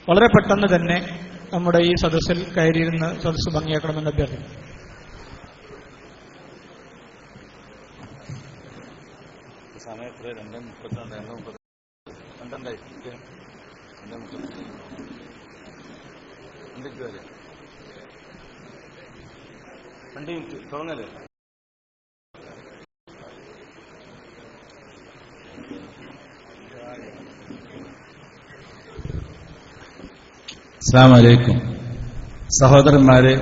വളരെ പെട്ടെന്ന് തന്നെ നമ്മുടെ ഈ സദസ്സിൽ കയറിയിരുന്ന് സദസ്സ് ഭംഗിയാക്കണമെന്ന് അഭ്യർത്ഥിക്കുന്നു. അസ്സലാമു അലൈക്കും. സഹോദരന്മാരെ,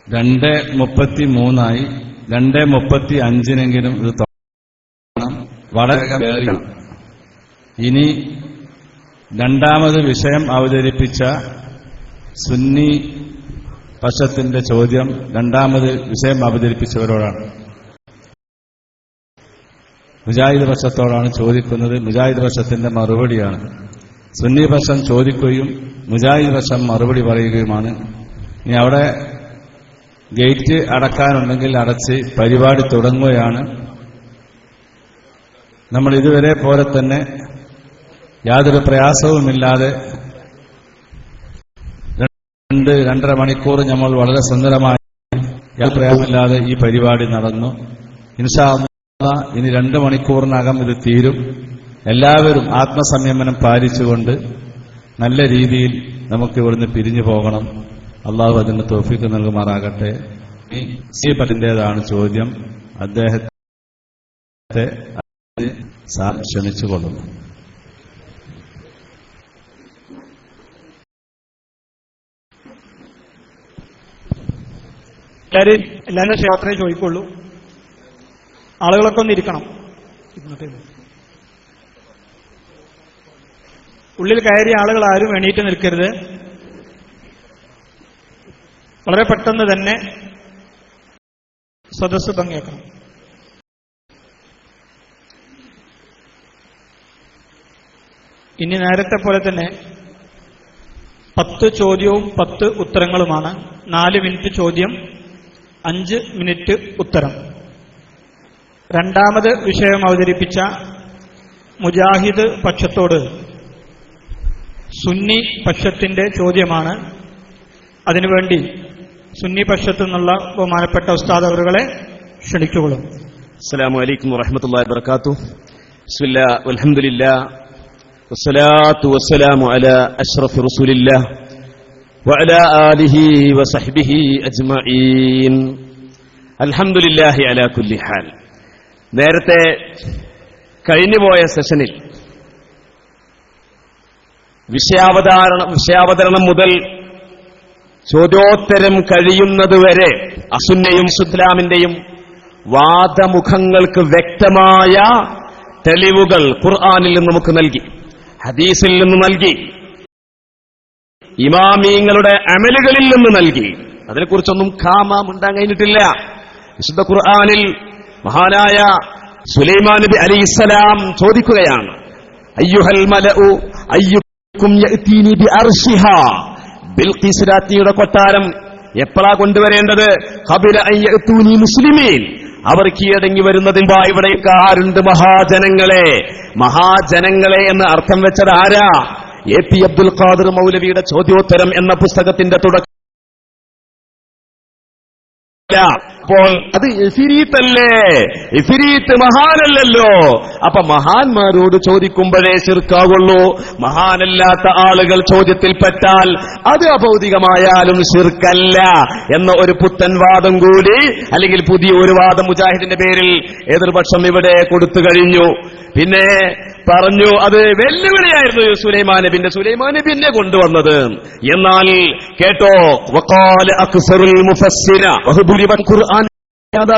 2:33 2:35 ഇത് തുടങ്ങണം. വളരെ വേഗം. ഇനി രണ്ടാമത് വിഷയം അവതരിപ്പിച്ച സുന്നി പക്ഷത്തിന്റെ ചോദ്യം രണ്ടാമത് വിഷയം അവതരിപ്പിച്ചവരോടാണ്, മുജാഹിദ് പക്ഷത്തോടാണ് ചോദിക്കുന്നത്. മുജാഹിദ് പക്ഷത്തിന്റെ മറുപടിയാണ്. സുന്നി പക്ഷം ചോദിക്കുകയും മുജാഹിദ് പക്ഷം മറുപടി പറയുകയുമാണ്. ഇനി അവിടെ ഗേറ്റ് അടക്കാനുണ്ടെങ്കിൽ അടച്ച് പരിപാടി തുടങ്ങുകയാണ്. നമ്മൾ ഇതുവരെ പോലെ തന്നെ യാതൊരു പ്രയാസവുമില്ലാതെ 2-2.5 മണിക്കൂർ നമ്മൾ വളരെ സുന്ദരമായി യാതൊരു പ്രയാസമില്ലാതെ ഈ പരിപാടി നടന്നു. ഇൻഷാ അല്ലാഹ് ഇനി 2 മണിക്കൂറിനകം ഇത് തീരും. എല്ലാവരും ആത്മസംയമനം പാലിച്ചുകൊണ്ട് നല്ല രീതിയിൽ നമുക്ക് ഇവിടുന്ന് പിരിഞ്ഞു പോകണം. അള്ളാഹു അതിന് തൗഫീഖ് നൽകുമാറാകട്ടെ. സീപത്തിൻ്റെതാണ് ചോദ്യം. അദ്ദേഹത്തെ ക്ഷണിച്ചുകൊള്ളുന്നു. എല്ലാവരും ക്ഷേത്രത്തിൽ ചോദിക്കുള്ളൂ. ആളുകളൊക്കെ ഒന്ന് ഇരിക്കണം. ഉള്ളിൽ കയറിയ ആളുകൾ ആരും എണീറ്റ് നിൽക്കരുത്. വളരെ പെട്ടെന്ന് തന്നെ സദസ്സ് ഭംഗിയാക്കണം. ഇനി നേരത്തെ പോലെ തന്നെ 10 ചോദ്യവും 10 ഉത്തരങ്ങളുമാണ്. 4 മിനിറ്റ് ചോദ്യം, 5 മിനിറ്റ് ഉത്തരം. രണ്ടാമത് വിഷയം അവതരിപ്പിച്ച മുജാഹിദ് പക്ഷത്തോട് സുന്നി പക്ഷത്തിന്റെ ചോദ്യമാണ്. അതിനുവേണ്ടി സുന്നി പക്ഷത്തു നിന്നുള്ള ബഹുമാനപ്പെട്ട ഉസ്താദ് അവറുകളെ ക്ഷണിച്ചുകൊള്ളും. അസ്സലാമു അലൈക്കും വറഹ്മത്തുള്ളാഹി വബറകാതുഹു. ബിസ്മില്ലാഹി വൽഹംദുലില്ലാഹ് വസ്സലാത്തു വസ്സലാമു അലാ അഷ്റഫി റസൂലില്ലാഹ് വഅലാ ആലിഹി വസഹ്ബിഹി അജ്മഈൻ. അൽഹംദുലില്ലാഹി അലാ കുല്ലി ഹാൽ. നേരത്തെ കഴിഞ്ഞുപോയ സെഷനിൽ വിഷയാവതരണം മുതൽ ചോദ്യോത്തരം കഴിയുന്നതുവരെ അസുന്നയും ഇസ്ലാമിന്റെയും വാദമുഖങ്ങൾക്ക് വ്യക്തമായ തെളിവുകൾ ഖുർആനിൽ നിന്ന് നമുക്ക് നൽകി, ഹദീസിൽ നിന്ന് നൽകി, ഇമാമീങ്ങളുടെ അമലുകളിൽ നിന്ന് നൽകി. അതിനെക്കുറിച്ചൊന്നും കാമാമുണ്ടാൻ കഴിഞ്ഞിട്ടില്ല. വിശുദ്ധ ഖുർആനിൽ മഹാനായ സുലൈമാൻ നബി അലൈഹിസ്സലാം ചോദിക്കുകയാണ്, അയ്യുഹൽ മലഉ അയ്യുക്കും യഅതീനി ബിഅർശിഹാ. ബിൽഖീസ് രാജ്ഞിയുടെ കൊട്ടാരം എപ്പോഴാ കൊണ്ടുവരേണ്ടത്? ഖബല അൻ യഅതൂനി മുസ്ലിമീൻ. അവർ കീഴടങ്ങി വരുന്നതിന് മുമ്പ് ഇവിടേക്ക് ആരുണ്ട്? മഹാജനങ്ങളെ എന്ന് അർത്ഥം വെച്ചത് ആരാ? എ പി അബ്ദുൽ ഖാദിർ മൗലവിയുടെ ചോദ്യോത്തരം എന്ന പുസ്തകത്തിന്റെ തുടക്കം. അപ്പോൾ അത് ഇഫിരീത്തല്ലേ? ഇഫിരീത്ത് മഹാനല്ലല്ലോ. അപ്പൊ മഹാന്മാരോട് ചോദിക്കുമ്പോഴേ ശിർക്കാവുള്ളൂ. മഹാനല്ലാത്ത ആളുകൾ ചോദ്യത്തിൽപ്പെട്ടാൽ അത് അഭൗതികമായാലും ശിർക്കല്ല എന്ന ഒരു പുത്തൻ വാദം കൂടി, അല്ലെങ്കിൽ പുതിയ ഒരു വാദം മുജാഹിദിന്റെ പേരിൽ എതിർപക്ഷം ഇവിടെ കൊടുത്തു കഴിഞ്ഞു. പിന്നെ പറഞ്ഞു അത് വെല്ലുവിളിയായിരുന്നു സുലൈമാൻ നബിനെ കൊണ്ടുവന്നത്. എന്നാൽ കേട്ടോ, വഖാല അക്സറുൽ മുഫസ്സിര ഖുർആൻ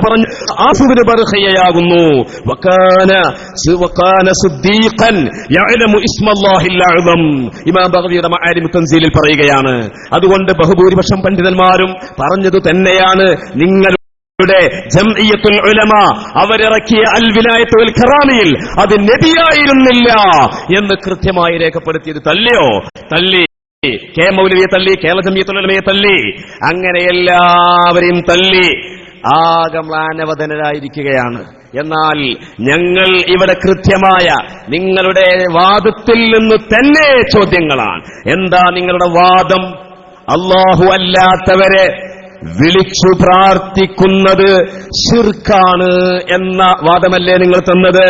പറഞ്ഞു ആഫുവിന് ബർഖിയയാകുന്നു. വകാന സിദ്ദീഖൻ യഅലമു ഇസ്മല്ലാഹിൽ അഅ്സം. ഇമാം ബഗ്വിയുടെ മആലിം തൻസീലിൽ പറയുകയാണ്. അതുകൊണ്ട് ബഹുഭൂരിപക്ഷം പണ്ഡിതന്മാരും പറഞ്ഞത് തന്നെയാണ്. നിങ്ങളുടെ ജംഇയ്യത്തുൽ ഉലമ അവരിറക്കിയ അൽ വിലായത്ത് വൽ കറാമിയിൽ അത് നബിയായിരുന്നില്ല എന്ന് കൃത്യമായി രേഖപ്പെടുത്തിയത് തള്ളിയോ? തള്ളി. കെ മൗലവിയെ തള്ളി, കേരള ജംഇയ്യത്തുൽ ഉലമയെ തള്ളി, അങ്ങനെ എല്ലാവരെയും തള്ളി ആകെ മ്ലാനവദനരായിരിക്കുകയാണ്. എന്നാൽ ഞങ്ങൾ ഇവിടെ കൃത്യമായ നിങ്ങളുടെ വാദത്തിൽ നിന്ന് തന്നെ ചോദ്യങ്ങളാണ്. എന്താ നിങ്ങളുടെ വാദം? അല്ലാഹു അല്ലാത്തവരെ വിളിച്ചു പ്രാർത്ഥിക്കുന്നത് ശിർക്കാണ് എന്ന വാദമല്ലേ നിങ്ങൾ തന്നത്?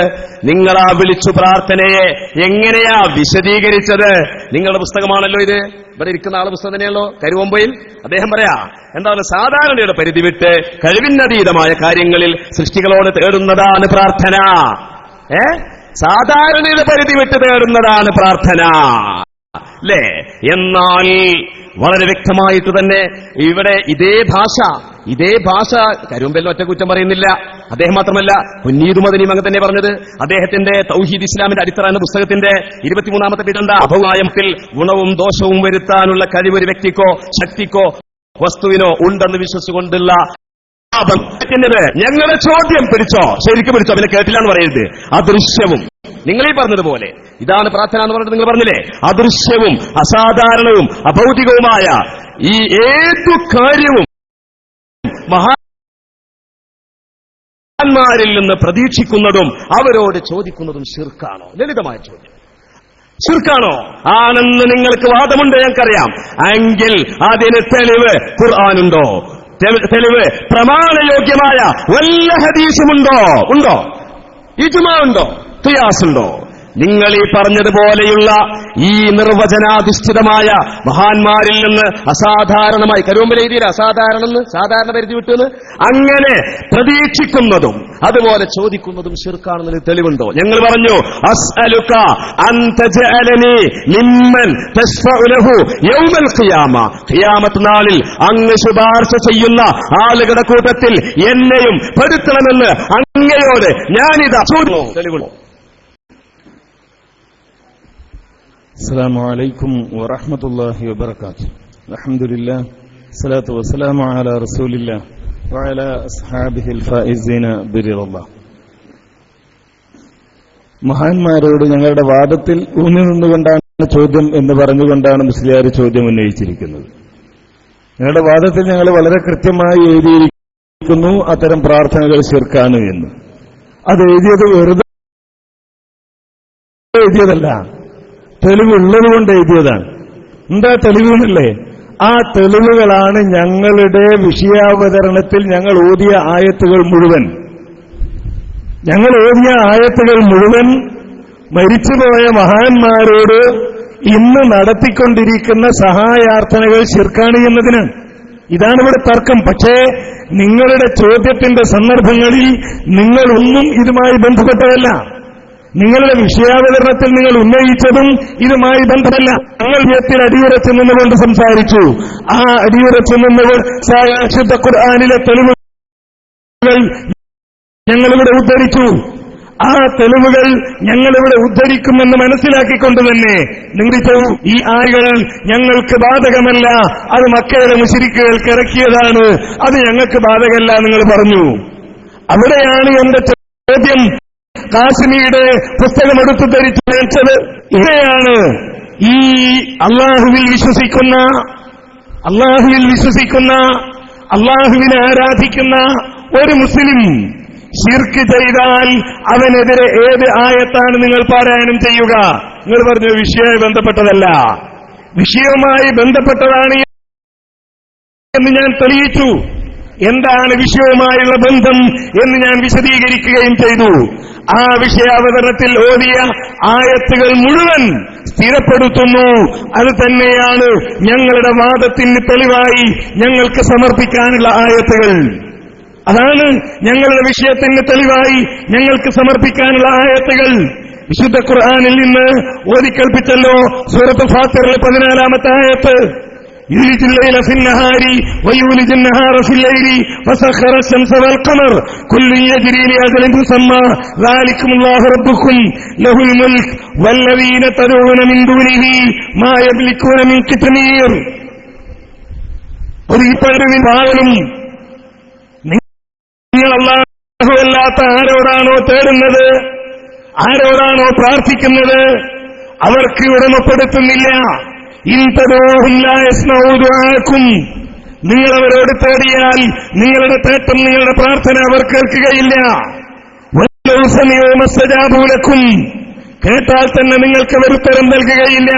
നിങ്ങൾ ആ വിളിച്ചു പ്രാർത്ഥനയെ എങ്ങനെയാ വിശദീകരിച്ചത്? നിങ്ങളുടെ പുസ്തകമാണല്ലോ ഇത്. ഇവിടെ ഇരിക്കുന്ന ആളെ പുസ്തകം തന്നെയല്ലോ, കരുവമ്പയിൽ. അദ്ദേഹം പറയാ എന്താണ്, സാധാരണയുടെ പരിധി വിട്ട് കഴിവിനതീതമായ കാര്യങ്ങളിൽ സൃഷ്ടികളോട് തേടുന്നതാണ് പ്രാർത്ഥന. സാധാരണയുടെ പരിധി വിട്ട് തേടുന്നതാണ് പ്രാർത്ഥന അല്ലേ? എന്നാൽ വളരെ വ്യക്തമായിട്ട് തന്നെ ഇവിടെ ഇതേ ഭാഷ കരുമ്പലിന് ഒറ്റ കുറ്റം പറയുന്നില്ല. അദ്ദേഹം മാത്രമല്ല, കുഞ്ഞീദ് മദനിയും അങ്ങനെ തന്നെ പറഞ്ഞത്. അദ്ദേഹത്തിന്റെ തൗഹീദ് ഇസ്ലാമിന്റെ അടിത്തറ എന്ന പുസ്തകത്തിന്റെ 23-ാമത്തെ പേജ് അഭൗനായത്തിൽ ഗുണവും ദോഷവും വരുത്താനുള്ള കഴിവ് ഒരു വ്യക്തിക്കോ ശക്തിക്കോ വസ്തുവിനോ ഉണ്ടെന്ന് വിശ്വസിച്ചുകൊണ്ടുള്ള ഞങ്ങളുടെ ചോദ്യം പിടിച്ചോ, ശരിക്കും പിടിച്ചോ, പിന്നെ കേട്ടില്ലാന്ന് പറയരുത്. അദൃശ്യവും നിങ്ങളീ പറഞ്ഞതുപോലെ ഇതാണ് പ്രാർത്ഥന എന്ന് പറഞ്ഞിട്ട് നിങ്ങൾ പറഞ്ഞില്ലേ, അദൃശ്യവും അസാധാരണവും അഭൗതികവുമായ ഈ ഏതു കാര്യവും മഹാന്മാരിൽ നിന്ന് പ്രതീക്ഷിക്കുന്നതും അവരോട് ചോദിക്കുന്നതും ശിർക്കാണോ? ലളിതമായ ചോദ്യം. ശിർക്കാണോ? ആണെന്ന് നിങ്ങൾക്ക് വാദമുണ്ട്, ഞങ്ങൾക്കറിയാം. എങ്കിൽ അതിന് തെളിവ് ഖുർആനുണ്ടോ? തെളിവ് പ്രമാണയോഗ്യമായ വല്ല ഹദീസുമുണ്ടോ? ഉണ്ടോ? ഇജ്മാ ഉണ്ടോ? ഖിയാസ് ഉണ്ടോ? നിങ്ങൾ ഈ പറഞ്ഞതുപോലെയുള്ള ഈ നിർവചനാധിഷ്ഠിതമായ മഹാന്മാരിൽ നിന്ന് അസാധാരണമായി കരുവമ്പല രീതിയിൽ അസാധാരണമെന്ന് സാധാരണ പരിധി വിട്ടെന്ന് അങ്ങനെ പ്രതീക്ഷിക്കുന്നതും അതുപോലെ ചോദിക്കുന്നതും ശിർക്കാണെന്നതിന് തെളിവുണ്ടോ? ഞങ്ങൾ പറഞ്ഞു അസ്അലുക അൻ തജഅലനി മിമ്മൻ തശ്ഫഉ ലഹു യൗമൽ ഖിയാമ, ഖിയാമത്ത് നാളിൽ അങ്ങ് ശുപാർശ ചെയ്യുന്ന ആളുകളുടെ കൂട്ടത്തിൽ എന്നെയും പെടുത്തണമെന്ന് അങ്ങയോട് ഞാനിതാ ചോദിക്കുന്നു. തെളിവുണ്ടോ? السلام عليكم ورحمة الله وبركاته. الحمد لله الصلاة والسلام على رسول الله وعلى أصحابه الفائزين برضا الله. മഹാന്മാരോട് ഞങ്ങളുടെ വാദത്തിൽ ഊന്നി നിന്നുകൊണ്ടാണ് ചോദ്യം എന്ന് പറഞ്ഞുകൊണ്ടാണ് മുസ്ലിയാർ ചോദ്യം ഉന്നയിച്ചിരിക്കുന്നത്. ഞങ്ങളുടെ വാദത്തിൽ ഞങ്ങൾ വളരെ കൃത്യമായി എഴുതിയിരിക്കുന്നു അത്തരം പ്രാർത്ഥനകൾ ശിർക്കാണ് എന്ന്. അത് എഴുതിയത് വെറുതെ എഴുതിയതല്ല, തെളിവുള്ളത് കൊണ്ട് എഴുതിയതാണ്. എന്താ തെളിവെന്നല്ലേ? ആ തെളിവുകളാണ് ഞങ്ങളുടെ വിഷയാവതരണത്തിൽ ഞങ്ങൾ ഓതിയ ആയത്തുകൾ മുഴുവൻ. മരിച്ചുപോയ മഹാന്മാരോട് ഇന്ന് നടത്തിക്കൊണ്ടിരിക്കുന്ന സഹായാർത്ഥനകൾ ശിർക്കാണ് എന്നതിനാണ്. ഇതാണ് ഇവിടെ തർക്കം. പക്ഷേ നിങ്ങളുടെ ചോദ്യത്തിന്റെ സന്ദർഭങ്ങളിൽ നിങ്ങളൊന്നും ഇതുമായി ബന്ധപ്പെട്ടതല്ല. നിങ്ങളുടെ വിഷയാവതരണത്തിൽ നിങ്ങൾ ഉന്നയിച്ചതും ഇതുമായി ബന്ധമല്ല. ഞങ്ങൾ യത്തിൽ അടിയുറച്ചു നിന്നുകൊണ്ട് സംസാരിച്ചു. ആ അടിയുറച്ചു നിന്നുകൊണ്ട് ശുദ്ധ ഖുർആനിലെ തെളിവുകൾ ഞങ്ങളിവിടെ ഉദ്ധരിച്ചു. ആ തെളിവുകൾ ഞങ്ങളിവിടെ ഉദ്ധരിക്കുമെന്ന് മനസ്സിലാക്കിക്കൊണ്ട് തന്നെ നിങ്ങൾ ഈ ആളുകൾ ഞങ്ങൾക്ക് ബാധകമല്ല, അത് മക്കയിലെ മുശ്രിക്കുകൾക്ക് ഇറക്കിയതാണ്, അത് ഞങ്ങൾക്ക് ബാധകമല്ല നിങ്ങൾ പറഞ്ഞു. അവിടെയാണ് എന്റെ ചോദ്യം. കാശ്മീരുടെ പുസ്തകമെടുത്തു ധരിച്ചു വെച്ചത് ഇവയാണ്. ഈ അള്ളാഹുവിൽ വിശ്വസിക്കുന്ന അള്ളാഹുവിനെ ആരാധിക്കുന്ന ഒരു മുസ്ലിം ശിർക്ക് ചെയ്താൽ അവനെതിരെ ഏത് ആയത്താണ് നിങ്ങൾ പാരായണം ചെയ്യുക? നിങ്ങൾ പറഞ്ഞു വിഷയവുമായി ബന്ധപ്പെട്ടതല്ല. വിഷയവുമായി ബന്ധപ്പെട്ടതാണ് എന്ന് ഞാൻ തെളിയിച്ചു. എന്താണ് വിഷയവുമായുള്ള ബന്ധം എന്ന് ഞാൻ വിശദീകരിക്കുകയും ചെയ്തു. ആ വിഷയാവതരണത്തിൽ ഓതിയ ആയത്തുകൾ മുഴുവൻ സ്ഥിരപ്പെടുത്തുന്നു. അത് തന്നെയാണ് ഞങ്ങളുടെ വാദത്തിന് തെളിവായി ഞങ്ങൾക്ക് സമർപ്പിക്കാനുള്ള ആയത്തുകൾ. അതാണ് ഞങ്ങളുടെ വിഷയത്തിന് തെളിവായി ഞങ്ങൾക്ക് സമർപ്പിക്കാനുള്ള ആയത്തുകൾ. വിശുദ്ധ ഖുർആനിൽ നിന്ന് ഓതിക്കൽപ്പിച്ചല്ലോ സൂറത്തുൽ ഫാത്തിറിലെ 14-ാമത്തെ ആയത്ത്. يولج الليل في النهار ويولج النهار في الليل وسخر الشمس والقمر كل يجري لأجل مسمى ذلكم الله ربكم له الملك والذين تدعون من دونه ما يملكون من قطمير. ഒരു ഇപ്പഴും പാവലും നിങ്ങൾ അല്ലാഹു അല്ലാത്ത ആരോടാണോ തേടുന്നത്, ആരോടാണോ പ്രാർത്ഥിക്കുന്നത്, അവർക്ക് ഉടമപ്പെടുത്തുന്നില്ല. നിങ്ങൾ അവരോട് തേടിയാൽ നിങ്ങളുടെ തേട്ടം, നിങ്ങളുടെ പ്രാർത്ഥന അവർ കേൾക്കുകയില്ല. സമീഉ മസ്തജാബൂ ലക്കും, കേട്ടാൽ തന്നെ നിങ്ങൾക്ക് അവർ ഉത്തരം നൽകുകയില്ല.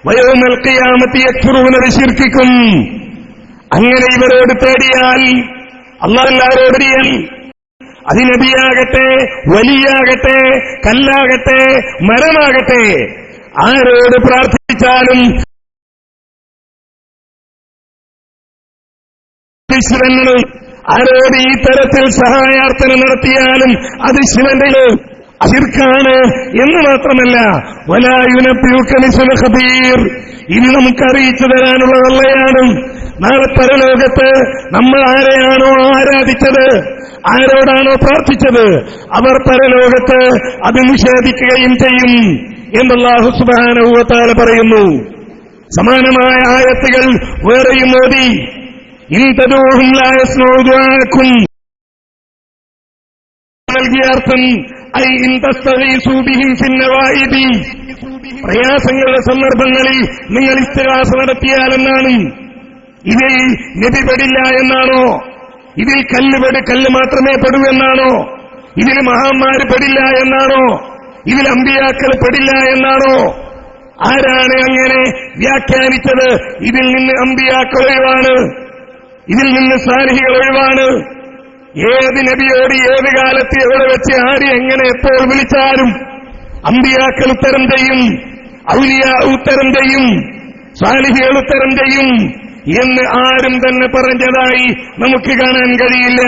വയൗമൽ ഖിയാമത്തി യക്ഫുറൂന ബിശിർക്കിക്കും, അങ്ങനെ ഇവരോട് തേടിയാൽ, അല്ലാഹുവിനോട് തേടിയാൽ, അത് നബിയാകട്ടെ, വലിയാകട്ടെ, കല്ലാകട്ടെ, മരമാകട്ടെ, ആരോട് പ്രാർത്ഥിച്ചാലും ശിവനാണ്. ആരോട് ഈ തരത്തിൽ സഹായാർത്ഥന നടത്തിയാലും അത് ശിവന്റെ അശിർക്കാണ് എന്ന് മാത്രമല്ല, വലാ യുനബ്ബിഉക മിസ്ലു ഖബീർ, ഇത് നമുക്ക് അറിയിച്ചു തരാനുള്ളതല്ലയാണ്. നാളെ പരലോകത്ത് നമ്മൾ ആരെയാണോ ആരാധിച്ചത്, ആരോടാണോ പ്രാർത്ഥിച്ചത്, അവർ പരലോകത്ത് അത് നിഷേധിക്കുകയും ചെയ്യും എന്ന് അല്ലാഹു സുബ്ഹാനഹു വ തആല പറയുന്നു. സമാനമായ ആയത്തുകൾ വേറെയും ഓതി. ഇൻ തദൂഹും ലാ യസ്മഉ ദുആഅക്കും, നൽകിയ അർത്ഥം ഐ ഇൻ തസ്തഗീസു ബിഹിം ഫിന്നവാഇബി, പ്രയാസങ്ങളുടെ സന്ദർഭങ്ങളിൽ നിങ്ങൾ ഇസ്തിഗാസ നടത്തിയാലെന്നാണ്. ഇതിൽ നബി പെടില്ല എന്നാണോ? ഇതിൽ കല്ല് മാത്രമേ പെടൂ എന്നാണോ? ഇതിൽ മഹാന്മാര് പെടില്ല എന്നാണോ? ഇതിൽ അമ്പിയാക്കൾ പെടില്ല എന്നാണോ? ആരാണ് അങ്ങനെ വ്യാഖ്യാനിച്ചത്? ഇതിൽ നിന്ന് അമ്പിയാക്കൾ ഒഴിവാണ്, ഇതിൽ നിന്ന് സാലിഹികൾ ഒഴിവാണ്. ഏത് നബിയോട് ഏത് കാലത്ത് എവിടെ വെച്ച് ആര് എങ്ങനെ എപ്പോൾ വിളിച്ചാലും അമ്പിയാക്കൾ ഉത്തരം ചെയ്യും, ഔലിയ ഉത്തരം ചെയ്യും, സാലിഹികൾ ഉത്തരം ചെയ്യും എന്ന് ആരും തന്നെ പറഞ്ഞതായി നമുക്ക് കാണാൻ കഴിയില്ല.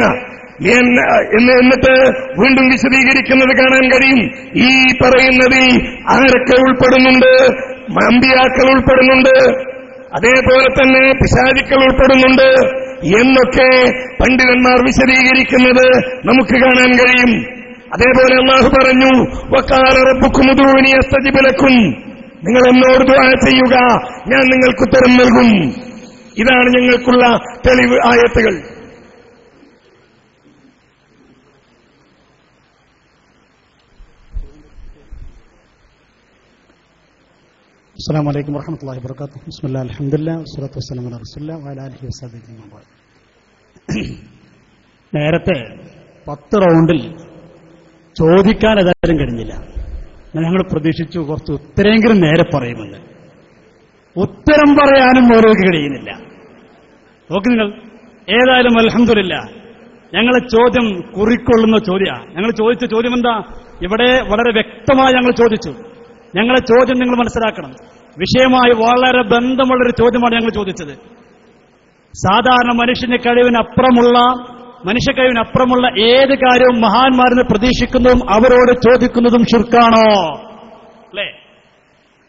എന്നിട്ട് വീണ്ടും വിശദീകരിക്കുന്നത് കാണാൻ കഴിയും. ഈ പറയുന്നതിൽ ആരൊക്കെ ഉൾപ്പെടുന്നുണ്ട്? അമ്പിയാക്കൾ ഉൾപ്പെടുന്നുണ്ട്, അതേപോലെ തന്നെ പിശാചുക്കൾ ഉൾപ്പെടുന്നുണ്ട് എന്നൊക്കെ പണ്ഡിതന്മാർ വിശദീകരിക്കുന്നത് നമുക്ക് കാണാൻ കഴിയും. അതേപോലെ അല്ലാഹു പറഞ്ഞു, വഖാല റബ്ബുക്കും ഉദൂനി അസ്തജിബ് ലക്കും, നിങ്ങൾ എന്നോട് ദുആ ചെയ്യുക, ഞാൻ നിങ്ങൾക്ക് ഉത്തരം നൽകും. ഇതാണ് ഞങ്ങൾക്കുള്ള തെളിവ് ആയത്തുകൾ. അസ്സലാമു അലൈക്കും വറഹ്മത്തുള്ളാഹി വബറകാതുഹു. ബിസ്മില്ലാഹിൽ അൽഹംദുലില്ലാഹി വസ്സലാത്തു വസ്സലാമു അലാ റസൂലില്ലാഹി വഅലാ ആലിഹി വസഹ്ബിഹി അജ്മഈൻ. നേരത്തെ 10 റൗണ്ടിൽ ചോദിക്കാൻ ഏതായാലും കഴിഞ്ഞില്ല. ഞങ്ങൾ പ്രതീക്ഷിച്ചു കുറച്ച് ഉത്തരെങ്കിലും നേരെ പറയുമെന്ന്. ഉത്തരം പറയാനും ഓരോക്ക് കഴിയുന്നില്ല. നോക്കി നിങ്ങൾ. ഏതായാലും അൽഹംദുലില്ലാഹ് ഞങ്ങളെ ചോദ്യം കുറിക്കൊള്ളുന്ന ചോദ്യമാണ്. ഞങ്ങൾ ചോദിച്ച ചോദ്യം എന്താ? ഇവിടെ വളരെ വ്യക്തമായി ഞങ്ങൾ ചോദിച്ചു. ഞങ്ങളെ ചോദ്യം നിങ്ങൾ മനസ്സിലാക്കണം. വിഷയമായി വളരെ ബന്ധമുള്ളൊരു ചോദ്യമാണ് ഞങ്ങൾ ചോദിച്ചത്. സാധാരണ മനുഷ്യ കഴിവിനപ്പുറമുള്ള ഏത് കാര്യവും മഹാന്മാരിൽ പ്രതീക്ഷിക്കുന്നതും അവരോട് ചോദിക്കുന്നതും ശിർക്കാണോ? അല്ലേ?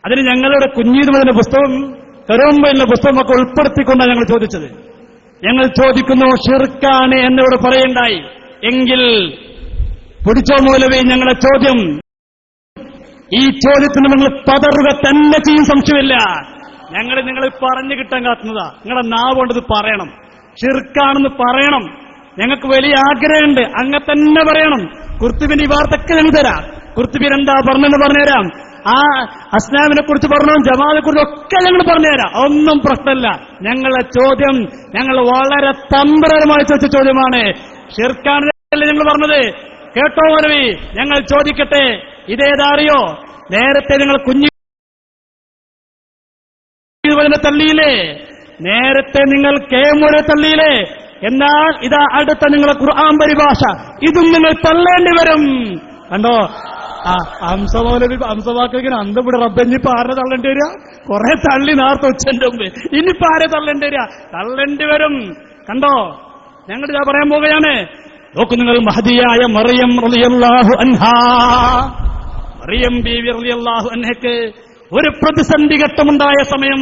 അതിന് ഞങ്ങളുടെ കുഞ്ഞീതുമതിന്റെ പുസ്തകം, കരുമ്പലിന്റെ പുസ്തകമൊക്കെ ഉൾപ്പെടുത്തിക്കൊണ്ടാണ് ഞങ്ങൾ ചോദിച്ചത്. ഞങ്ങൾ ചോദിക്കുന്നു ശിർക്കാണ് എന്നിവിടെ പറയണ്ടായി എങ്കിൽ പിടിച്ചോ മൗലവി, ഞങ്ങളെ ചോദ്യം, ഈ ചോദ്യത്തിന് നിങ്ങൾ പതറുക തന്നെ ചെയ്യും, സംശയമില്ല. നിങ്ങൾ പറഞ്ഞു കിട്ടാൻ കാത്തുന്നതാ. നിങ്ങളുടെ നാവ് കൊണ്ടത് പറയണം, ശിർക്കാണെന്ന് പറയണം. ഞങ്ങൾക്ക് വലിയ ആഗ്രഹമുണ്ട്, അങ്ങനെ തന്നെ പറയണം. ഖുർത്തുബിന്റെ ഈ വാർത്തയൊക്കെ ഞങ്ങൾ തരാം. ഖുർത്തുബിൻ എന്താ പറഞ്ഞെന്ന് പറഞ്ഞുതരാം. ആ അസ്നാമിനെ കുറിച്ച് പറഞ്ഞു, ജമാഅത്തിനെ കുറിച്ച് ഒക്കെ ഞങ്ങൾ പറഞ്ഞുതരാം. ഒന്നും പ്രശ്നമില്ല. ഞങ്ങളുടെ ചോദ്യം ഞങ്ങൾ വളരെ തന്ത്രപരമായി ചോദിച്ച ചോദ്യമാണ്. ശിർക്കാണല്ലേ ഞങ്ങൾ പറഞ്ഞത്. കേട്ടോ മൗലവി, ഞങ്ങൾ ചോദിക്കട്ടെ, ഇതേതാറിയോ? നേരത്തെ നിങ്ങൾ കുഞ്ഞു തള്ളിയില്ലേ? നേരത്തെ നിങ്ങൾ കേമുരെ തള്ളിയില്ലേ? എന്നാൽ ഇതാ അടുത്ത നിങ്ങളെ ഖുർആൻ പരിഭാഷ, ഇതും നിങ്ങൾ തള്ളേണ്ടി വരും. കണ്ടോ? ഹംസവാക്കിന് അന്തവിടെ റബ്ബഞ്ഞിപ്പോ ആരെ തള്ളേണ്ടി വരിക? കുറെ തള്ളി നേരത്തെ ഉച്ചന്റെ മുമ്പ്, ഇനിയിപ്പോ ആരെ തള്ളേണ്ടി വരിക? തള്ളേണ്ടി വരും. കണ്ടോ? ഞങ്ങൾ ഇതാ പറയാൻ പോവുകയാണ്. നോക്കൂ നിങ്ങൾ, മഹദിയായ മറിയം റളിയല്ലാഹു അൻഹാ, മറിയം ബീവി റളിയല്ലാഹു അൻഹയ്ക്ക് ഒരു പ്രതിസന്ധി ഘട്ടമുണ്ടായ സമയം,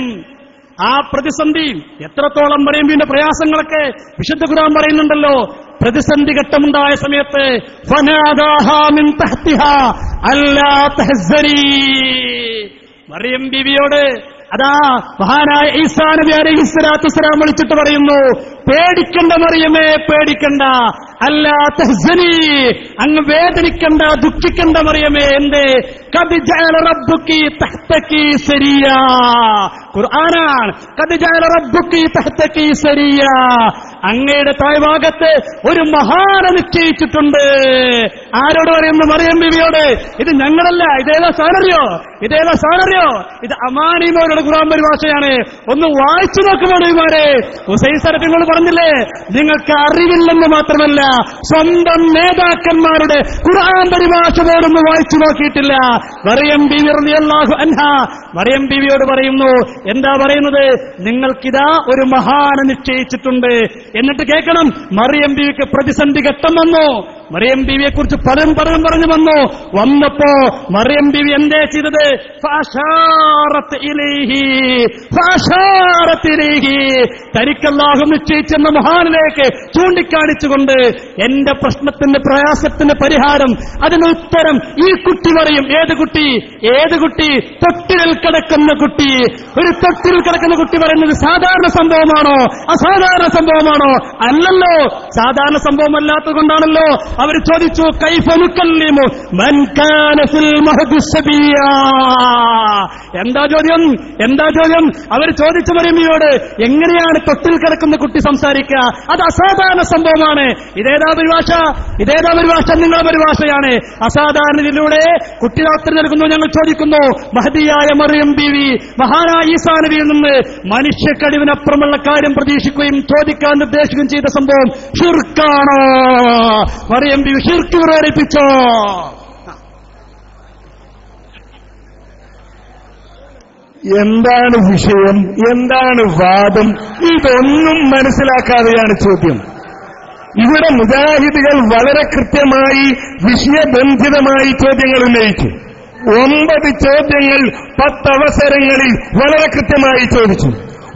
ആ പ്രതിസന്ധി എത്രത്തോളം മറിയം ബീവിന്റെ പ്രയാസങ്ങളൊക്കെ വിശുദ്ധ ഖുർആൻ പറയുന്നുണ്ടല്ലോ. പ്രതിസന്ധി ഘട്ടമുണ്ടായ സമയത്ത് ഫനാദാഹാ മിൻ തഹ്തിഹാ അല്ലാ തഹ്സനി, മറിയം ബീവിയോട് അതാ മഹാനായ ഈസാ നബി അലൈഹിസ്സലാത്തു വസ്സലാം വിളിച്ചിട്ട് പറയുന്നു, പേടിക്കണ്ട മറിയമേ, പേടിക്കണ്ട, അല്ലാ തഹ്സനി, അങ്ങ് വേദനിക്കണ്ട, ദുഃഖിക്കണ്ട മറിയമേ. എന്തേ? ഖദ് ജഅല റബ്ബുകി തഹ്തകി സരിയാ. ഖുർആനാണ്. ഖദ് ജഅല റബ്ബുകി തഹ്തകി സരിയാ. അങ്ങയുടെ താഴ്ഭാഗത്ത് ഒരു മഹാനെ നിശ്ചയിച്ചിട്ടുണ്ട്. ആരോട് പറയുന്നു? മറിയം ബീവിയോട്. ഇത് ഞങ്ങളല്ല. ഇതേതാ സാനറിയോ? ഇത് അമാനിമോരുടെ ഖുർആൻ പരിഭാഷയാണ്. ഒന്ന് വായിച്ചു നോക്കുമോടുമാരെ. ഹുസൈൻ സലഫിങ്ങൾ പറഞ്ഞില്ലേ, നിങ്ങൾക്ക് അറിവില്ലെന്ന് മാത്രമല്ല സ്വന്തം നേതാക്കന്മാരുടെ ഖുർആൻ പരിഭാഷ പോലൊന്ന് വായിച്ചു നോക്കിയിട്ടില്ല. മറിയം ബീവി റളിയല്ലാഹു അൻഹാ മറിയം ബീവിയോട് പറയുന്നു. എന്താ പറയുന്നത്? നിങ്ങൾക്കിതാ ഒരു മഹാനെ നിശ്ചയിച്ചിട്ടുണ്ട്. എന്നിട്ട് കേൾക്കണം, മറിയം ബീവിക്ക് പ്രതിസന്ധി ഘട്ടം വന്നു. മറിയം ബീവിയെ കുറിച്ച് പലരും പറഞ്ഞു വന്നപ്പോ മറിയം ബീവി എന്തേ ചെയ്തത്? ഫഅശാറത്ത് ഇലൈഹി തനിക്കല്ലാഹു നിശ്ചയിച്ചെന്ന മഹാനിലേക്ക് ചൂണ്ടിക്കാണിച്ചുകൊണ്ട് എന്റെ പ്രശ്നത്തിന്റെ പ്രയാസത്തിന്റെ പരിഹാരം, അതിന് ഉത്തരം ഈ കുട്ടി പറയും. ഏത് കുട്ടി? തൊട്ടിലിൽ കിടക്കുന്ന കുട്ടി. ഒരു തൊട്ടിലിൽ കിടക്കുന്ന കുട്ടി പറയുന്നത് സാധാരണ സംഭവമാണോ? അസാധാരണ സംഭവമാണോ? അല്ലല്ലോ, സാധാരണ സംഭവമല്ലാത്തത് കൊണ്ടാണല്ലോ അവർ ചോദിച്ചു, കൈഫ നുകല്ലിമു മൻ കാന ഫിൽ മഹ്ദി സബിയാ. എന്താ ചോദ്യം? അവർ ചോദിച്ചു മറിയമ്മിയോട്, എങ്ങനെയാണ് തൊട്ടിൽ കിടക്കുന്ന കുട്ടി സംസാരിക്കുക? അത് അസാധാരണ സംഭവമാണ്. ഇതേതാ പരിഭാഷ? നിങ്ങളുടെ പരിഭാഷയാണ്. അസാധാരണയിലൂടെ കുട്ടി ഡോക്ടർ നൽകുന്നു. ഞങ്ങൾ ചോദിക്കുന്നു, മഹദിയായ മറിയം ബീവി മഹാനായ ഈസാ നബിയിൽ നിന്ന് മനുഷ്യ കഴിവിനപ്പുറമുള്ള കാര്യം പ്രതീക്ഷിക്കുകയും ചോദിക്കാൻ നിർദ്ദേശിക്കുകയും ചെയ്ത സംഭവം ഷിർക്കാണോ? മറിയം ബീവി ഷിർക്ക് പ്രേരിപ്പിച്ചോ? എന്താണ് വിഷയം? എന്താണ് വാദം? ഇതൊന്നും മനസ്സിലാക്കാതെയാണ് ചോദ്യം. ഇവിടെ മുജാഹിദുകൾ വളരെ കൃത്യമായി വിഷയബന്ധിതമായി ചോദ്യങ്ങൾ ഉന്നയിച്ചു. 9 ചോദ്യങ്ങൾ 10 അവസരങ്ങളിൽ വളരെ കൃത്യമായി ചോദിച്ചു.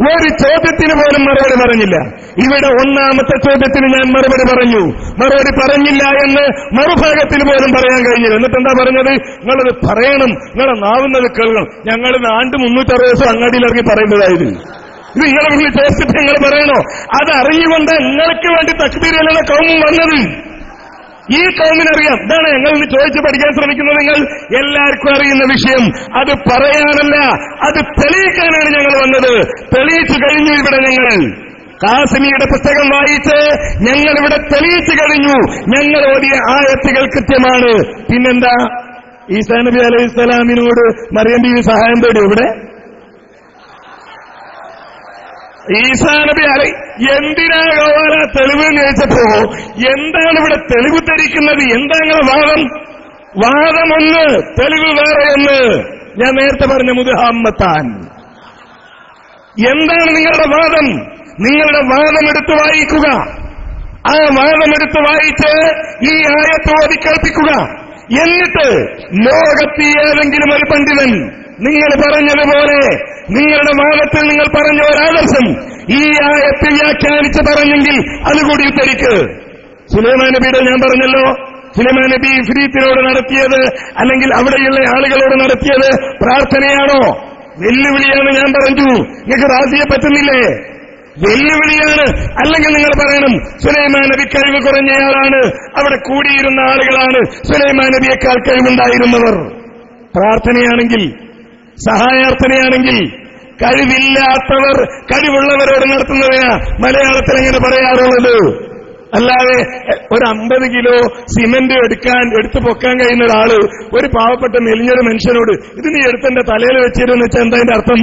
ഒരു ചോദ്യത്തിന് പോലും മറുപടി പറഞ്ഞില്ല. ഇവിടെ ഒന്നാമത്തെ ചോദ്യത്തിന് ഞാൻ മറുപടി പറഞ്ഞു. മറുപടി പറഞ്ഞില്ല എന്ന് മറുഭാഗത്തിന് പോലും പറയാൻ കഴിഞ്ഞില്ല. എന്നിട്ട് എന്താ പറഞ്ഞത്? നിങ്ങളത് പറയണം, നിങ്ങളെ നാവുന്നത് കേൾക്കണം. ഞങ്ങൾ 360 ദിവസം അങ്ങാടിയിലിറങ്ങി പറയുന്നതായിരുന്നു. ഇത് നിങ്ങളെ വീട്ടിൽ ചോദിച്ചിട്ട് നിങ്ങൾ പറയണോ? അത് അറിഞ്ഞുകൊണ്ട് നിങ്ങൾക്ക് വേണ്ടി തക്ബീറിലുള്ള കൗമും വന്നത്. ഈ കൗമിനറിയാം. ഇതാണ് ഞങ്ങൾ ഇന്ന് ചോദിച്ച് പഠിക്കാൻ ശ്രമിക്കുന്നത്. നിങ്ങൾ എല്ലാവർക്കും അറിയുന്ന വിഷയം. അത് പറയാനല്ല, അത് തെളിയിക്കാനാണ് ഞങ്ങൾ വന്നത്. തെളിയിച്ചു കഴിഞ്ഞു. ഇവിടെ ഞങ്ങൾ കാസിമിയുടെ പുസ്തകം വായിച്ച് ഞങ്ങളിവിടെ തെളിയിച്ചു കഴിഞ്ഞു. ഞങ്ങൾ ഓതിയ ആയത്തുകൾ കൃത്യമാണ്. പിന്നെന്താ? ഈസാ നബി അലൈഹിസ്സലാമിനോട് മറിയം ബീവി സഹായം തേടി. ഇവിടെ ഈസാ നബി എന്തിനാ ഗോവാല തെളിവ് ചോദിച്ചപ്പോ എന്താണ് ഇവിടെ തെളിവ് ധരിക്കുന്നത്? എന്താ നിങ്ങളുടെ വാദം? ഒന്ന്, തെളിവ് വേറെ ഒന്ന്. ഞാൻ നേരത്തെ പറഞ്ഞ മുദ്ഹാമ്മത്താൻ. എന്താണ് നിങ്ങളുടെ വാദം? നിങ്ങളുടെ വാദം എടുത്ത് വായിക്കുക. ആ വാദം എടുത്ത് വായിച്ച് ഈ ആയത്ത് ഓതി കേൾപ്പിക്കുക. എന്നിട്ട് ലോകത്ത് ഏതെങ്കിലും ഒരു പണ്ഡിതൻ നിങ്ങൾ പറഞ്ഞതുപോലെ നിങ്ങളുടെ വാദത്തിൽ നിങ്ങൾ പറഞ്ഞ ഒരാദർശം ഈ ആയത്ത് വ്യാഖ്യാനിച്ച് പറഞ്ഞെങ്കിൽ അതുകൂടി ഉദ്ധരിക്ക്. സുലൈമാൻ നബിയുടെ ഞാൻ പറഞ്ഞല്ലോ, സുലൈമാൻ നബി ഇഫ്രീത്തിനോട് നടത്തിയത് അല്ലെങ്കിൽ അവിടെയുള്ള ആളുകളോട് നടത്തിയത് പ്രാർത്ഥനയാണോ? വെല്ലുവിളിയാണ്. ഞാൻ പറഞ്ഞു, നിങ്ങൾക്ക് റാസിയെ പറ്റുന്നില്ലേ? വെല്ലുവിളിയാണ്. അല്ലെങ്കിൽ നിങ്ങൾ പറയണം സുലൈമാൻ നബി കഴിവ് കുറഞ്ഞയാളാണ്, അവിടെ കൂടിയിരുന്ന ആളുകളാണ് സുലൈമാൻ നബിയേക്കാൾ കഴിവുണ്ടായിരുന്നവർ. പ്രാർത്ഥനയാണെങ്കിൽ, സഹായാർത്ഥനയാണെങ്കിൽ കഴിവില്ലാത്തവർ കഴിവുള്ളവരോട് നടത്തുന്നതിനാ മലയാളത്തിൽ എങ്ങനെ പറയാറുള്ളത്. അല്ലാതെ ഒരു 50 കിലോ സിമന്റ് എടുത്തു പൊക്കാൻ കഴിയുന്ന ഒരാള് ഒരു പാവപ്പെട്ട മെലിഞ്ഞൊരു മനുഷ്യനോട് ഇത് നീ എടുത്തെന്റെ തലയിൽ വെച്ചിരുന്നു വെച്ചാൽ എന്താ അതിന്റെ അർത്ഥം?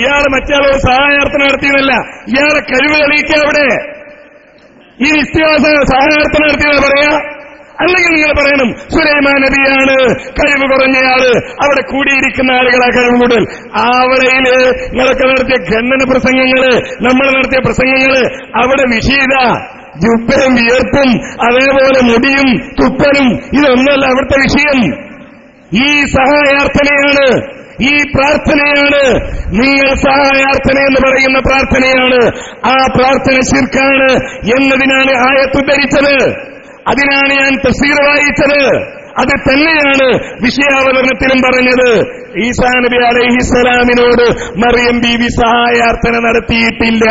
ഇയാള് മറ്റേയാളോട് സഹായാർത്ഥന നടത്തിയെന്നല്ല, ഇയാളെ കഴിവ് തെളിയിക്കുക. അവിടെ ഈ നിശ്ചയവാസ സഹായാർത്ഥന നടത്തിയെന്ന് പറയാ. അല്ലെങ്കിൽ നിങ്ങൾ പറയണം സുലൈമാൻ നബിയാണ് കഴിവ് കുറഞ്ഞയാള്, അവിടെ കൂടിയിരിക്കുന്ന ആളുകളാ കഴിവ് കൂടുതൽ. അവിടെയില് നിങ്ങളൊക്കെ നടത്തിയ ഖണ്ഡന പ്രസംഗങ്ങള്, നമ്മൾ നടത്തിയ പ്രസംഗങ്ങള്, അവിടെ വിഷീത ജുപ്പയും വിയർപ്പും അതേപോലെ മുടിയും തുപ്പലും ഇതൊന്നല്ല അവിടുത്തെ വിഷയം. ഈ സഹായാർത്ഥനയാണ്, ഈ പ്രാർത്ഥനയാണ്. നിങ്ങൾ സഹായാർത്ഥന എന്ന് പറയുന്ന പ്രാർത്ഥനയാണ്. ആ പ്രാർത്ഥന ശിർക്കാണ് എന്നതിനാണ് ആയത്ത് ധരിച്ചത്. അതിനാണ് ഞാൻ തഫ്സീർ വായിച്ചത്. അത് തന്നെയാണ് വിഷയാവതരണത്തിലും പറഞ്ഞത്. ഈസാ നബി അലൈഹിസ്സലാമിനോട് മറിയം ബീവി സഹായാർത്ഥന നടത്തിയിട്ടില്ല.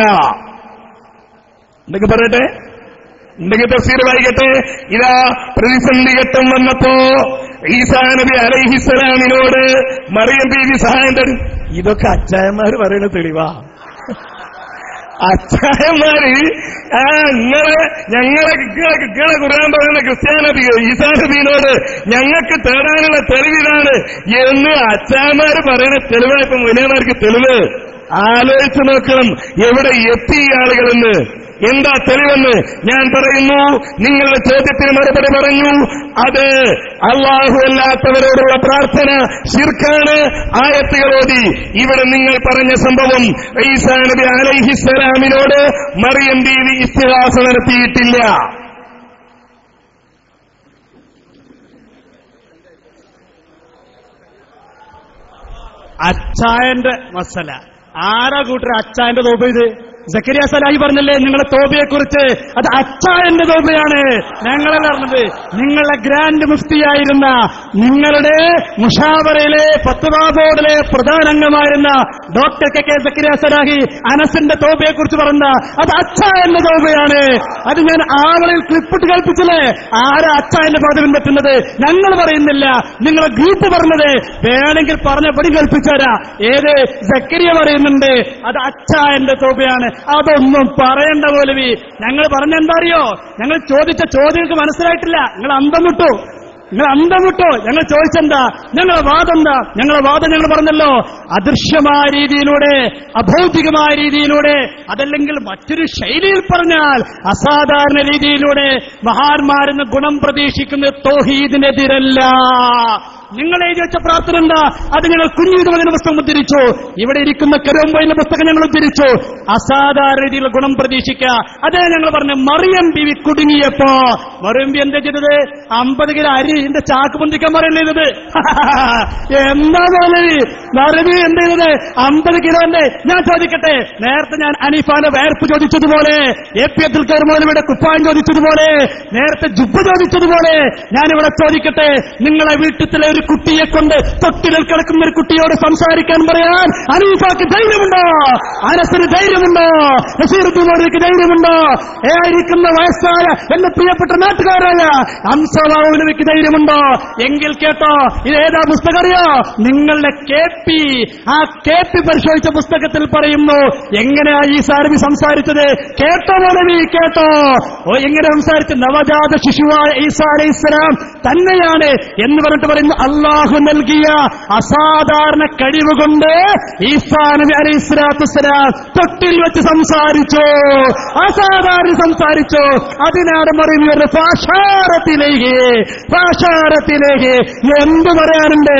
എന്തൊക്കെ പറയട്ടെ, ഉണ്ടെങ്കിൽ തഫ്സീർ വായിക്കട്ടെ. ഇതാ പ്രതിസന്ധി ഘട്ടം വന്നപ്പോ ഈസാ നബി അലൈഹിസ്സലാമിനോട് മറിയം ബീവി സഹായം തരും. ഇതൊക്കെ അച്ചായന്മാര് പറയുന്ന തെളിവാ. അച്ചായന്മാര് ഞങ്ങളെ ഖുർആൻ പറയുന്ന ക്രിസ്ത്യാനബി ഈസാ നബിയോട് ഞങ്ങൾക്ക് തേടാനുള്ള തെളിവിതാണ് എന്ന് അച്ചായന്മാര് പറയുന്ന തെളിവാ. ഇപ്പൊ മുനിയന്മാർക്ക് തെളിവ് ആലോചിച്ചു നോക്കണം എവിടെ എത്തി ആളുകളെന്ന്. എന്താ തെളിവെന്ന് ഞാൻ പറയുന്നു. നിങ്ങളുടെ ചോദ്യത്തിന് മറുപടി പറഞ്ഞു. അത് അല്ലാഹു അല്ലാത്തവരോടുള്ള പ്രാർത്ഥന ശിർക്കാണ്. ആയത്തുകൾ ഓതി. ഇവിടെ നിങ്ങൾ പറഞ്ഞ സംഭവം ഈസാ നബി അലൈഹിസ്സലാമിനോട് മറിയം ബീവി ഇസ്തിഗാസ നടത്തിയിട്ടില്ല. അച്ചായന്റെ മസല ആരാ കൂട്ടർ അച്ചായന്റെ തോപ? ഇത് സക്കരിയ സലാഹി പറഞ്ഞല്ലേ നിങ്ങളെ തോബയെക്കുറിച്ച്, അത് അച്ചായന്റെ തോബയാണ്. ഞങ്ങളല്ല പറഞ്ഞത്. നിങ്ങളെ ഗ്രാൻഡ് മുഫ്തിയായിരുന്ന, നിങ്ങളുടെ മുഷാവറയിലെ ഫത്വ ബോർഡിലെ പ്രധാന അംഗമായിരുന്ന ഡോക്ടർ കെ സക്കരിയ സലാഹി അനസിന്റെ തോബയെക്കുറിച്ച് പറഞ്ഞ അത് അച്ചായന്റെ തോബയാണ്. അത് ഞാൻ ആളുകളിൽ ക്ലിപ്പിട്ട് കേൾപ്പിച്ചില്ലേ? ആരാ അച്ചായന്റെ പാത പിൻപറ്റുന്നത്? ഞങ്ങൾ പറയുന്നില്ല, നിങ്ങളെ ഗ്രൂപ്പ് പറഞ്ഞത്. വേണമെങ്കിൽ പറഞ്ഞ പടി കേൾപ്പിച്ചാരാ. ഏത് സക്കരിയ പറയുന്നുണ്ട് അത് അച്ചായന്റെ തോബയാണ്. അതൊന്നും പറയണ്ട പോലവി. ഞങ്ങൾ പറഞ്ഞെന്താ അറിയോ? ഞങ്ങൾ ചോദിച്ച ചോദ്യങ്ങൾക്ക് മനസ്സിലായിട്ടില്ല. നിങ്ങൾ അന്തം വിട്ടു. ഞങ്ങൾ ചോദിച്ചെന്താ? ഞങ്ങളെ വാദം എന്താ? ഞങ്ങളെ വാദം ഞങ്ങൾ പറഞ്ഞല്ലോ. അദൃശ്യമായ രീതിയിലൂടെ, അഭൗതികമായ രീതിയിലൂടെ, അതല്ലെങ്കിൽ മറ്റൊരു ശൈലിയിൽ പറഞ്ഞാൽ അസാധാരണ രീതിയിലൂടെ മഹാന്മാരെന്ന് ഗുണം പ്രതീക്ഷിക്കുന്ന തൗഹീദിനെതിരല്ല. നിങ്ങൾ എഴുതി വെച്ച പ്രാർത്ഥന എന്താ? അത് ഞങ്ങൾ കുഞ്ഞുമതിന്റെ പുസ്തകം ഉദ്ധരിച്ചു. ഇവിടെ ഇരിക്കുന്ന കരോമ്പയിന്റെ പുസ്തകം ഞങ്ങൾ ഉദ്ധരിച്ചു. അസാധാരണ രീതിയിലുള്ള ഗുണം പ്രതീക്ഷിക്കുക. അതേ ഞങ്ങൾ പറഞ്ഞു. മറിയം ബീവി കുടുങ്ങിയപ്പോ മറിയം ബി എന്താ ചെയ്തത്? 50 കിലോ അരിന്റെ ചാക്ക് പൊന്തിക്കാൻ പറയല്ലേ ചെയ്തത്? എന്താ മറിയം എന്ത് ചെയ്തത്? 50 കിലോന്റെ. ഞാൻ ചോദിക്കട്ടെ, നേരത്തെ ഞാൻ അനീഫാന്റെ വേർപ്പ് ചോദിച്ചതുപോലെ, AP അബ്ദുൽ ഖാദർ മൗലവിയുടെ കുപ്പായം ചോദിച്ചതുപോലെ, നേരത്തെ ജുബ്ബ ചോദിച്ചതുപോലെ ഞാനിവിടെ ചോദിക്കട്ടെ, നിങ്ങളെ വീട്ടിലെ ഒരു കുട്ടിയെ കൊണ്ട് തൊട്ടിലിൽ കിടക്കുന്ന ഒരു കുട്ടിയോട് സംസാരിക്കാൻ പറയാൻ അനീഫാക്ക് ധൈര്യമുണ്ടോ? അനസിന് ധൈര്യമുണ്ടോ? നസീറുദ്ദീനോർക്ക് ധൈര്യമുണ്ടോ? ഏയിരിക്കുന്ന വയസ്സായ എന്റെ പ്രിയപ്പെട്ട നാട്ടുകാരായ അംസവാവുലവിക്ക് ധൈര്യമുണ്ടോ? എങ്കിൽ കേട്ടോ, ഇതേതാ പുസ്തകം അറിയോ? നിങ്ങളുടെ KP. ആ KP പരിശോധിച്ച പുസ്തകത്തിൽ പറയുന്നു എങ്ങനെയാ ഈസാ നബി സംസാരിച്ചത്. കേട്ടോ മൗലവി, കേട്ടോ. എങ്ങനെ സംസാരിച്ചു? നവജാത ശിശുവായ ഈസാ അലൈഹിസ്സലാം തന്നെയാണ് എന്ന് പറഞ്ഞിട്ട് പറയുന്നു അള്ളാഹു നൽകിയ അസാധാരണ കഴിവുകൊണ്ട് ഈസാ നബി അലൈഹിസ്സലാത്തു വസ്സലാം തൊട്ടിൽ വെച്ച് സംസാരിച്ചു. അസാധാരണ സംസാരിച്ചു. അതിനാണ് പറയുന്നത് ഭാഷാരത്തിലേക്ക്. എന്ത് പറയാനുണ്ട്?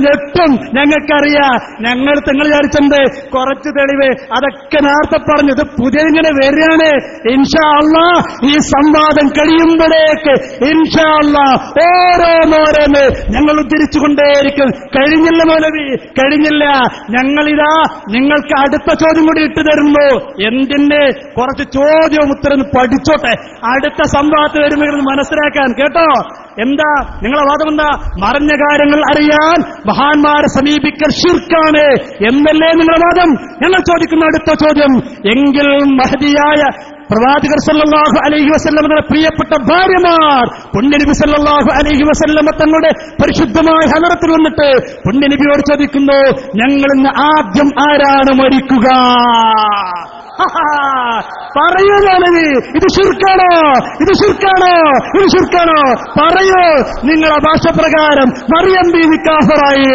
ഞെട്ടും. ഞങ്ങൾക്കറിയാം. നിങ്ങൾ വിചാരിച്ചത് കുറച്ച് തെളിവ് അതൊക്കെ നേരത്തെ പറഞ്ഞു. ഇത് പുതിയതിങ്ങനെ വരികയാണ്. ഇൻഷാ അല്ലാഹ് ഈ സംവാദം കഴിയുമ്പോഴേക്ക് ഇൻഷാ അല്ലാഹ് ഓരോന്നോരോന്ന് ഞങ്ങൾ ഉദ്ധരിച്ചുകൊണ്ടേയിരിക്കും. കഴിഞ്ഞില്ല മൗലവി, കഴിഞ്ഞില്ല. ഞങ്ങളിതാ നിങ്ങൾക്ക് അടുത്ത ചോദ്യം കൂടി ഇട്ടു തരുന്നു. എന്തിന്? കുറച്ച് ചോദ്യവും ഉത്തരം പഠിച്ചോട്ടെ, അടുത്ത സംവാദത്തിൽ വരുമ്പോൾ മനസ്സിലാക്കാൻ. കേട്ടോ, എന്താ നിങ്ങളെ വാദം? എന്താ? മറഞ്ഞ കാര്യങ്ങൾ അറിയാൻ മഹാന്മാരെ സമീപിക്കൽ ശിർക്കാണ് എന്നല്ലേ നിങ്ങളുടെ വാദം? ഞങ്ങൾ ചോദിക്കുന്ന അടുത്ത ചോദ്യം, എങ്കിൽ മഹദിയായ പ്രവാചകർ സല്ലല്ലാഹു അലൈഹി വസല്ലം തങ്ങളുടെ പ്രിയപ്പെട്ട ഭാര്യമാർ പുണ്യനബി സല്ലല്ലാഹു അലൈഹി വസല്ലം തങ്ങളുടെ പരിശുദ്ധമായ ഹദറത്തിൽ വന്നിട്ട് പുണ്യനബിയോട് ചോദിക്കുന്നു, ഞങ്ങൾ ഇന്ന് ആദ്യം ആരാണ് മരിക്കുക? പറയൂ മൗലവി, ഇത് ശിർക്കാണോ? പറയൂ. നിങ്ങളെ ഭാഷ പ്രകാരം മറിയം ബീവി കാഫറായി.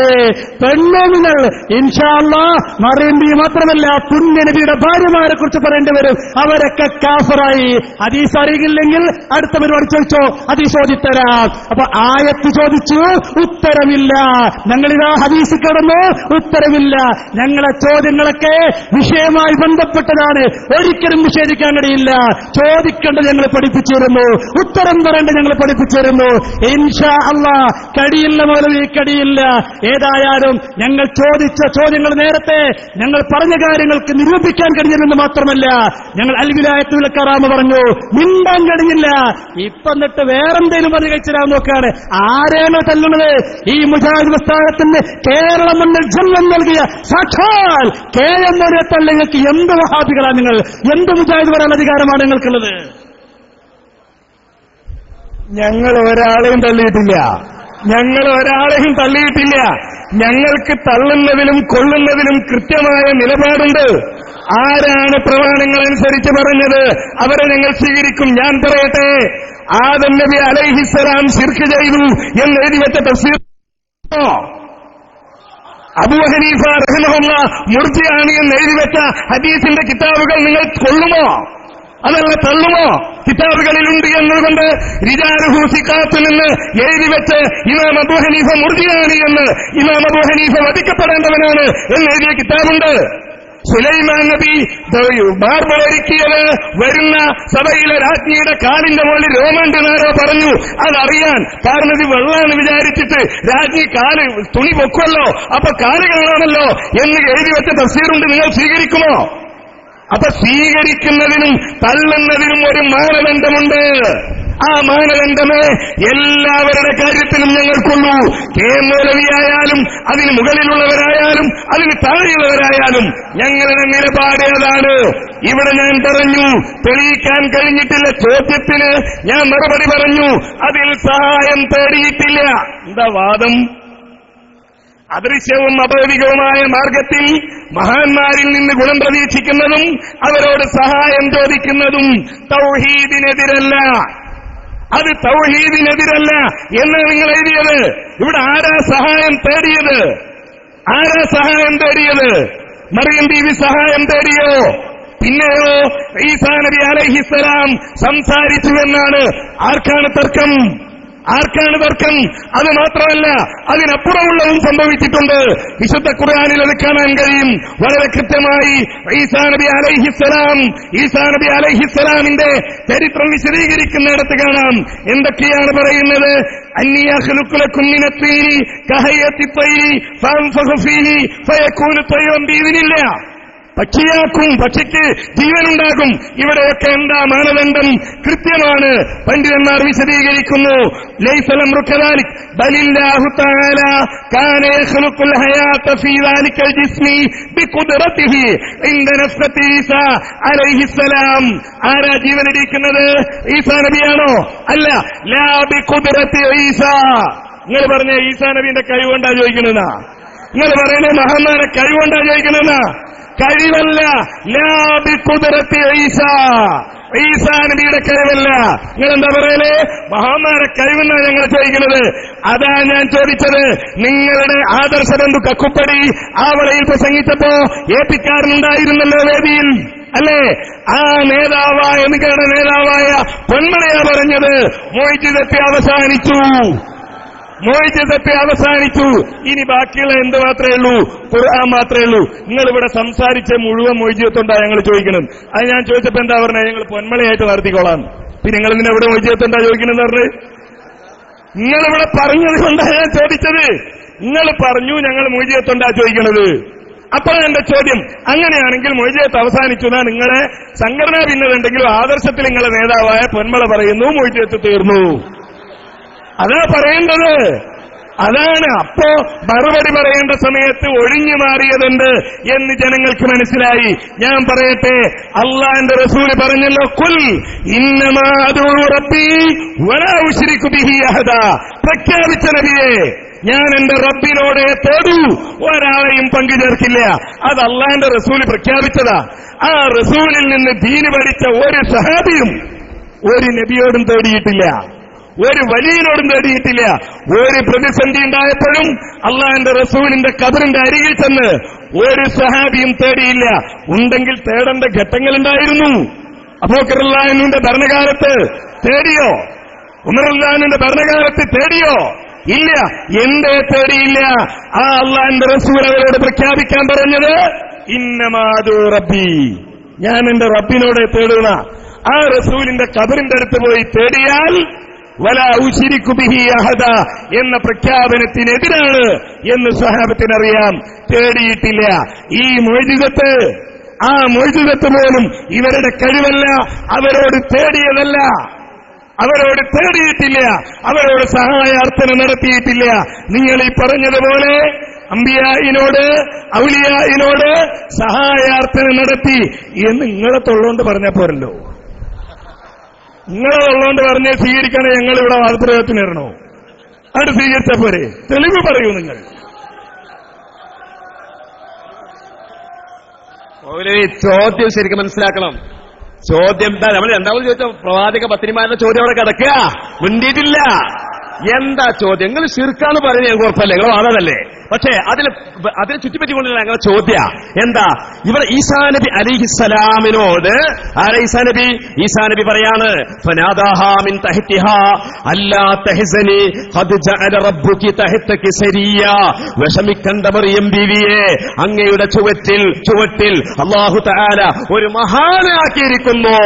പെണ്ണുങ്ങൾ ഇൻഷാ അല്ലാഹ് മറിയം ബീവി മാത്രമല്ല പുണ്യനബിയുടെ ഭാര്യമാരെ കുറിച്ച് പറയേണ്ടി വരും. അവരൊക്കെ കാഫറായി. ഹദീസ് അറിയില്ലെങ്കിൽ അടുത്ത പരിപാടി ചോദിച്ചോ, ഹദീസ് ഓതിത്തരാം. അപ്പൊ ആയത്ത് ചോദിച്ചു, ഉത്തരമില്ല. ഞങ്ങളിതാ ഹദീസ് കിടന്നു, ഉത്തരമില്ല. ഞങ്ങളെ ചോദ്യങ്ങളൊക്കെ വിഷയമായി ബന്ധപ്പെട്ടതാണ്. ഒരിക്കലും നിഷേധിക്കാൻ കഴിയില്ല. ചോദിക്കേണ്ടത് ഞങ്ങൾ പഠിപ്പിച്ചിരുന്നു, ഉത്തരം പറയേണ്ടത് ഞങ്ങൾ പഠിപ്പിച്ചിരുന്നു. ഇൻഷാ അല്ലാഹ് കഴിയില്ല മൗലവി, കഴിയില്ല. ഏതായാലും ഞങ്ങൾ ചോദിച്ച ചോദ്യങ്ങൾ നേരത്തെ ഞങ്ങൾ പറഞ്ഞ കാര്യങ്ങൾക്ക് നിരൂപിക്കാൻ കഴിഞ്ഞില്ലെന്ന് മാത്രമല്ല, ഞങ്ങൾ അൽവിലായത്തുൽ കറാമ പറഞ്ഞു, മിണ്ടാൻ കഴിഞ്ഞില്ല. ഇപ്പൊ എന്നിട്ട് വേറെന്തേലും പറഞ്ഞ് കഴിച്ചിരാൻ നോക്കാണ്. ആരെയാണ് തല്ലുന്നത്? ഈ മുജാഹിദ് പ്രസ്ഥാനത്തിന് കേരളം മണ്ണിൽ ജന്മം നൽകിയ സാക്ഷാൽ KM തള്ളിങ്ങൾക്ക് എന്ത് വഹാബികൾ മുജാഹിദുകളാണ് നിങ്ങൾ. എന്ത് മുജാഹിദ് വരാൻ അധികാരമാണ് നിങ്ങൾക്കുള്ളത്? ഞങ്ങൾ ഒരാളെയും തള്ളിയിട്ടില്ല. ഞങ്ങൾക്ക് തള്ളുന്നതിലും കൊള്ളുന്നതിലും കൃത്യമായ നിലപാടുണ്ട്. ആരാണ് പ്രമാണങ്ങളനുസരിച്ച് പറഞ്ഞത് അവരെ ഞങ്ങൾ സ്വീകരിക്കും. ഞാൻ പറയട്ടെ, ആദം നബി അലൈഹിസ്സലാം ശിർക്ക് ചെയ്തു എന്ന് എഴുതി വെച്ച തഫ്സീർ അബൂ ഹനീഫ റഹിമഹുല്ലാഹ് മുർജിഅാണ് എന്ന് എഴുതി വെച്ച ഹദീസിന്റെ കിതാബുകൾ നിങ്ങൾ കൊള്ളുമോ? അതല്ല തള്ളുമോ? കിതാബുകളിലുണ്ട് എന്നതുകൊണ്ട് റിജാലുഹു സിഖാത്തുൽ നിന്ന് എഴുതി വെച്ച് ഇമാം അബൂ ഹനീഫ മുർജിഅാണ് എന്ന്, ഇമാം അബൂ ഹനീഫ വധിക്കപ്പെടേണ്ടവനാണ് എന്ന് എഴുതിയ കിതാബുണ്ട്. സുലൈമാൻ നബി മാർബിളൊരുക്കിയത് വരുന്ന സഭയിലെ രാജ്ഞിയുടെ കാലിന്റെ മുകളിൽ രോമണ്ടെന്നാരോ പറഞ്ഞു. അതറിയാൻ കാരണം ഇത് വെള്ളാണ് വിചാരിച്ചിട്ട് രാജ്ഞി കാല് തുണി പൊക്കുമല്ലോ, അപ്പൊ കാല് കാണാമല്ലോ എന്ന് എഴുതി വെച്ച തഫ്സീറുണ്ട്. നിങ്ങൾ സ്വീകരിക്കുമോ? അപ്പൊ സ്വീകരിക്കുന്നതിനും തള്ളുന്നതിനും ഒരു മാനദണ്ഡമുണ്ട്. ആ മാനദണ്ഡമേ എല്ലാവരുടെ കാര്യത്തിലും ഞങ്ങൾക്കുള്ളൂ. കെ മൗലവിയായാലും അതിന് മുകളിലുള്ളവരായാലും അതിന് താഴെയുള്ളവരായാലും ഞങ്ങളുടെ നിലപാട് അതാണ്. ഇവിടെ ഞാൻ പറഞ്ഞു, തെളിയിക്കാൻ കഴിഞ്ഞിട്ടില്ല ചോദ്യത്തിന് ഞാൻ മറുപടി പറഞ്ഞു. അതിൽ സഹായം തേടിയിട്ടില്ല. എന്താ വാദം? അദൃശ്യവും അഭൗതികവുമായ മാർഗത്തിൽ മഹാന്മാരിൽ നിന്ന് ഗുണം പ്രതീക്ഷിക്കുന്നതും അവരോട് സഹായം ചോദിക്കുന്നതും തൗഹീദിനെതിരല്ല. അത് തൗഹീദിനെതിരല്ല എന്നാണ് നിങ്ങൾ എഴുതിയത്. ഇവിടെ ആരാ സഹായം തേടിയത്? മറിയം ബീവി സഹായം തേടിയോ? പിന്നെയോ ഈസാ നബി അലൈഹിസ്സലാം സംസാരിച്ചുവെന്നാണ്. ആർക്കാണ് തർക്കം? അത് മാത്രമല്ല, അതിനപ്പുറമുള്ളതും സംഭവിച്ചിട്ടുണ്ട്. വിശുദ്ധ ഖുർആനിൽ അത് കാണാൻ കഴിയും വളരെ കൃത്യമായി. ഈസാ നബി അലൈഹിസ്സലാമിന്റെ ചരിത്രം വിശദീകരിക്കുന്നിടത്ത് കാണാം. എന്തൊക്കെയാണ് പറയുന്നത്? അന്നീ അഖ്ലുഖു ലക്കും മിനത്തീനി കഹയ്യത്തി ത്വയ്രി ഫഅൻഫഖു ഫീഹി ഫയകൂനു ത്വയ്റൻ ബിഇദ്നില്ലാഹ്. പക്ഷിയാക്കും, പക്ഷിക്ക് ജീവനുണ്ടാകും. ഇവിടെയൊക്കെ എന്താ മാനദണ്ഡം? കൃത്യമാണ്. പണ്ഡിതന്മാർ വിശദീകരിക്കുന്നു. ലൈസൽ അംറു കദാലിക് ബലില്ലാഹു തആല കാന യഖ്ലുഖുൽ ഹയാത ഫീ ദാലിക്കൽ ജിസ്മി ബിഖുദ്റതിഹി ഇൻദ നഫ്ഖത്തി ഈസാ അലൈഹിസ്സലാം. ആരാ ജീവനിരിക്കുന്നത്? ഈസാ നബിയാണോ? അല്ല, ലാ ബിഖുദ്റതി ഈസാ. നിങ്ങൾ പറഞ്ഞ ഈസാ നബിന്റെ കഴിവുകൊണ്ടാ ചോദിക്കുന്നതാ? നിങ്ങൾ പറയുന്ന മഹാന്മാരെ കഴിവുകൊണ്ടാ ചോദിക്കുന്നതാ? കഴിവല്ല. ലാ ബിഖുദ്റതി ഈസാ നബിയുടെ കഴിവല്ല. നിങ്ങൾ എന്താ പറയലേ? മഹാന്മാരെ കഴിവെന്നാണ് ഞങ്ങൾ ചോദിക്കുന്നത്. അതാ ഞാൻ ചോദിച്ചത്. നിങ്ങളുടെ ആദർശബന്ധു കക്കുപ്പടി ആവളയിൽ പ്രസംഗിച്ചപ്പോ ഏപ്പിക്കാരനുണ്ടായിരുന്നല്ലോ വേദിയിൽ, അല്ലേ? ആ നേതാവായ നിങ്ങളുടെ നേതാവായ പൊന്മളയാ പറഞ്ഞത് മൊയ്ജിദത്തെ അവസാനിച്ചു. ഇനി ബാക്കിയുള്ള എന്ത് മാത്രമേ ഉള്ളൂ? ഖുർആൻ മാത്രമേ ഉള്ളൂ. നിങ്ങളിവിടെ സംസാരിച്ച മുഴുവൻ മൊയ്ജിദത്തുണ്ടാ ഞങ്ങൾ ചോദിക്കണം. അത് ഞാൻ ചോദിച്ചപ്പോ എന്താ പറഞ്ഞത്? ഞങ്ങൾ പൊന്മളയായിട്ട് നടത്തിക്കോളാം. പിന്നെ നിങ്ങൾ ഇതിനെ എവിടെ മൊയ്ജിദത്തുണ്ടാ ചോദിക്കണമെന്ന് പറഞ്ഞ് നിങ്ങളിവിടെ പറഞ്ഞത് കൊണ്ടാണ് ഞാൻ ചോദിച്ചത്. നിങ്ങൾ പറഞ്ഞു ഞങ്ങൾ മൊയ്ജിദത്തുണ്ടാ ചോദിക്കണത്. അപ്പോഴാണ് എന്റെ ചോദ്യം. അങ്ങനെയാണെങ്കിൽ മൊയ്ജിദത്ത് അവസാനിച്ചു എന്നാ നിങ്ങളെ സംഘടനാ ഭിന്നതയുണ്ടെങ്കിലും ആദർശത്തിൽ നിങ്ങളെ നേതാവായ പൊന്മള പറയുന്നു മൊയ്ജിദത്ത് തീർന്നു. അതാ പറയേണ്ടത്. അതാണ്. അപ്പോ മറുപടി പറയേണ്ട സമയത്ത് ഒഴിഞ്ഞു മാറിയതുണ്ട് എന്ന് ജനങ്ങൾക്ക് മനസ്സിലായി. ഞാൻ പറയട്ടെ, അള്ളാന്റെ റസൂല് പറഞ്ഞല്ലോ, കുൽ ഇന്നമാ അദൂ റബ്ബി വലാ ഉശ്രികു ബിഹി അഹദാ. പ്രഖ്യാപിച്ച നബിയെ, ഞാൻ എന്റെ റബ്ബിനോടെ തേടൂ, ഒരാളെയും പങ്കു ചേർക്കില്ല. അത് അള്ളാന്റെ റസൂല് പ്രഖ്യാപിച്ചതാ. ആ റസൂലിൽ നിന്ന് ദീന് പഠിച്ച ഒരു സഹാബിയും ഒരു നബിയോടും തേടിയിട്ടില്ല, ഒരു വലിയനോടും തേടിയിട്ടില്ല. ഒരു പ്രതിസന്ധി ഉണ്ടായപ്പോഴും അള്ളാന്റെ റസൂലിന്റെ ഖബറിന്റെ അരികിൽ ചെന്ന് ഒരു സഹാബിയും തേടിയില്ല. ഉണ്ടെങ്കിൽ തേടേണ്ട ഘട്ടങ്ങളുണ്ടായിരുന്നു. അബൂബക്കർ റളിയല്ലാഹു അൻഹുവിന്റെ ഭരണകാലത്ത് തേടിയോ? ഉമർ റളിയല്ലാഹു അൻഹുവിന്റെ ഭരണകാലത്ത് തേടിയോ? ഇല്ല. എന്തേ തേടിയില്ല? ആ അള്ളാന്റെ റസൂൽ അവരോട് പ്രഖ്യാപിക്കാൻ പറഞ്ഞത് ഇന്നമാ അദൂ റബ്ബി, ഞാൻ എന്റെ റബ്ബിനോട് തേടുന്ന. ആ റസൂലിന്റെ ഖബറിന്റെ അടുത്ത് പോയി തേടിയാൽ വലാ ഉശ്രികു ബിഹി അഹദ എന്ന പ്രഖ്യാപനത്തിനെതിരാണ് എന്ന് സ്വഹാബത്തിനറിയാം. തേടിയിട്ടില്ല. ഈ മൊയ്ജിദത്ത്, ആ മൊയ്ജിദത്ത് പോലും ഇവരുടെ കഴിവല്ല, അവരോട് തേടിയതല്ല, അവരോട് തേടിയിട്ടില്ല, അവരോട് സഹായാർത്ഥന നടത്തിയിട്ടില്ല. നിങ്ങൾ ഈ പറഞ്ഞതുപോലെ അമ്പിയായിനോട് ഔലിയായിനോട് സഹായാർത്ഥന നടത്തി എന്ന് നിങ്ങളെ തൊള്ളോണ്ട് പറഞ്ഞാൽ പോരല്ലോ. നിങ്ങളെ തൊള്ളോണ്ട് പറഞ്ഞ് സ്വീകരിക്കണേ ഞങ്ങളിവിടെ വാദപ്രയോഗത്തിന് വരണോ? അത് സ്വീകരിച്ച പോരെ? തെളിവ് പറയൂ നിങ്ങൾ. ചോദ്യം ശരിക്കും മനസ്സിലാക്കണം. ചോദ്യം എന്താ? നമ്മൾ രണ്ടാമത് ചോദിച്ച പ്രവാചക പത്നിമാരുടെ ചോദ്യം അവിടെ കിടക്കുക, മുണ്ടിയിട്ടില്ല. എന്താ ചോദ്യം? നിങ്ങൾ ശിർക്കാന്ന് പറയുന്നത് ഞങ്ങൾക്ക് ഉറപ്പല്ലേ, നിങ്ങൾ വാദമല്ലേ? പക്ഷേ അതിനെ ചുറ്റിപ്പറ്റിക്കൊണ്ടുള്ള ഞങ്ങളുടെ ചോദ്യ എന്താ? ഇവർ ഈസാ നബി അലൈഹിസ്സലാമിനോട് ഈസാ നബി പറയാണ്, ഫനാദാഹാ മിൻ തഹ്തിഹാ അല്ലാ തഹ്സനി ഖദ് ജഅല റബ്ബുകി തഹ്തകി സരിയ. വിഷമിക്കണ്ട മറിയം ബീവിയെ, അങ്ങയുടെ ചുവട്ടിൽ അല്ലാഹു തആല ഒരു മഹാനാക്കിയിരിക്കുന്നു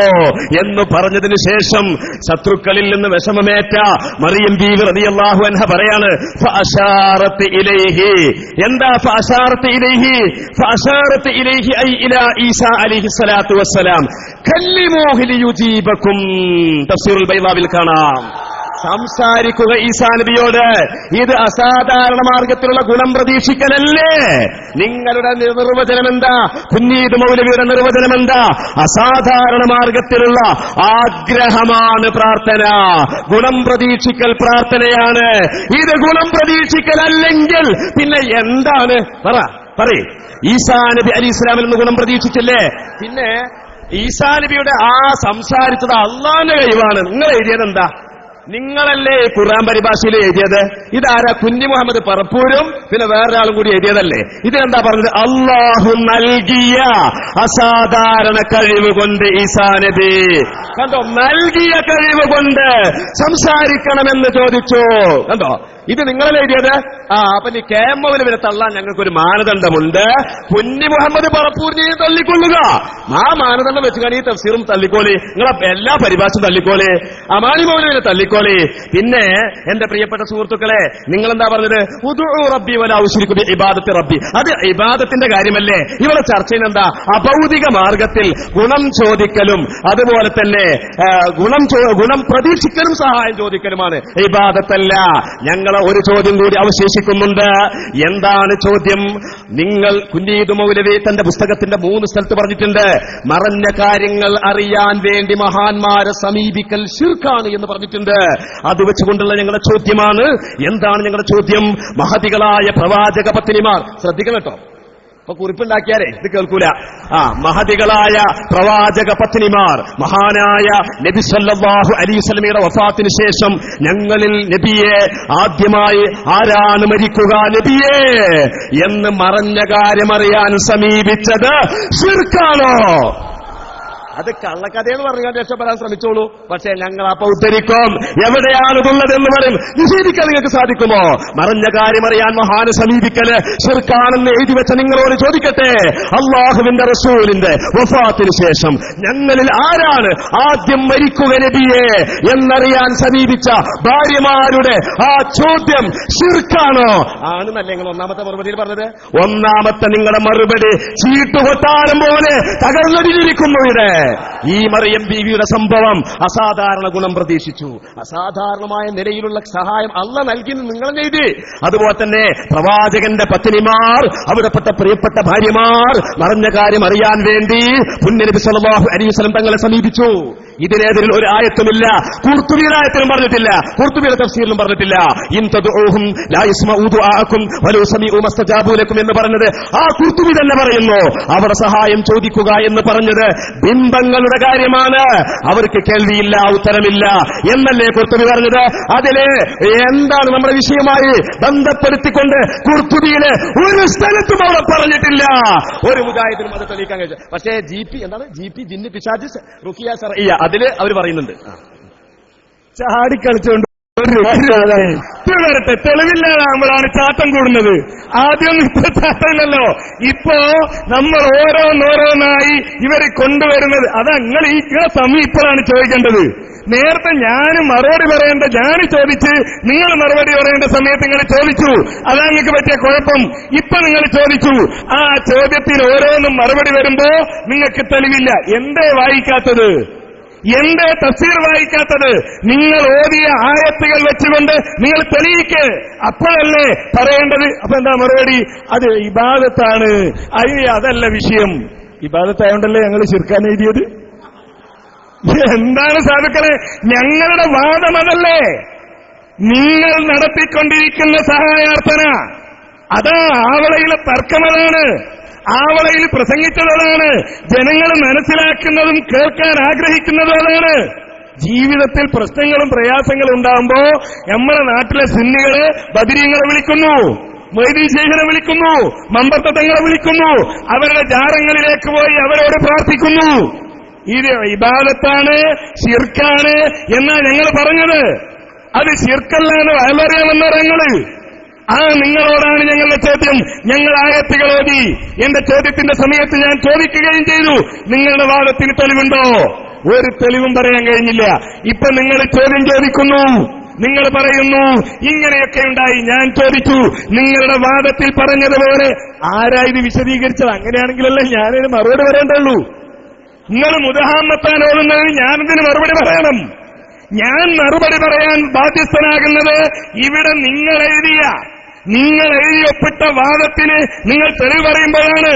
എന്ന് പറഞ്ഞതിന് ശേഷം ശത്രുക്കളിൽ നിന്ന് വിഷമമേറ്റ മറിയം ബീവി റളിയല്ലാഹു അൻഹ പറയാണ്, ഫഅശാറത്ത് ഇലൈഹി. എന്താ ഫഅശാറത്ത് ഇലൈഹി? ഫഅശാറത്ത് ഇലൈഹി ഐ ഇലാ ഈസാ അലൈഹിസ്സലാത്തു വസ്സലാം കല്ലിമൂഹു ലിയുജീബകും. തഫ്സീറുൽ ബൈളാവിൽ കാണാം. സംസാരിക്കുക ഈസാ നബിയോട്. ഇത് അസാധാരണ മാർഗത്തിലുള്ള ഗുണം പ്രതീക്ഷിക്കലല്ലേ? നിങ്ങളുടെ നിർവചനം എന്താ? കുഞ്ഞീദ് മൗലവിയുടെ നിർവചനം എന്താ? അസാധാരണ മാർഗത്തിലുള്ള ആഗ്രഹമാണ് പ്രാർത്ഥന, ഗുണം പ്രതീക്ഷിക്കൽ പ്രാർത്ഥനയാണ്. ഇത് ഗുണം പ്രതീക്ഷിക്കലല്ലെങ്കിൽ പിന്നെ എന്താണ്? പറയ്. ഈസാ നബി അലൈഹി ഇസ്ലാമിൽ നിന്ന് ഗുണം പ്രതീക്ഷിച്ചില്ലേ? പിന്നെ ഈസാ നബിയുടെ ആ സംസാരിച്ചത് അള്ളാന്റെ കഴിവാണ്. നിങ്ങൾ എഴുതിയത് എന്താ? നിങ്ങളല്ലേ ഖുർആൻ പരിഭാഷയിൽ എഴുതിയത്? ഇതാരാ? കുഞ്ഞി മുഹമ്മദ് പറപ്പൂരും പിന്നെ വേറൊരാളും കൂടി എഴുതിയതല്ലേ? ഇതിനെന്താ പറഞ്ഞത്? അള്ളാഹു നൽകിയ അസാധാരണ കഴിവ് കൊണ്ട് ഈസാ നബി കണ്ടോ, നൽകിയ കഴിവ് കൊണ്ട് സംസാരിക്കണമെന്ന് ചോദിച്ചു. കണ്ടോ, ഇത് നിങ്ങളല്ലേ എഴുതിയത്? അപ്പൊ നീ കേമവിനെ തള്ളാൻ ഞങ്ങൾക്കൊരു മാനദണ്ഡമുണ്ട്. കുഞ്ഞി മുഹമ്മദ് പറപ്പൂരിനെയും തള്ളിക്കൊള്ളുക. ആ മാനദണ്ഡം വെച്ചുകൊണ്ട് ഈ തഫ്സീറും തള്ളിക്കോളി, നിങ്ങളെ എല്ലാ പരിഭാഷയും തള്ളിക്കോളി, അമാനി മൗലവിനെ തള്ളിക്കോളി. പിന്നെ എന്റെ പ്രിയപ്പെട്ട സുഹൃത്തുക്കളെ, നിങ്ങളെന്താ പറഞ്ഞത്? ഉദുഉ റബ്ബി വലാ ഉശ്രികു ബി ഇബാദത്തി റബ്ബി. അത് ഇബാദത്തിന്റെ കാര്യമല്ലേ? ഇവിടെ ചർച്ചയിൽ എന്താ? അഭൗതിക മാർഗത്തിൽ ഗുണം ചോദിക്കലും അതുപോലെ തന്നെ ഗുണം പ്രതീക്ഷിക്കലും സഹായം ചോദിക്കലുമാണ് ഇബാദത്തല്ല. ഞങ്ങൾ ഒരു ചോദ്യം കൂടി അവശേഷിക്കുന്നുണ്ട്. എന്താണ് ചോദ്യം? നിങ്ങൾ കുഞ്ഞീദ് മൗലവി തന്റെ പുസ്തകത്തിന്റെ 3 സ്ഥലത്ത് പറഞ്ഞിട്ടുണ്ട്, മറഞ്ഞ കാര്യങ്ങൾ അറിയാൻ വേണ്ടി മഹാന്മാരെ സമീപിക്കൽ ശിർക്കാണ് എന്ന് പറഞ്ഞിട്ടുണ്ട്. അത് വെച്ചുകൊണ്ടുള്ള ഞങ്ങളുടെ ചോദ്യമാണ്. എന്താണ് ഞങ്ങളുടെ ചോദ്യം? മഹതികളായ പ്രവാചക പത്നിമാർ, ശ്രദ്ധിക്കണം കേട്ടോ, അപ്പൊ കുറിപ്പുണ്ടാക്കിയാലേ ഇത് കേൾക്കൂല. മഹതികളായ പ്രവാചക പത്നിമാർ, മഹാനായ നബി സല്ലല്ലാഹു അലൈഹി വസല്ലമയുടെ വഫാത്തിന് ശേഷം ഞങ്ങളിൽ നബിയെ ആദ്യമായി ആരാണ് മരിക്കുക നബിയെ എന്ന് മറഞ്ഞ കാര്യമറിയാൻ സമീപിച്ചത് ശിർക്കാണോ? അത് കള്ളക്കഥയെന്ന് പറഞ്ഞാൽ രക്ഷപ്പെടാൻ ശ്രമിച്ചോളൂ. പക്ഷേ ഞങ്ങൾ അപ്പൊ ഉദ്ധരിക്കും. എവിടെയാണിതുള്ളതെന്ന് പറയും. നിഷേധിക്കാൻ നിങ്ങൾക്ക് സാധിക്കുമോ? മറഞ്ഞ കാര്യമറിയാൻ മഹാന് സമീപിക്കല് ശിർക്കാണെന്ന് എഴുതി വെച്ച നിങ്ങളോട് ചോദിക്കട്ടെ, അള്ളാഹുവിന്റെ റസൂലിന്റെ വഫാത്തിന് ശേഷം ഞങ്ങളിൽ ആരാണ് ആദ്യം മരിക്കുക നബിയെ എന്നറിയാൻ സമീപിച്ച ഭാര്യമാരുടെ ആ ചോദ്യം ശിർക്കാണോ? ആണെന്നല്ലേ നിങ്ങൾ ഒന്നാമത്തെ മറുപടിയിൽ പറഞ്ഞത്? ഒന്നാമത്തെ നിങ്ങളുടെ മറുപടി ചീട്ടുകൊട്ടാരം പോലെ തകർന്നടിഞ്ഞിരിക്കുന്നു. ഇവിടെ ഈ മറിയം ബീവിയുടെ സംഭവം അസാധാരണ ഗുണം പ്രതീക്ഷിച്ചു. അസാധാരണമായ നിലയിലുള്ള സഹായം അള്ള നൽകിയെന്ന് നിങ്ങൾ എഴുതി. അതുപോലെ തന്നെ പ്രവാചകന്റെ പത്നിമാർ, അവിടെപ്പെട്ട പ്രിയപ്പെട്ട ഭാര്യമാർ മറഞ്ഞ കാര്യം അറിയാൻ വേണ്ടി പുണ്യനബി സല്ലല്ലാഹു അലൈഹി വസല്ലം തങ്ങളെ സമീപിച്ചു. ഇതിനെതിരിൽ ഒരു ആയത്തുമില്ല. ഖുർത്തുബിയുടെ ആയത്തിലും പറഞ്ഞിട്ടില്ല, ഖുർത്തുബിയുടെ തഫ്സീറിലും പറഞ്ഞിട്ടില്ല. ഇൻ തദ്ഉഹും ലാ യസ്മഉ ദുആഅക്കും വലൗ സമീഉ മസ്തജാബു ലക്കും എന്ന് പറഞ്ഞത് ആ ഖുർത്തുബി തന്നെ പറയുന്നു. അവർ സഹായം ചോദിക്കുക എന്ന് പറഞ്ഞത് ബിംബങ്ങളുടെ കാര്യമാണ്. അവർക്ക് കേൾവിയില്ല, ഉത്തരമില്ല എന്നല്ലേ ഖുർത്തുബി പറഞ്ഞത്? അതില് എന്താണ് നമ്മുടെ വിഷയമായി ബന്ധപ്പെടുത്തിക്കൊണ്ട് ഖുർത്തുബിയില് ഒരു സ്ഥലത്തും അവിടെ പറഞ്ഞിട്ടില്ല. ഒരു മുജാഹിദിനും അത് തെളിയിക്കാൻ കഴിച്ചു. പക്ഷേ എന്താണ് ജിന്ന് പിശാച് റുഖിയ ശർഇയ്യ അതില് അവർ പറയുന്നുണ്ട്. ചാടിക്കളിച്ചുകൊണ്ട് വരട്ടെ, തെളിവില്ലാതാകുമ്പോഴാണ് ചാട്ടം കൂടുന്നത്. ആദ്യം ഇപ്പൊ ചാട്ടമില്ലല്ലോ. ഇപ്പോ നമ്മൾ ഓരോന്നോരോന്നായി ഇവരെ കൊണ്ടുവരുന്നത്. അത് നിങ്ങൾ ഈ സമയം ഇപ്പോഴാണ് ചോദിക്കേണ്ടത്. നേരത്തെ ഞാൻ മറുപടി പറയേണ്ട, ഞാൻ ചോദിച്ച് നിങ്ങൾ മറുപടി പറയേണ്ട സമയത്ത് നിങ്ങൾ ചോദിച്ചു. അതാ നിങ്ങൾക്ക് പറ്റിയ കുഴപ്പം. ഇപ്പൊ നിങ്ങൾ ചോദിച്ചു. ആ ചോദ്യത്തിന് ഓരോന്നും മറുപടി വരുമ്പോ നിങ്ങൾക്ക് തെളിവില്ല. എന്തേ വായിക്കാത്തത്? എന്റെ തഫ്സീർ വായിക്കാത്തത്? നിങ്ങൾ ഓതിയ ആയത്തുകൾ വെച്ചുകൊണ്ട് നിങ്ങൾ തെളിയിക്ക്, അപ്പോഴല്ലേ പറയേണ്ടത്. അപ്പൊ എന്താ മറുപടി? അത് ഇബാദത്താണ്, അതല്ല വിഷയം. ഇബാദത്തായോണ്ടല്ലേ ഞങ്ങൾ ശിർക്കാൻ എഴുതിയത്? എന്താണ് സാധുക്കളെ, ഞങ്ങളുടെ വാദം അതല്ലേ? നിങ്ങൾ നടത്തിക്കൊണ്ടിരിക്കുന്ന സഹായാർത്ഥന അതാ, ആവളയിലെ തർക്കമതാണ്, ആവളയിൽ പ്രസംഗിച്ചതാണ്, ജനങ്ങൾ മനസ്സിലാക്കുന്നതും കേൾക്കാൻ ആഗ്രഹിക്കുന്നതും അതാണ്. ജീവിതത്തിൽ പ്രശ്നങ്ങളും പ്രയാസങ്ങളും ഉണ്ടാകുമ്പോ നമ്മുടെ നാട്ടിലെ സുന്നികള് ബദരീങ്ങളെ വിളിക്കുന്നു, മൊയ്തീൻ ശൈഖിനെ വിളിക്കുന്നു, മമ്പത്തങ്ങളെ വിളിക്കുന്നു, അവരുടെ ജാറങ്ങളിലേക്ക് പോയി അവരോട് പ്രാർത്ഥിക്കുന്നു. ഇത് ഇബാദത്താണ്, ശിർക്കാണ് എന്നാ ഞങ്ങൾ പറഞ്ഞത്. അത് ശിർക്കല്ലാന്ന് വയലറിയാമെന്ന ഞങ്ങള്. നിങ്ങളോടാണ് ഞങ്ങളുടെ ചോദ്യം. ഞങ്ങൾ ആയത്തുകൾ ഓതി. എന്റെ ചോദ്യത്തിന്റെ സമയത്ത് ഞാൻ ചോദിക്കുകയും ചെയ്തു, നിങ്ങളുടെ വാദത്തിന് തെളിവുണ്ടോ? ഒരു തെളിവും പറയാൻ കഴിഞ്ഞില്ല. ഇപ്പൊ നിങ്ങൾ ചോദ്യം ചോദിക്കുന്നു, നിങ്ങൾ പറയുന്നു ഇങ്ങനെയൊക്കെ ഉണ്ടായി. ഞാൻ ചോദിച്ചു, നിങ്ങളുടെ വാദത്തിൽ പറഞ്ഞതുപോലെ ആരാ ഇത് വിശദീകരിച്ചത്? അങ്ങനെയാണെങ്കിലല്ലേ ഞാനിന് മറുപടി പറയേണ്ടുള്ളൂ. നിങ്ങൾ മുദഹാമത്താൻ ഓടുന്നതിന് ഞാനെന്തിന് മറുപടി പറയണം? ഞാൻ മറുപടി പറയാൻ ബാധ്യസ്ഥനാകുന്നത് ഇവിടെ നിങ്ങൾ എഴുതി ഒപ്പിട്ട വാദത്തിന് നിങ്ങൾ തെളിവ് പറയുമ്പോഴാണ്.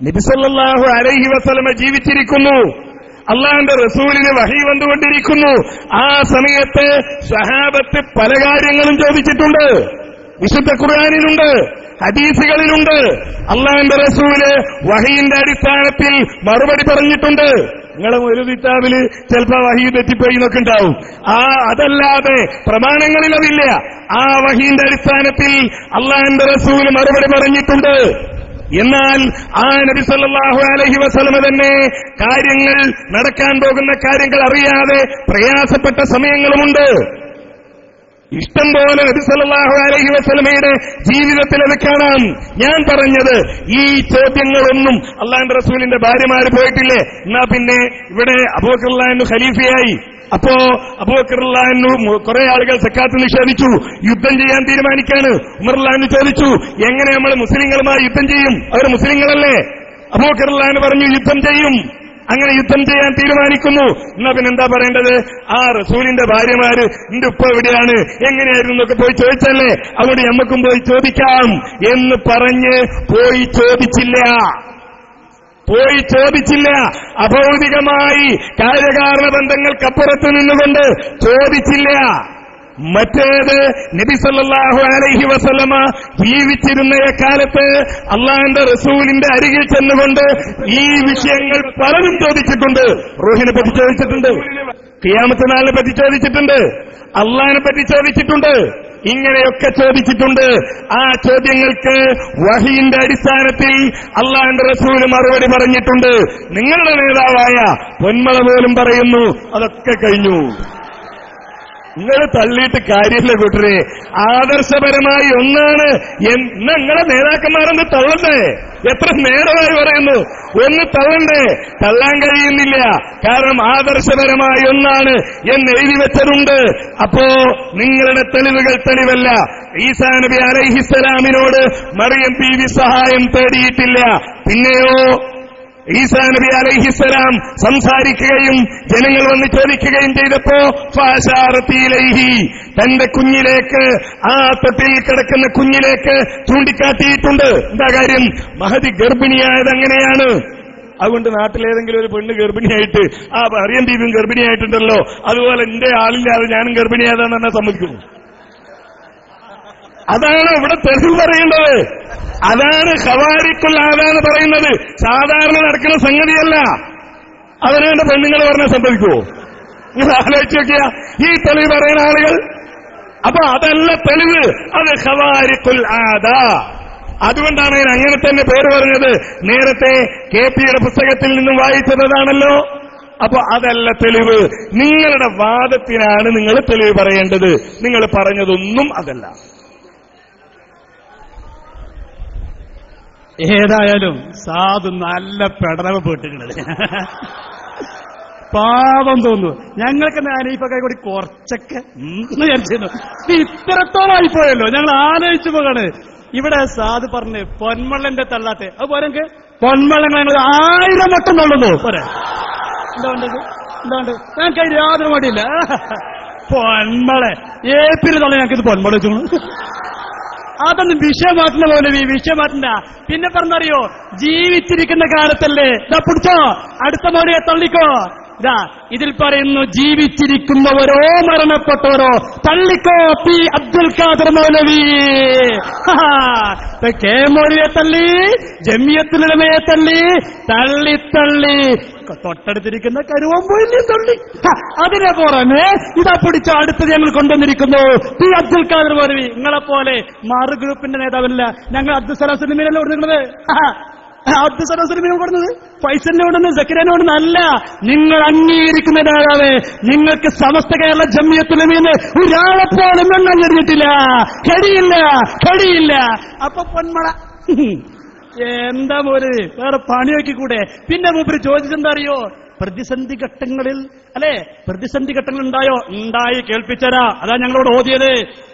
നബി സല്ലല്ലാഹു അലൈഹി വസല്ലമ ജീവിച്ചിരിക്കുന്നു, അള്ളാഹുവിന്റെ റസൂലിന് വഹി വന്നുകൊണ്ടിരിക്കുന്നു. ആ സമയത്ത് സ്വഹാബത്ത് പല കാര്യങ്ങളും ചോദിച്ചിട്ടുണ്ട്. വിശുദ്ധ ഖുർആനിലുണ്ട്, ഹദീസുകളിലുണ്ട്. അള്ളാഹുവിന്റെ റസൂല് വഹിയുടെ അടിസ്ഥാനത്തിൽ മറുപടി പറഞ്ഞിട്ടുണ്ട്. നിങ്ങളെ ഒരു കിതാബില് ചിലപ്പോ വഹി തെറ്റിപ്പോയി എന്നൊക്കെ ഉണ്ടാവും. അതല്ലാതെ പ്രമാണങ്ങളിൽ അതില്ല. ആ വഹിയുടെ അടിസ്ഥാനത്തിൽ അള്ളാഹുവിന്റെ റസൂല് മറുപടി പറഞ്ഞിട്ടുണ്ട്. എന്നാൽ ആ നബി സല്ലല്ലാഹു അലൈഹി വസല്ലമ തന്നെ കാര്യങ്ങൾ, നടക്കാൻ പോകുന്ന കാര്യങ്ങൾ അറിയാതെ പ്രയാസപ്പെട്ട സമയങ്ങളുമുണ്ട്. ഇഷ്ടം പോലെ നബി സല്ലല്ലാഹു അലൈഹി വസല്ലമയുടെ ജീവിതത്തിൽ അത് കാണാം. ഞാൻ പറഞ്ഞത് ഈ ചോദ്യങ്ങളൊന്നും അള്ളാഹുവിന്റെ റസൂലിന്റെ ഭാര്യമാര് പോയിട്ടില്ലേ? എന്നാ പിന്നെ ഇവിടെ അബൂബക്കർ റളിയല്ലാഹു അൻഹു ഖലീഫയായി. അപ്പോ അബൂബക്കർ റളിയല്ലാഹു അൻഹു കുറെ ആളുകൾ സക്കാത്ത് നിഷേധിച്ചു, യുദ്ധം ചെയ്യാൻ തീരുമാനിക്കാണ്. ഉമർ റളിയല്ലാഹു അൻഹു ചോദിച്ചു, എങ്ങനെ നമ്മൾ മുസ്ലിങ്ങളുമായി യുദ്ധം ചെയ്യും? അവർ മുസ്ലിങ്ങളല്ലേ? അബൂബക്കർ റളിയല്ലാഹു അൻഹു പറഞ്ഞു, യുദ്ധം ചെയ്യും. അങ്ങനെ യുദ്ധം ചെയ്യാൻ തീരുമാനിക്കുന്നു. എന്നാ പിന്നെ എന്താ പറയേണ്ടത്? ആ റസൂലിന്റെ ഭാര്യമാര് നിന്റെ ഉപ്പ എവിടെയാണ്, എങ്ങനെയായിരുന്നു എന്നൊക്കെ പോയി ചോദിച്ചല്ലേ, അവിടെ നമ്മക്കും പോയി ചോദിക്കാം എന്ന് പറഞ്ഞ് പോയി ചോദിച്ചില്ല. അഭൗതികമായി കാര്യകാരണ ബന്ധങ്ങൾക്കപ്പുറത്ത് നിന്നുകൊണ്ട് ചോദിച്ചില്ല. മറ്റേത് നബി സല്ലല്ലാഹു അലൈഹി വസല്ലമ ജീവിച്ചിരുന്ന കാലത്ത് അള്ളാഹുവിന്റെ റസൂലിന്റെ അരികിൽ ചെന്നുകൊണ്ട് ഈ വിഷയങ്ങൾ പലതും ചോദിച്ചിട്ടുണ്ട്. റൂഹിനെ പറ്റി ചോദിച്ചിട്ടുണ്ട്, ഖിയാമത്ത് നാളിനെ പറ്റി ചോദിച്ചിട്ടുണ്ട്, അള്ളാഹിനെ പറ്റി ചോദിച്ചിട്ടുണ്ട്. ഇങ്ങനെയൊക്കെ ചോദിച്ചിട്ടുണ്ട്. ആ ചോദ്യങ്ങൾക്ക് വഹിയുടെ അടിസ്ഥാനത്തിൽ അള്ളാഹുവിന്റെ റസൂല് മറുപടി പറഞ്ഞിട്ടുണ്ട്. നിങ്ങളുടെ നേതാവായ പൊന്മള പോലും പറയുന്നു അതൊക്കെ കഴിഞ്ഞു. നിങ്ങൾ തള്ളിയിട്ട് കാര്യമില്ല കൂട്ടരെ. ആദർശപരമായി ഒന്നാണ്. നിങ്ങളെ നേതാക്കന്മാരെന്ന് തള്ളണ്ടേ? എത്ര നേരമായി പറയുന്നു, ഒന്ന് തള്ളണ്ടേ? തള്ളാൻ കഴിയുന്നില്ല. കാരണം ആദർശപരമായി ഒന്നാണ് എന്ന് എഴുതി വെച്ചതുണ്ട്. അപ്പോ നിങ്ങളുടെ തെളിവുകൾ തെളിവല്ല. ഈസാ നബി അലൈഹിസ്സലാമിനോട് മറിയം ബീവി സഹായം തേടിയിട്ടില്ല. പിന്നെയോ ഈസാ നബി അലൈഹിസ്സലാം സംസാരിക്കുകയും ജനങ്ങൾ വന്ന് ചോദിക്കുകയും ചെയ്തപ്പോ ഫാശാറത്തിയിലൈഹി, തന്റെ കുഞ്ഞിലേക്ക്, ആ തൊട്ടിൽ കിടക്കുന്ന കുഞ്ഞിലേക്ക് ചൂണ്ടിക്കാട്ടിയിട്ടുണ്ട്. എന്താ കാര്യം? മഹദി ഗർഭിണിയായത് അങ്ങനെയാണ്. അതുകൊണ്ട് നാട്ടിലേതെങ്കിലും ഒരു പെണ്ണ് ഗർഭിണിയായിട്ട്, ആ മറിയം ബീവിയും ഗർഭിണിയായിട്ടുണ്ടല്ലോ, അതുപോലെ എന്റെ ആളില്ലാതെ ഞാനും ഗർഭിണിയായതാണെന്ന് എന്നെ സമ്മതിക്കുന്നു. അതാണ് ഇവിടെ തെളിവ് പറയേണ്ടത്. അതാണ് ഖവാരിഖുൽ ആദാന്ന് പറയുന്നത്. സാധാരണ നടക്കുന്ന സംഗതിയല്ല. അവരുടെ പെണ്ണുങ്ങൾ പറഞ്ഞാൽ സംഭവിക്കുമോ? നിങ്ങൾ ആലോചിച്ച് നോക്കിയ ഈ തെളിവ് പറയുന്ന ആളുകൾ. അപ്പൊ അതല്ല തെളിവ്, അത് ഖവാരിഖുൽ ആദാ. അതുകൊണ്ടാണ് അതിന് അങ്ങനെ തന്നെ പേര് പറഞ്ഞത്. നേരത്തെ KP-യുടെ പുസ്തകത്തിൽ നിന്നും വായിച്ചതാണല്ലോ. അപ്പൊ അതല്ല തെളിവ്. നിങ്ങളുടെ വാദത്തിനാണ് നിങ്ങൾ തെളിവ് പറയേണ്ടത്. നിങ്ങൾ പറഞ്ഞതൊന്നും അതല്ല. ഏതായാലും സാധു നല്ല പെടലവ് പെട്ടിട്ടുള്ളത് പാവം തോന്നുന്നു. ഞങ്ങൾക്ക് ഹനീഫൊക്കെ കൂടി കുറച്ചൊക്കെ വിചാരിച്ചിരുന്നു. ഇത്രത്തോളമായിപ്പോയല്ലോ. ഞങ്ങൾ ആലോചിച്ചു പോകാണ്. ഇവിടെ സാധു പറഞ്ഞ് പൊന്മള്ളന്റെ തള്ളാത്തെ, അത് പോരെ പൊന്മള്ളങ്ങൾ ഞങ്ങൾ 1000 വട്ടം തള്ളുന്നു പോരെ. എന്താണ്ട് ഞങ്ങൾക്ക് അതിന് യാതൊരു മടിയില്ല. പൊന്മളെ ഏപ്പിൽ തള്ളി ഞങ്ങൾക്കിത് പൊന്മള വെച്ചു. അതൊന്നും വിഷയം മാറ്റുന്ന പോലെ വിഷയം മാറ്റണ്ട. പിന്നെ പറഞ്ഞറിയോ, ജീവിച്ചിരിക്കുന്ന കാലത്തല്ലേ ഇതാ പിടിച്ചോ, അടുത്ത മോനെ തള്ളിക്കോ. ഇതാ ഇതിൽ പറയുന്നു, ജീവിച്ചിരിക്കുന്നവരോ മരണപ്പെട്ടവരോ തള്ളിക്കോ. പി അബ്ദുൽ ഖാദർ മൗലവി കെ മൗലവിയെ തള്ളി, ജമിയത്തുൽ ഉലമയെ തള്ളി, തള്ളി തള്ളി തൊട്ടടുത്തിരിക്കുന്ന കരുവമ്പൊയിലെയും തള്ളി. അതിനെ പുറമെ ഇതാ പിടിച്ച അടുത്തത് ഞങ്ങൾ കൊണ്ടുവന്നിരിക്കുന്നു പി അബ്ദുൽ ഖാദർ മൗലവി. നിങ്ങളെപ്പോലെ മാറു ഗ്രൂപ്പിന്റെ നേതാവല്ല ഞങ്ങൾ. അബ്ദുസലാം സിനിമയിലല്ലേ കൊടുക്കുന്നത്, അബ്ദുസലാം സിനിമയിൽ കൊടുക്കുന്നത്, ഫൈസലിനെ കൊണ്ടുവന്ന് സക്കീറിനെ കൊണ്ടുവന്ന് അല്ല. നിങ്ങൾ അംഗീകരിക്കുന്ന നേതാവ്. നിങ്ങൾക്ക് സമസ്ത കേരള ജമിയത്തുൽ ഉലമയിൽ ഒരാളെപ്പോലും എണ്ണം കഴിഞ്ഞിട്ടില്ല, കഴിയില്ല. അപ്പൊ പൊന്മള എന്താ പോലെ വേറെ പണിയൊക്കെ. പിന്നെ മൂപ്പര് ചോദിച്ചെന്താ അറിയോ, പ്രതിസന്ധി ഘട്ടങ്ങളിൽ അല്ലെ, പ്രതിസന്ധി ഘട്ടങ്ങൾ ഉണ്ടായോ? ഉണ്ടായി, കേൾപ്പിച്ചരാ. അതാ ഞങ്ങളോട് ഓതിയത്.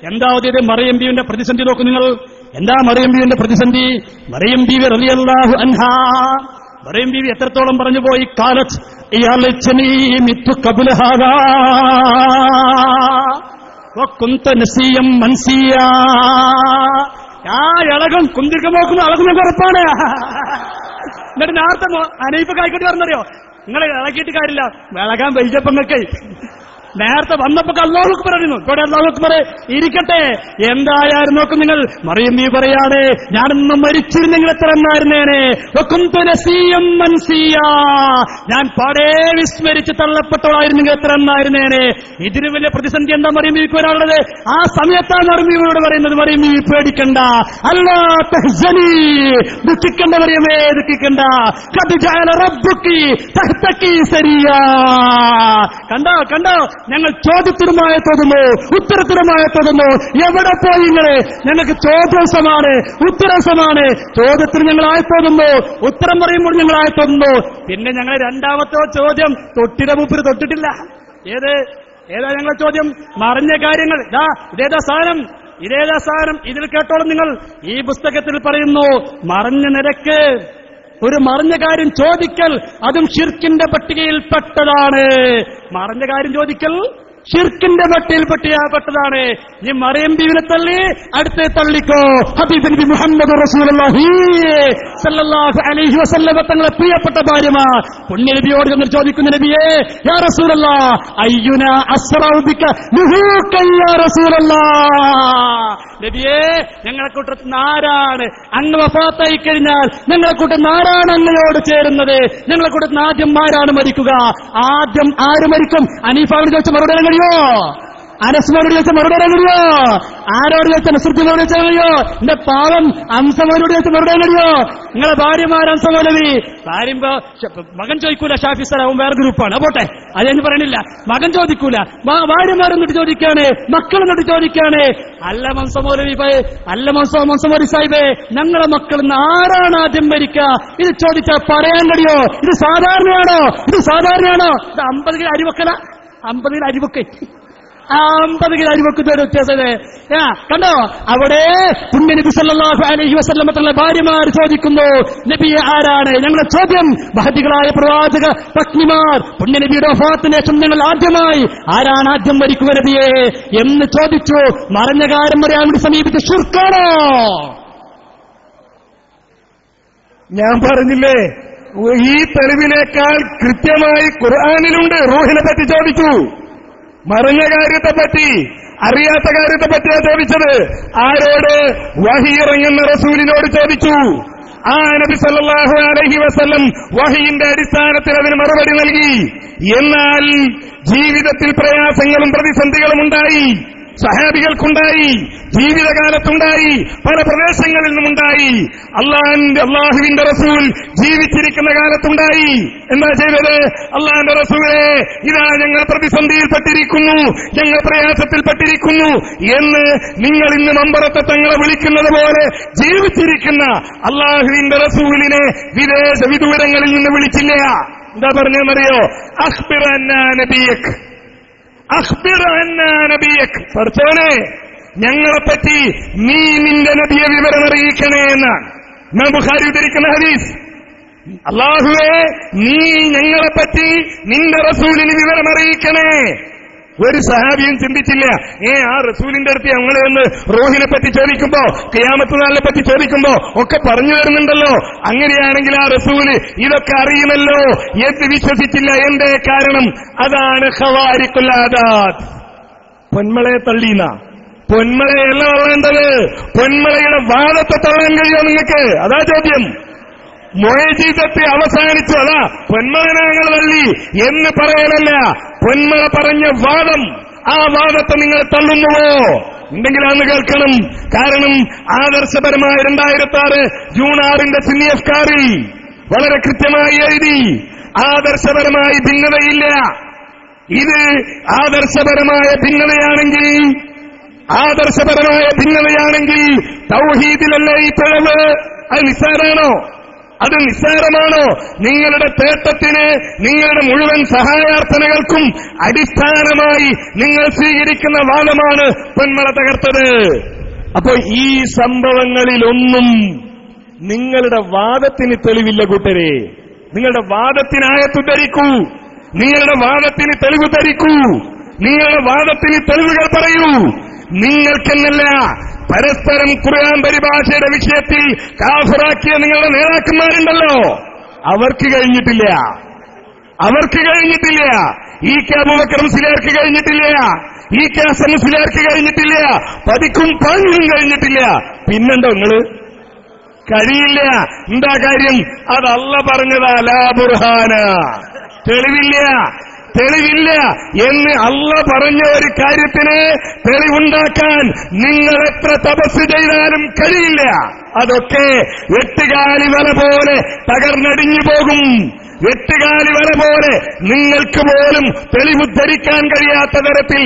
എന്താ ഓതിയത്? മറിയം ബീവിന്റെ പ്രതിസന്ധി നോക്കൂ നിങ്ങൾ. എന്താ മറിയം ബീവിന്റെ പ്രതിസന്ധി? മറിയം ബീവി റളിയല്ലാഹു അൻഹാ, മറിയം ബീവി എത്രത്തോളം പറഞ്ഞു പോയി, കാലത്ത് ഇയാലച്ചനീ മിത്തു ഖബ്ല ഹാദാ വകുന്ത നസിയം മൻസിയാ. ആ ഇളകും കുന്തിരിക്ക നോക്കുന്നു, അളകുന്ന ഉറപ്പാണ്. എന്നിട്ട് നേരത്തെ അനീഫൊക്കെ ആയിക്കോട്ടെ പറഞ്ഞറിയോ, നിങ്ങളെ ഇളക്കിയിട്ട് കാര്യമില്ല, വിളകാൻ വൈകപ്പങ്ങൾക്ക് നേരത്തെ വന്നപ്പോ അല്ലാഹു അക്ബർ പറയുന്നു. ഇവിടെ അല്ലാഹു അക്ബർ ഇരിക്കട്ടെ. എന്തായാലും നോക്കും നിങ്ങൾ, മറിയം നീ പറയാതെ ഞാനൊന്നും മരിച്ചിരുന്നെങ്കിൽ എത്ര എന്നായിരുന്നേനെ. ഞാൻ പാടേ വിസ്മരിച്ച് തള്ളപ്പെട്ടവളായിരുന്നെങ്കിൽ എത്ര എന്നായിരുന്നേനെ. ഇതിന് വലിയ പ്രതിസന്ധി എന്താ മറിയം ബീവിക്ക് വരാനുള്ളത്? ആ സമയത്താണ് മറിയം ബീവിയോട് പറയുന്നത്, മറിയം ബീവി പേടിക്കണ്ട, അല്ലാ തഹ്സനി, ദുഃഖിക്കണ്ട മറിയമേ, ദുഃഖിക്കണ്ട. ഖദ് ജഅല റബ്ബുകി തഹ്തകി സരിയാ. കണ്ടോ ഞങ്ങൾ ചോദ്യത്തിനുമായ തോന്നുന്നു, ഉത്തരത്തിനുമായ തോന്നുന്നു. എവിടെ പോയി നിങ്ങള്? ഞങ്ങൾക്ക് ചോദ്യസമാണ്, ഉത്തരസമാണ്. ചോദ്യത്തിന് ഞങ്ങൾ ആയിത്തോന്നുന്നു, ഉത്തരം പറയുമ്പോൾ ഞങ്ങൾ ആയിത്തോന്നുന്നു. പിന്നെ ഞങ്ങൾ രണ്ടാമത്തെ ചോദ്യം തൊട്ടിട മൂപ്പര് തൊട്ടിട്ടില്ല. ഏതാ ഞങ്ങളുടെ ചോദ്യം? മറിഞ്ഞ കാര്യങ്ങൾ. ഇതേതാ സാധനം, ഇതിൽ കേട്ടോളും നിങ്ങൾ. ഈ പുസ്തകത്തിൽ പറയുന്നു, മറിഞ്ഞ നിരക്ക്, ഒരു മറിഞ്ഞ കാര്യം ചോദിക്കൽ, അതും ശിർക്കിന്റെ പട്ടികയിൽ പെട്ടതാണ്. മറിഞ്ഞ കാര്യം ചോദിക്കൽ ഷിർക്കിന്റെ പട്ടികയിൽപ്പെട്ടതാണ്. ഈ മറിയം ബീവിനെ തള്ളി അടുത്ത് തള്ളിക്കോ. ഹബീബ് നബി മുഹമ്മദ് റസൂലുള്ളാഹി സല്ലല്ലാഹു അലൈഹി വസല്ലം തങ്ങളെ പ്രിയപ്പെട്ട ഭാര്യമാർ പുണ്യ നബിയോട് ചെന്ന് ചോദിക്കുന്ന, നബിയേ യാ റസൂലല്ലാഹ് അയ്യുനാ അസ്റഉ ബിക നുഹൂക യാ റസൂലല്ലാഹ്. നബിയേ ഞങ്ങളെ കൂട്ടത്തിൽ ആരാണ് അങ്ങ് വഫാത്തായി കഴിഞ്ഞാൽ ഞങ്ങളെ കൂട്ടത്തിൽ ആരാണ് അങ്ങയോട് ചേരുന്നത്? ഞങ്ങളെ കൂട്ടത്തിൽ ആദ്യം ആരാണ് മരിക്കുക? ആദ്യം ആര് മരിക്കും? അനീഫാവിന് ചോദിച്ച മറുപടി കഴിയോ? അനസ്മോനോട് ചോദിച്ച മറുപടി കഴിയോ? ആരോട് ചോദിച്ച നസ്രുദ്ദീനോട് ചോദിച്ചാൽ കഴിയോ? എന്റെ പാവം അംസമോനോട് ചോദിച്ച മറുപടി കഴിയോ? നിങ്ങളെ ഭാര്യമാർ അംസമോലവി ഭാര്യമ്പോ മകൻ ചോദിക്കൂല, ഷാഫി സാർ അവൻ വേറെ ഗ്രൂപ്പാണ്, പോട്ടെ അതെന്ന് പറയണില്ല. മകൻ ചോദിക്കൂല, ഭാര്യമാരെന്നിട്ട് ചോദിക്കാണ്, മക്കളെന്നിട്ട് ചോദിക്കാണ്. അല്ല മംസമോലവി മംസമോലി സാഹിബേ, ഞങ്ങളെ മക്കളിൽ നിന്ന് ആരാണ് ആദ്യം ഭരിക്കുക? ഇത് ചോദിച്ചാൽ പറയാൻ കഴിയോ? ഇത് സാധാരണയാണോ? ഇത് 50 കിലോ അരിവെക്കല, 50 കിലോ അരിവെക്കേ, 50 കിലോ അരിവെക്കുന്ന ഒരു വ്യത്യാസം കണ്ടോ? അവിടെ പുണ്യ നബി സല്ലല്ലാഹു അലൈഹി വസല്ലം തങ്ങളുടെ ഭാര്യമാർ ചോദിക്കുന്നു, നബിയെ ആരാണ്? ഞങ്ങളുടെ ചോദ്യം മഹദികളായ പ്രവാചക പത്നിമാർ പുണ്യ നബിയുടെ വഫാത്തിന് ശേഷം ഞങ്ങൾ ആദ്യമായി ആരാണ് ആദ്യം മരിക്കുക നബിയെ എന്ന് ചോദിച്ചു. മറഞ്ഞ കാര്യം പറയാൻ വേണ്ടി സമീപിച്ച് ശിർക്കാണോ? ഞാൻ പറഞ്ഞില്ലേ, ഈ തെളിവിനേക്കാൾ കൃത്യമായി ഖുർആനിലുണ്ട്. റൂഹിനെ പറ്റി ചോദിച്ചു, മറഞ്ഞ കാര്യത്തെപ്പറ്റി, അറിയാത്ത കാര്യത്തെപ്പറ്റിയാണ് ചോദിച്ചത്. ആരോട്? വഹി ഇറങ്ങുന്ന റസൂലിനോട് ചോദിച്ചു. ആ നബി സല്ലല്ലാഹു അലൈഹി വസല്ലം വഹിയിന്റെ അടിസ്ഥാനത്തിൽ അതിന് മറുപടി നൽകി. എന്നാൽ ജീവിതത്തിൽ പ്രയാസങ്ങളും പ്രതിസന്ധികളും ഉണ്ടായി, സഹാബികൾക്കുണ്ടായി, ജീവിതകാലത്തുണ്ടായി, പല പ്രദേശങ്ങളിൽ നിന്നുമുണ്ടായി. അള്ളാഹുവിന്റെ റസൂൽ ജീവിച്ചിരിക്കുന്ന കാലത്തുണ്ടായി. എന്താ ചെയ്തത്? അള്ളാഹുവിന്റെ റസൂലേ, ഇതാ ഞങ്ങൾ പ്രതിസന്ധിയിൽപ്പെട്ടിരിക്കുന്നു, ഞങ്ങൾ പ്രയാസത്തിൽപ്പെട്ടിരിക്കുന്നു എന്ന് നിങ്ങൾ ഇന്ന് മമ്പറത്തെ തങ്ങളെ വിളിക്കുന്നത് പോലെ ജീവിച്ചിരിക്കുന്ന അള്ളാഹുവിന്റെ റസൂലിനെ വിദേശ വിദൂരങ്ങളിൽ നിന്ന് വിളിച്ചില്ല. എന്താ പറഞ്ഞെന്നറിയോ? അഖ്ബിർ അന്നാ നബിയക്, അഖ്ബിർ അന്നാ നബിയക്, പഠിച്ചവനെ ഞങ്ങളെപ്പറ്റി നീ നിന്റെ നബിയെ വിവരം അറിയിക്കണേ എന്നാണ് ഇമാം ബുഖാരി ഉദ്ധരിക്കുന്ന ഹദീസ്. അല്ലാഹുവേ, നീ ഞങ്ങളെപ്പറ്റി നിന്റെ റസൂലിന് വിവരമറിയിക്കണേ. ഒരു സഹാബിയും ചിന്തിച്ചില്ല, ആ റസൂലിന്റെ അടുത്ത് ഞങ്ങൾ എന്ന് റൂഹിനെ പറ്റി ചോദിക്കുമ്പോ, ഖിയാമത്ത് നാളിനെ പറ്റി ചോദിക്കുമ്പോ ഒക്കെ പറഞ്ഞു തരുന്നുണ്ടല്ലോ, അങ്ങനെയാണെങ്കിൽ ആ റസൂല് ഇതൊക്കെ അറിയുമല്ലോ എന്ന് വിശ്വസിച്ചില്ല. എന്തേ കാരണം? അതാണ് ഖവാരിഖുൽ ആദാത്ത്. പൊന്മളയെ തള്ളീന, പൊന്മളയല്ല തള്ളേണ്ടത്, പൊന്മളയുടെ വാദത്തെ തള്ളാൻ കഴിയോ നിങ്ങൾക്ക്? അതാ ചോദ്യം. മുഅ്ജിസത്ത് അവസാനിച്ചു, അതാ പൊന്മളനെ ഞങ്ങൾ തള്ളി എന്ന് പറയലല്ല, പൊന്മള പറഞ്ഞ വാദം, ആ വാദത്തെ നിങ്ങൾ തള്ളുന്നുവോ? ഉണ്ടെങ്കിൽ അന്ന് കേൾക്കണം. കാരണം ആദർശപരമായ 2006 ജൂൺ 6 സുന്നി അഫ്കാറിൽ വളരെ കൃത്യമായി എഴുതി, ആദർശപരമായി ഭിന്നതയില്ല. ഇത് ആദർശപരമായ ഭിന്നതയാണെങ്കിൽ തൗഹീദിലല്ലേ ഈ പിഴവ്? അത് നിസ്സാരാണോ? അത് നിസ്സാരമാണോ? നിങ്ങളുടെ തേട്ടത്തിന്, നിങ്ങളുടെ മുഴുവൻ സഹായാർത്ഥനകൾക്കും അടിസ്ഥാനമായി നിങ്ങൾ സ്വീകരിക്കുന്ന വാദമാണ് പൊന്മള തകർത്തത്. അപ്പോ ഈ സംഭവങ്ങളിലൊന്നും നിങ്ങളുടെ വാദത്തിന് തെളിവില്ല കൂട്ടരെ. നിങ്ങളുടെ വാദത്തിന് ആയത്തുദ്ധരിക്കൂ, നിങ്ങളുടെ വാദത്തിന് തെളിവ് ധരിക്കൂ, നിങ്ങളുടെ വാദത്തിന് തെളിവുകൾ പറയൂ. നിങ്ങൾക്കെന്നല്ല, പരസ്പരം ഖുർആൻ പരിഭാഷയുടെ വിഷയത്തിൽ കാഫിറാക്കിയ നിങ്ങളുടെ നേതാക്കന്മാരുണ്ടല്ലോ, അവർക്ക് കഴിഞ്ഞിട്ടില്ല. ഈ കെ അബൂബക്കർ മുസ്ലിയാർക്ക് കഴിഞ്ഞിട്ടില്ല, ഈ കെ ഹസൻ മുസ്ലിയാർക്ക് കഴിഞ്ഞിട്ടില്ല, പതിക്കും പാഞ്ഞിനും കഴിഞ്ഞിട്ടില്ല. പിന്നെന്തോ നിങ്ങള്? കഴിയില്ല. എന്താ കാര്യം? അത് അല്ലാഹ് പറഞ്ഞതാ, ലാ ബുർഹാന, തെളിവില്ല എന്ന് അല്ലാഹ് പറഞ്ഞ ഒരു കാര്യത്തിന് തെളിവുണ്ടാക്കാൻ നിങ്ങൾ എത്ര തപസ് ചെയ്താലും കഴിയില്ല. അതൊക്കെ എട്ടുകാലി വല പോലെ തകർന്നടിഞ്ഞു പോകും. എട്ടുകാലി വല പോലെ നിങ്ങൾക്ക് പോലും തെളിവുദ്ധരിക്കാൻ കഴിയാത്ത തരത്തിൽ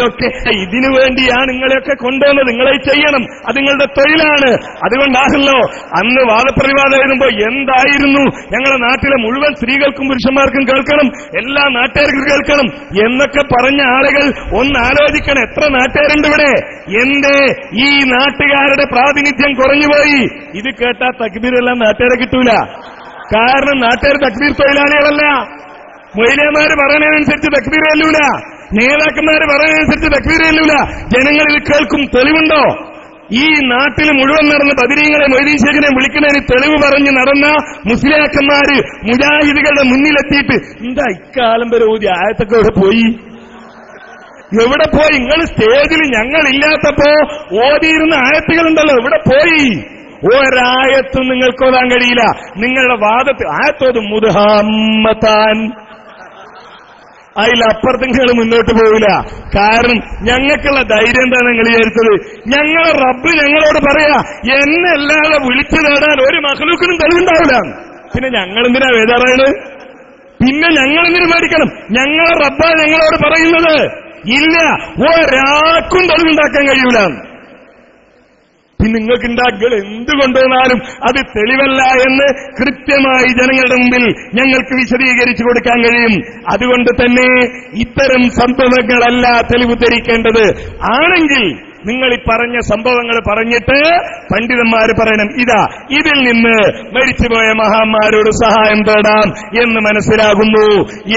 ഒക്കെ. ഇതിനു വേണ്ടിയാണ് നിങ്ങളെയൊക്കെ കൊണ്ടുവന്നത്. നിങ്ങളെ ചെയ്യണം, അത് നിങ്ങളുടെ തൊഴിലാണ്. അതുകൊണ്ടാണല്ലോ അന്ന് വാദപ്രതിവാദം എഴുതുമ്പോ എന്തായിരുന്നു, ഞങ്ങളുടെ നാട്ടിലെ മുഴുവൻ സ്ത്രീകൾക്കും പുരുഷന്മാർക്കും കേൾക്കണം, എല്ലാ നാട്ടുകാർക്കും കേൾക്കണം എന്നൊക്കെ പറഞ്ഞ ആളുകൾ ഒന്ന് ആലോചിക്കണം. എത്ര നാട്ടുകാരുണ്ട് ഇവിടെ? എന്റെ ഈ നാട്ടുകാരുടെ പ്രാതിനിധ്യം കുറഞ്ഞുപോയി. ഇത് കേട്ടാ തക്ബീരെല്ലാം നാട്ടുകാരെ കിട്ടൂല. കാരണം നാട്ടുകാർ തക്ബീർ തൊഴിലാളികളല്ല. മൊയ്ലിയന്മാര് പറയുന്നതിനനുസരിച്ച് തക്ബീർ ചെല്ലൂല, നേതാക്കന്മാര് പറയുന്നതനുസരിച്ച് തക്ബീർ ചെല്ലൂല. ജനങ്ങൾ ഇത് കേൾക്കും. തെളിവുണ്ടോ? ഈ നാട്ടിൽ മുഴുവൻ നടന്ന ബദരീങ്ങളെ മൊയ്തീൻ ശേഖിനെ വിളിക്കുന്നതിന് തെളിവ് പറഞ്ഞ് നടന്ന മുസ്ലിയാക്കന്മാര് മുജാഹിദുകളുടെ മുന്നിലെത്തിയിട്ട് എന്താ ഇക്കാലം വരെ ഓതി ആയത്തൊക്കെ എവിടെ പോയി? നിങ്ങൾ സ്റ്റേജിൽ ഞങ്ങളില്ലാത്തപ്പോ ഓതിയിരുന്ന ആയത്തുകളുണ്ടല്ലോ, എവിടെ പോയി? ഒരായത്തും നിങ്ങൾക്ക് ഓതാൻ കഴിയില്ല. നിങ്ങളുടെ വാദത്തിൽ ആയത്തോതും മുദ്ഹാമ്മത്താൻ, അതിലപ്പുറത്ത് നിങ്ങൾ മുന്നോട്ട് പോവില്ല. കാരണം ഞങ്ങൾക്കുള്ള ധൈര്യം എന്താണ് നിങ്ങൾ വിചാരിച്ചത്? ഞങ്ങളെ റബ്ബ് ഞങ്ങളോട് പറയാ, എന്നല്ലാതെ വിളിച്ചു നേടാൻ ഒരു മഖ്ലൂക്കിനും തെളിവുണ്ടാവില്ല. പിന്നെ ഞങ്ങളെന്തിനാ വേദാറാണ്? പിന്നെ ഞങ്ങളെന്തിനു മേടിക്കണം? ഞങ്ങളെ റബ്ബാ ഞങ്ങളോട് പറയുന്നത്. ഇല്ല, ഒരാൾക്കും തെളിവുണ്ടാക്കാൻ കഴിയൂല. പിന്നെ നിങ്ങൾക്കുണ്ടാക്കുക എന്തുകൊണ്ടുവന്നാലും അത് തെളിവല്ല എന്ന് കൃത്യമായി ജനങ്ങളുടെ മുമ്പിൽ ഞങ്ങൾക്ക് വിശദീകരിച്ചു കൊടുക്കാൻ കഴിയും. അതുകൊണ്ട് തന്നെ ഇത്തരം സംഭവങ്ങളല്ല തെളിവ് ധരിക്കേണ്ടത്. ആണെങ്കിൽ നിങ്ങൾ ഈ പറഞ്ഞ സംഭവങ്ങൾ പറഞ്ഞിട്ട് പണ്ഡിതന്മാര് പറയണം, ഇതിൽ നിന്ന് മരിച്ചുപോയ മഹാന്മാരോട് സഹായം തേടാം എന്ന് മനസ്സിലാകുന്നു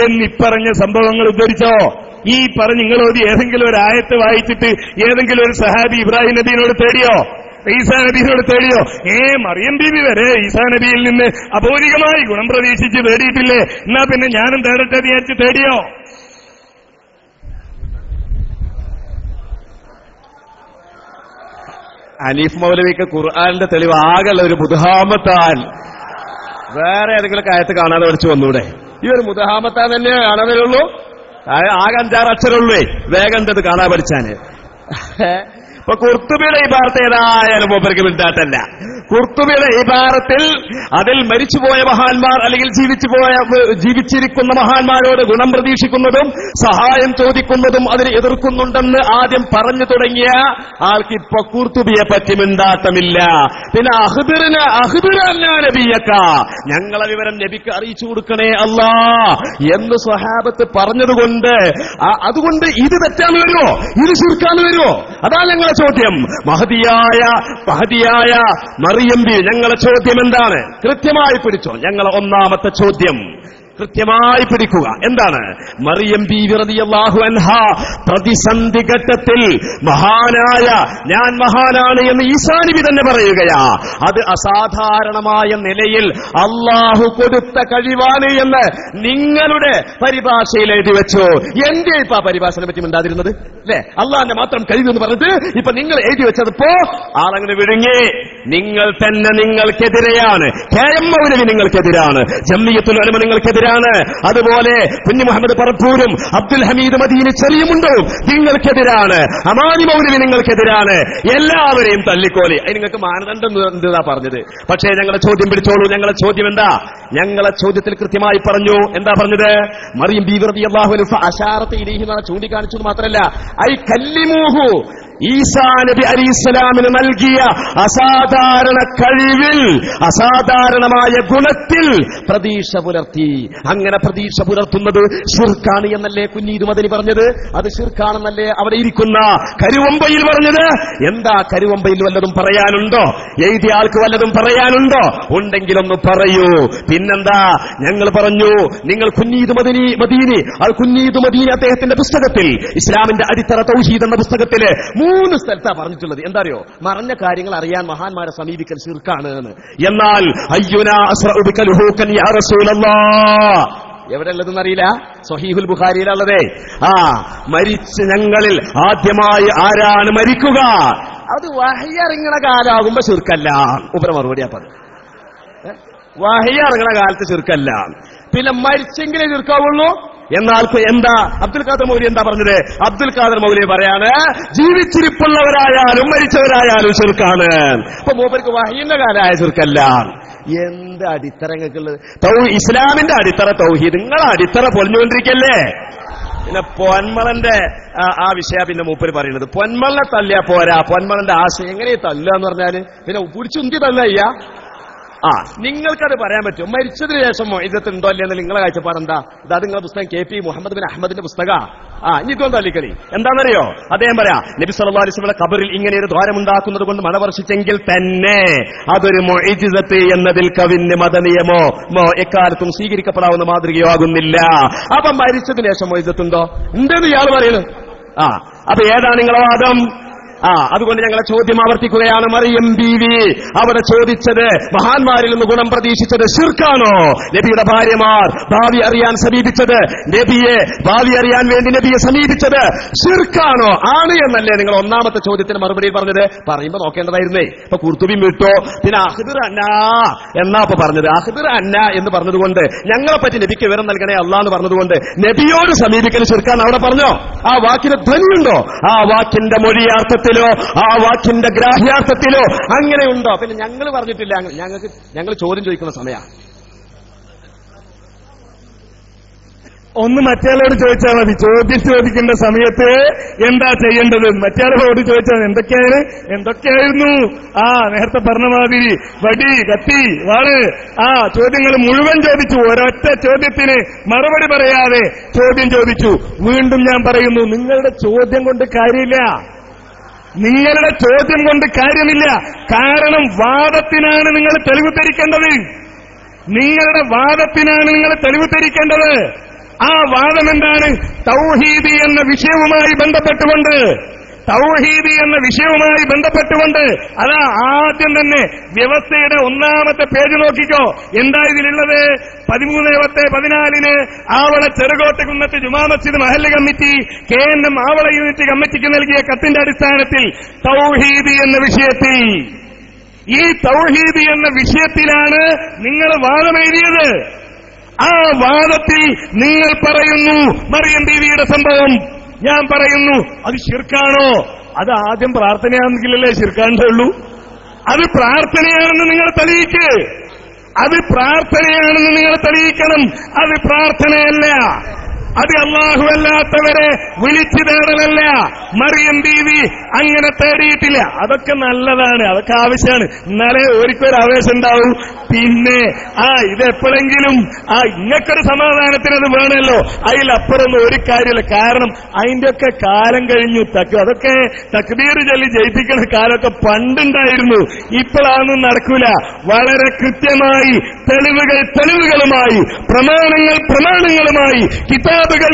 എന്നിപ്പറഞ്ഞ സംഭവങ്ങൾ ഉദ്ധരിച്ചോ? ഈ പറഞ്ഞ് നിങ്ങളോട് ഏതെങ്കിലും ഒരു ആയത്ത് വായിച്ചിട്ട് ഏതെങ്കിലും ഒരു സഹാബി ഇബ്രാഹിം നബിയോട് തേടിയോ? ഈസാ നബിയോട് തേടിയോ? മറിയം ബീവി വരെ ഈസാ നബിയിൽ നിന്ന് അപൗരികമായി ഗുണം പ്രതീക്ഷിച്ച് തേടിയിട്ടില്ലേ? എന്നാ പിന്നെ ഞാനും തേടട്ടെ വിചാരിച്ച് തേടിയോ? ഹനീഫ് മൗലവിക്ക് ഖുർആനിന്റെ തെളിവ് ആകെയുള്ള ഒരു മുദ്ഹാമത്താൻ. വേറെ ഏതെങ്കിലും ആയത്ത് കാണാതെ പഠിച്ചു വന്നൂടെ? ഈ ഒരു മുദ്ഹാമത്താൻ തന്നെ കാണാതേ, ആകെ 5-6 അക്ഷരമുള്ളേ. വേഗം ഇത് കാണാൻ പഠിച്ചാന്. ഇപ്പൊ ഖുർത്തുബിയുടെ ഇബാറത്ത് ഏതായാലും മൂപ്പർക്ക് മിണ്ടാട്ടല്ല. ഖുർത്തുബിയുടെ ഇബാറത്തിൽ അതിൽ മരിച്ചുപോയ മഹാന്മാർ അല്ലെങ്കിൽ ജീവിച്ചിരിക്കുന്ന മഹാന്മാരോട് ഗുണം പ്രതീക്ഷിക്കുന്നതും സഹായം ചോദിക്കുന്നതും അതിനെ എതിർക്കുന്നുണ്ടെന്ന് ആദ്യം പറഞ്ഞു തുടങ്ങിയ ആൾക്ക് ഇപ്പൊ ഖുർത്തുബിയെ പറ്റി മിണ്ടാട്ടമില്ല. പിന്നെ നബിയക്ക, ഞങ്ങളെ വിവരം നബിക്ക് അറിയിച്ചു കൊടുക്കണേ അല്ലാ എന്ന് സ്വഹാബത്ത് പറഞ്ഞതുകൊണ്ട് അതുകൊണ്ട് ഇത് തെറ്റാന്ന് വരുമോ? ഇത് ശിർക്കാന്ന് വരുമോ? അതാ ഞങ്ങളെ ചോദ്യം. മഹദിയായ മറിയം ബി, ഞങ്ങളെ ചോദ്യം എന്താണ്? കൃത്യമായി പിടിച്ചോ. ഞങ്ങളെ ഒന്നാമത്തെ ചോദ്യം കൃത്യമായി പിടിക്കുക. എന്താണ്? മറിയം ബീവി റളിയല്ലാഹു അൻഹാ പ്രതിസന്ധി ഘട്ടത്തിൽ മഹാനായ ഞാൻ മഹാനാണ് എന്ന് ഈസാ നബി തന്നെ പറയുകയാ. അത് അസാധാരണമായ നിലയിൽ അള്ളാഹു കൊടുത്ത കഴിവാണ് എന്ന് നിങ്ങളുടെ പരിഭാഷയിൽ എഴുതി വെച്ചു. എന്റെ ഇപ്പൊ ആ പരിഭാഷനെ പറ്റി മിണ്ടാതിരുന്നത് അല്ലെ? അള്ളാഹിന്റെ മാത്രം കഴിവെന്ന് പറഞ്ഞിട്ട് ഇപ്പൊ നിങ്ങൾ എഴുതി വെച്ചതിപ്പോ ആളങ്ങനെ വിഴുങ്ങി. നിങ്ങൾ തന്നെ നിങ്ങൾക്കെതിരെയാണ്. KM മൗലവി നിങ്ങൾക്കെതിരാണ്. ജംഇയ്യത്തുൽ ഉലമ നിങ്ങൾക്കെതിരാണ്. അതുപോലെ കുഞ്ഞു മുഹമ്മദ് പറപ്പൂരും അബ്ദുൽ ഹമീദ് മദീനി ചെറിയമുണ്ടവും നിങ്ങൾക്കെതിരാണ്. അമാനി മൗലവി നിങ്ങൾക്കെതിരാണ്. എല്ലാവരെയും തള്ളിക്കോലി. അതിന് നിങ്ങൾക്ക് മാനദണ്ഡം എന്താ പറഞ്ഞത്? പക്ഷേ ഞങ്ങളുടെ ചോദ്യം പിടിച്ചോളൂ. ഞങ്ങളുടെ ചോദ്യം എന്താ? ഞങ്ങളെ ചോദ്യത്തിൽ കൃത്യമായി പറഞ്ഞു. എന്താ പറഞ്ഞത്? മറിയം ബീവി റളിയല്ലാഹു അൻഹ അശാറത്ത് ഇലൈഹി എന്ന് ചൂണ്ടിക്കാണിച്ചു മാത്രമല്ല, ഐ കല്ലിമൂഹു, ഈസാ നബി അലൈഹിസ്സലാമിന് നൽകിയ അസാധാരണ കഴിവിൽ അസാധാരണമായ ഗുണത്തിൽ പ്രതീക്ഷ പുലർത്തി. അങ്ങനെ പ്രതീക്ഷ പുലർത്തുന്നത് ശിർക്കാണ് എന്നല്ലേ കുഞ്ഞീദ് മദനി പറഞ്ഞത്? അത് ശിർക്കാണെന്നല്ലേ അവിടെ ഇരിക്കുന്ന കരുവമ്പയിൽ പറഞ്ഞത്? എന്താ കരുവമ്പയിൽ വല്ലതും പറയാനുണ്ടോ? എഴുതിയ ആൾക്ക് വല്ലതും പറയാനുണ്ടോ? ഉണ്ടെങ്കിലൊന്ന് പറയൂ. പിന്നെന്താ? ഞങ്ങൾ പറഞ്ഞു, നിങ്ങൾ കുഞ്ഞീദ് മദീനി അത് കുഞ്ഞീദ് മദീനി അദ്ദേഹത്തിന്റെ പുസ്തകത്തിൽ ഇസ്ലാമിന്റെ അടിത്തറ തൗഹീദ് എന്ന പുസ്തകത്തില് 3 സ്ഥലത്താ പറഞ്ഞിട്ടുള്ളത്. എന്താ അറിയോ? മറഞ്ഞ കാര്യങ്ങൾ അറിയാൻ മഹാന്മാരെ സമീപിക്കൽ ശിർക്കാണ് എന്ന്. എന്നാൽ അയ്യുനാ അസ്റഉ ബിക ലുഹൂകൻ യാ റസൂലല്ലാഹ് എവിടെ ഉള്ളതെന്ന് അറിയില്ല. സ്വഹീഹുൽ ബുഖാരിയിലുള്ളതേ. മരിച്ച ഞങ്ങളിൽ ആദ്യമായി ആരാണ് മരിക്കുക? അത് വഹി ഇറങ്ങണ കാലാകുമ്പോ ശിർക്കല്ല. ഉപര മറുപടി അപ്പത് വഹി ഇറങ്ങണ കാലത്ത് ശിർക്കല്ല. പിന്നെ മരിച്ചെങ്കിലേ ശിർക്കാവുള്ളൂ. എന്നാൽ എന്താ അബ്ദുൽ ഖാദർ മൗലവി എന്താ പറഞ്ഞത്? അബ്ദുൽ ഖാദർ മൗലവി പറയാണ്, ജീവിച്ചിരിപ്പുള്ളവരായാലും മരിച്ചവരായാലും ശിർക്കാണ്. അപ്പൊ മൂപ്പർക്ക് വഹീന്റെ കാലമായ ശിർക്കല്ല. എന്ത് അടിത്തറങ്ങൾക്കുള്ളത്? ഇസ്ലാമിന്റെ അടിത്തറ തൗഹീദ്. നിങ്ങളെ അടിത്തറ പൊളിഞ്ഞുകൊണ്ടിരിക്കല്ലേ? പിന്നെ പൊന്മളന്റെ ആ വിഷയ പിന്നെ മൂപ്പര് പറയുന്നത് പൊന്മളനെ തള്ളിയാ പോരാ. പൊന്മളന്റെ ആശയം എങ്ങനെ തള്ളുക എന്ന് പറഞ്ഞാല് പിന്നെ പുടിച്ചുന്തി തള്ളയ്യ. നിങ്ങൾക്കത് പറയാൻ പറ്റും. മരിച്ചതിന് ശേഷം മൊയ്ദത്തുണ്ടോ അല്ലെന്ന് നിങ്ങളെ കാഴ്ചപ്പാടെന്താ? ഇതാ നിങ്ങളുടെ പുസ്തകം KP മുഹമ്മദ് ബിൻ അഹമ്മദിന്റെ പുസ്തക. ഇനിക്കൊന്നും തള്ളിക്കളി. എന്താണെന്നറിയോ? അദ്ദേഹം പറയാ, നബി സല്ലല്ലാഹു അലൈഹി വസല്ലം ഖബറിൽ ഇങ്ങനെ ഒരു ദ്വാരമുണ്ടാക്കുന്നത് കൊണ്ട് മഴ വർഷിച്ചെങ്കിൽ തന്നെ അതൊരു മുഅ്ജിസത്ത് എന്നതിൽ കവിന് മതനിയമോ എക്കാലത്തും സ്വീകരിക്കപ്പെടാവുന്ന മാതൃകയോ ആകുന്നില്ല. അപ്പൊ മരിച്ചതിന് ശേഷം മൊയ്ദത്തുണ്ടോ? ഉണ്ടെന്ന് ഇയാൾ പറയുന്നു. അപ്പൊ ഏതാണ് നിങ്ങളെ വാദം? അതുകൊണ്ട് ഞങ്ങളെ ചോദ്യം ആവർത്തിക്കുകയാണ്. മറിയം ബീവി അവിടെ ചോദിച്ചത്, മഹാന്മാരിൽ നിന്ന് ഗുണം പ്രതീക്ഷിച്ചത് ശിർക്കാണോ? നബിയുടെ ഭാര്യമാർ ഭാവി അറിയാൻ സമീപിച്ചത്, നബിയെ ഭാവി അറിയാൻ വേണ്ടി നബിയെ സമീപിച്ചത് ശിർക്കാണോ? ആണ് എന്നല്ലേ നിങ്ങൾ ഒന്നാമത്തെ ചോദ്യത്തിന് മറുപടിയിൽ പറഞ്ഞത്? പറയുമ്പോ നോക്കേണ്ടതായിരുന്നേ. ഇപ്പൊ കുർത്തുബിയും വിട്ടോ. പിന്നെ അഹ്ദിർ അന്ന എന്നാ ഇപ്പൊ പറഞ്ഞത്. അഹ്ദിർ അന്ന എന്ന് പറഞ്ഞതുകൊണ്ട് ഞങ്ങളെ പറ്റി നബിക്ക് വിവരം നൽകണേ അല്ലാ എന്ന് പറഞ്ഞതുകൊണ്ട് നബിയോട് സമീപിക്കൽ ശിർക്കാണ് അവിടെ പറഞ്ഞോ? ആ വാക്കിന് ധ്വനിയുണ്ടോ? ആ വാക്കിന്റെ മൊഴിയാർത്ഥത്തിൽ ആ വാക്കിന്റെ ഗ്രാഹ്യാർത്ഥത്തിലോ അങ്ങനെയുണ്ടോ? പിന്നെ ഞങ്ങൾ പറഞ്ഞിട്ടില്ല. ഞങ്ങൾ ചോദ്യം ചോദിക്കുന്ന സമയമാണ്. ഒന്ന് മറ്റേയാളോട് ചോദിച്ചാൽ മതി. ചോദ്യം ചോദിക്കേണ്ട സമയത്ത് എന്താ ചെയ്യേണ്ടത് മറ്റേയാളോട് ചോദിച്ചാൽ എന്തൊക്കെയായിരുന്നു നേരത്തെ പറഞ്ഞ മാതിരി വടി, കത്തി, വാള് ചോദ്യങ്ങൾ മുഴുവൻ ചോദിച്ചു. ഒരൊറ്റ ചോദ്യത്തിന് മറുപടി പറയാതെ ചോദ്യം ചോദിച്ചു. വീണ്ടും ഞാൻ പറയുന്നു, നിങ്ങളുടെ ചോദ്യം കൊണ്ട് കാര്യമില്ല. നിങ്ങളുടെ ചോദ്യം കൊണ്ട് കാര്യമില്ല. കാരണം വാദത്തിനാണ് നിങ്ങൾ തെളിവ് ധരിക്കേണ്ടത്. നിങ്ങളുടെ വാദത്തിനാണ് നിങ്ങൾ തെളിവ് ധരിക്കേണ്ടത്. ആ വാദം എന്താണ്? തൗഹീദ് എന്ന വിഷയവുമായി ബന്ധപ്പെട്ടുകൊണ്ട് അതാ ആദ്യം തന്നെ വ്യവസ്ഥയുടെ ഒന്നാമത്തെ പേജ് നോക്കിക്കോ. എന്താ ഇതിലുള്ളത്? 13/14 ആവള ചെറുകോട്ടകുന്നത്ത് ജുമാ മസ്ജിദ് മഹല്ല് കമ്മിറ്റി KNM ആവള യൂണിറ്റ് കമ്മിറ്റിക്ക് നൽകിയ കത്തിന്റെ അടിസ്ഥാനത്തിൽ തൗഹീദ് എന്ന വിഷയത്തിൽ, ഈ തൗഹീദ് എന്ന വിഷയത്തിലാണ് നിങ്ങൾ വാദമെഴുതിയത്. ആ വാദത്തിൽ നിങ്ങൾ പറയുന്നു മറിയം ബീവിയുടെ സംഭവം. ഞാൻ പറയുന്നു അത് ശിർക്കാണോ? അത് ആദ്യം പ്രാർത്ഥനയാണെങ്കിലല്ലേ ശിർക്കാണ്ടേ ഉള്ളൂ. അത് പ്രാർത്ഥനയാണെന്ന് നിങ്ങൾ തെളിയിക്ക്. അത് പ്രാർത്ഥനയാണെന്ന് നിങ്ങൾ തെളിയിക്കണം. അത് പ്രാർത്ഥനയല്ല. അത് അല്ലാഹു അല്ലാത്തവരെ വിളിച്ചു തേടലല്ല. മറിയം ബീവി അങ്ങനെ തേടിയിട്ടില്ല. അതൊക്കെ നല്ലതാണ്, അതൊക്കെ ആവശ്യമാണ്. എന്നാലേ ഒരിക്കലും ആവേശം ഉണ്ടാവും. പിന്നെ ഇതെപ്പോഴെങ്കിലും ഇങ്ങക്കൊരു സമാധാനത്തിന് അത് വേണമല്ലോ. അതിലപ്പുറമൊന്നും ഒരു കാര്യമില്ല. കാരണം അതിന്റെ ഒക്കെ കാലം കഴിഞ്ഞു. അതൊക്കെ തക്ബീർ ചൊല്ലി ജയിപ്പിക്കുന്ന കാലമൊക്കെ പണ്ടുണ്ടായിരുന്നു. ഇപ്പോഴാണെന്നും നടക്കൂല. വളരെ കൃത്യമായി തെളിവുകളുമായി, പ്രമാണങ്ങളുമായി,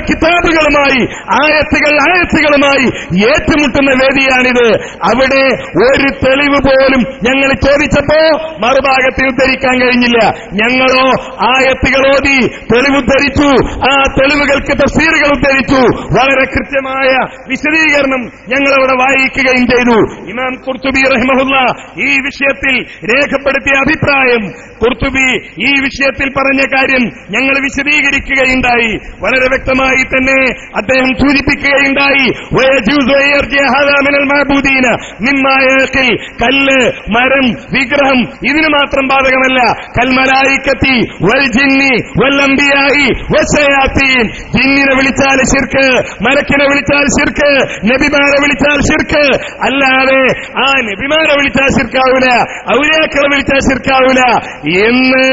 കിതാബുകളുമായി, ആയത്തുകളുമായി ഏറ്റുമുട്ടുന്ന വേദിയാണിത്. അവിടെ ഒരു തെളിവ് പോലും ഞങ്ങൾ ചോദിച്ചപ്പോ മറുഭാഗത്തിൽ ഉദ്ധരിക്കാൻ കഴിഞ്ഞില്ല. ഞങ്ങളോ ആയത്തുകൾ ഓതി തെളിവുദ്ധരിച്ചു. ആ തെളിവുകൾക്ക് തഫ്സീറുകൾ ഉദ്ധരിച്ചു. വളരെ കൃത്യമായ വിശദീകരണം ഞങ്ങളവിടെ വായിക്കുകയും ചെയ്തു. ഇമാം ഖുർത്തുബി റഹിമഹുല്ലാ ഈ വിഷയത്തിൽ രേഖപ്പെടുത്തിയ അഭിപ്രായം, ഖുർത്തുബി ഈ വിഷയത്തിൽ പറഞ്ഞ കാര്യം ഞങ്ങൾ വിശദീകരിക്കുകയുണ്ടായി. വളരെ വ്യക്തമായി തന്നെ അദ്ദേഹം സൂചിപ്പിക്കുകയുണ്ടായി. കല്ല്, മരം, വിഗ്രഹം ഇതിന് മാത്രം ബാധകമല്ല. കൽമലായിക്കത്തി വൽ ജിന്നി വൽ അംബിയായി വശയാത്തീൻ. ജിന്നിനെ വിളിച്ചാൽ ശിർക്ക്, മലക്കിനെ വിളിച്ചാൽ ശിർക്ക്, നബിമാരെ വിളിച്ചാൽ ശിർക്ക്. അല്ലാതെ നബിമാരെ വിളിച്ചാൽ ശിർക്കാവൂല, ഔലിയാക്കളെ വിളിച്ചാൽ ശിർക്കാവൂല എന്ന്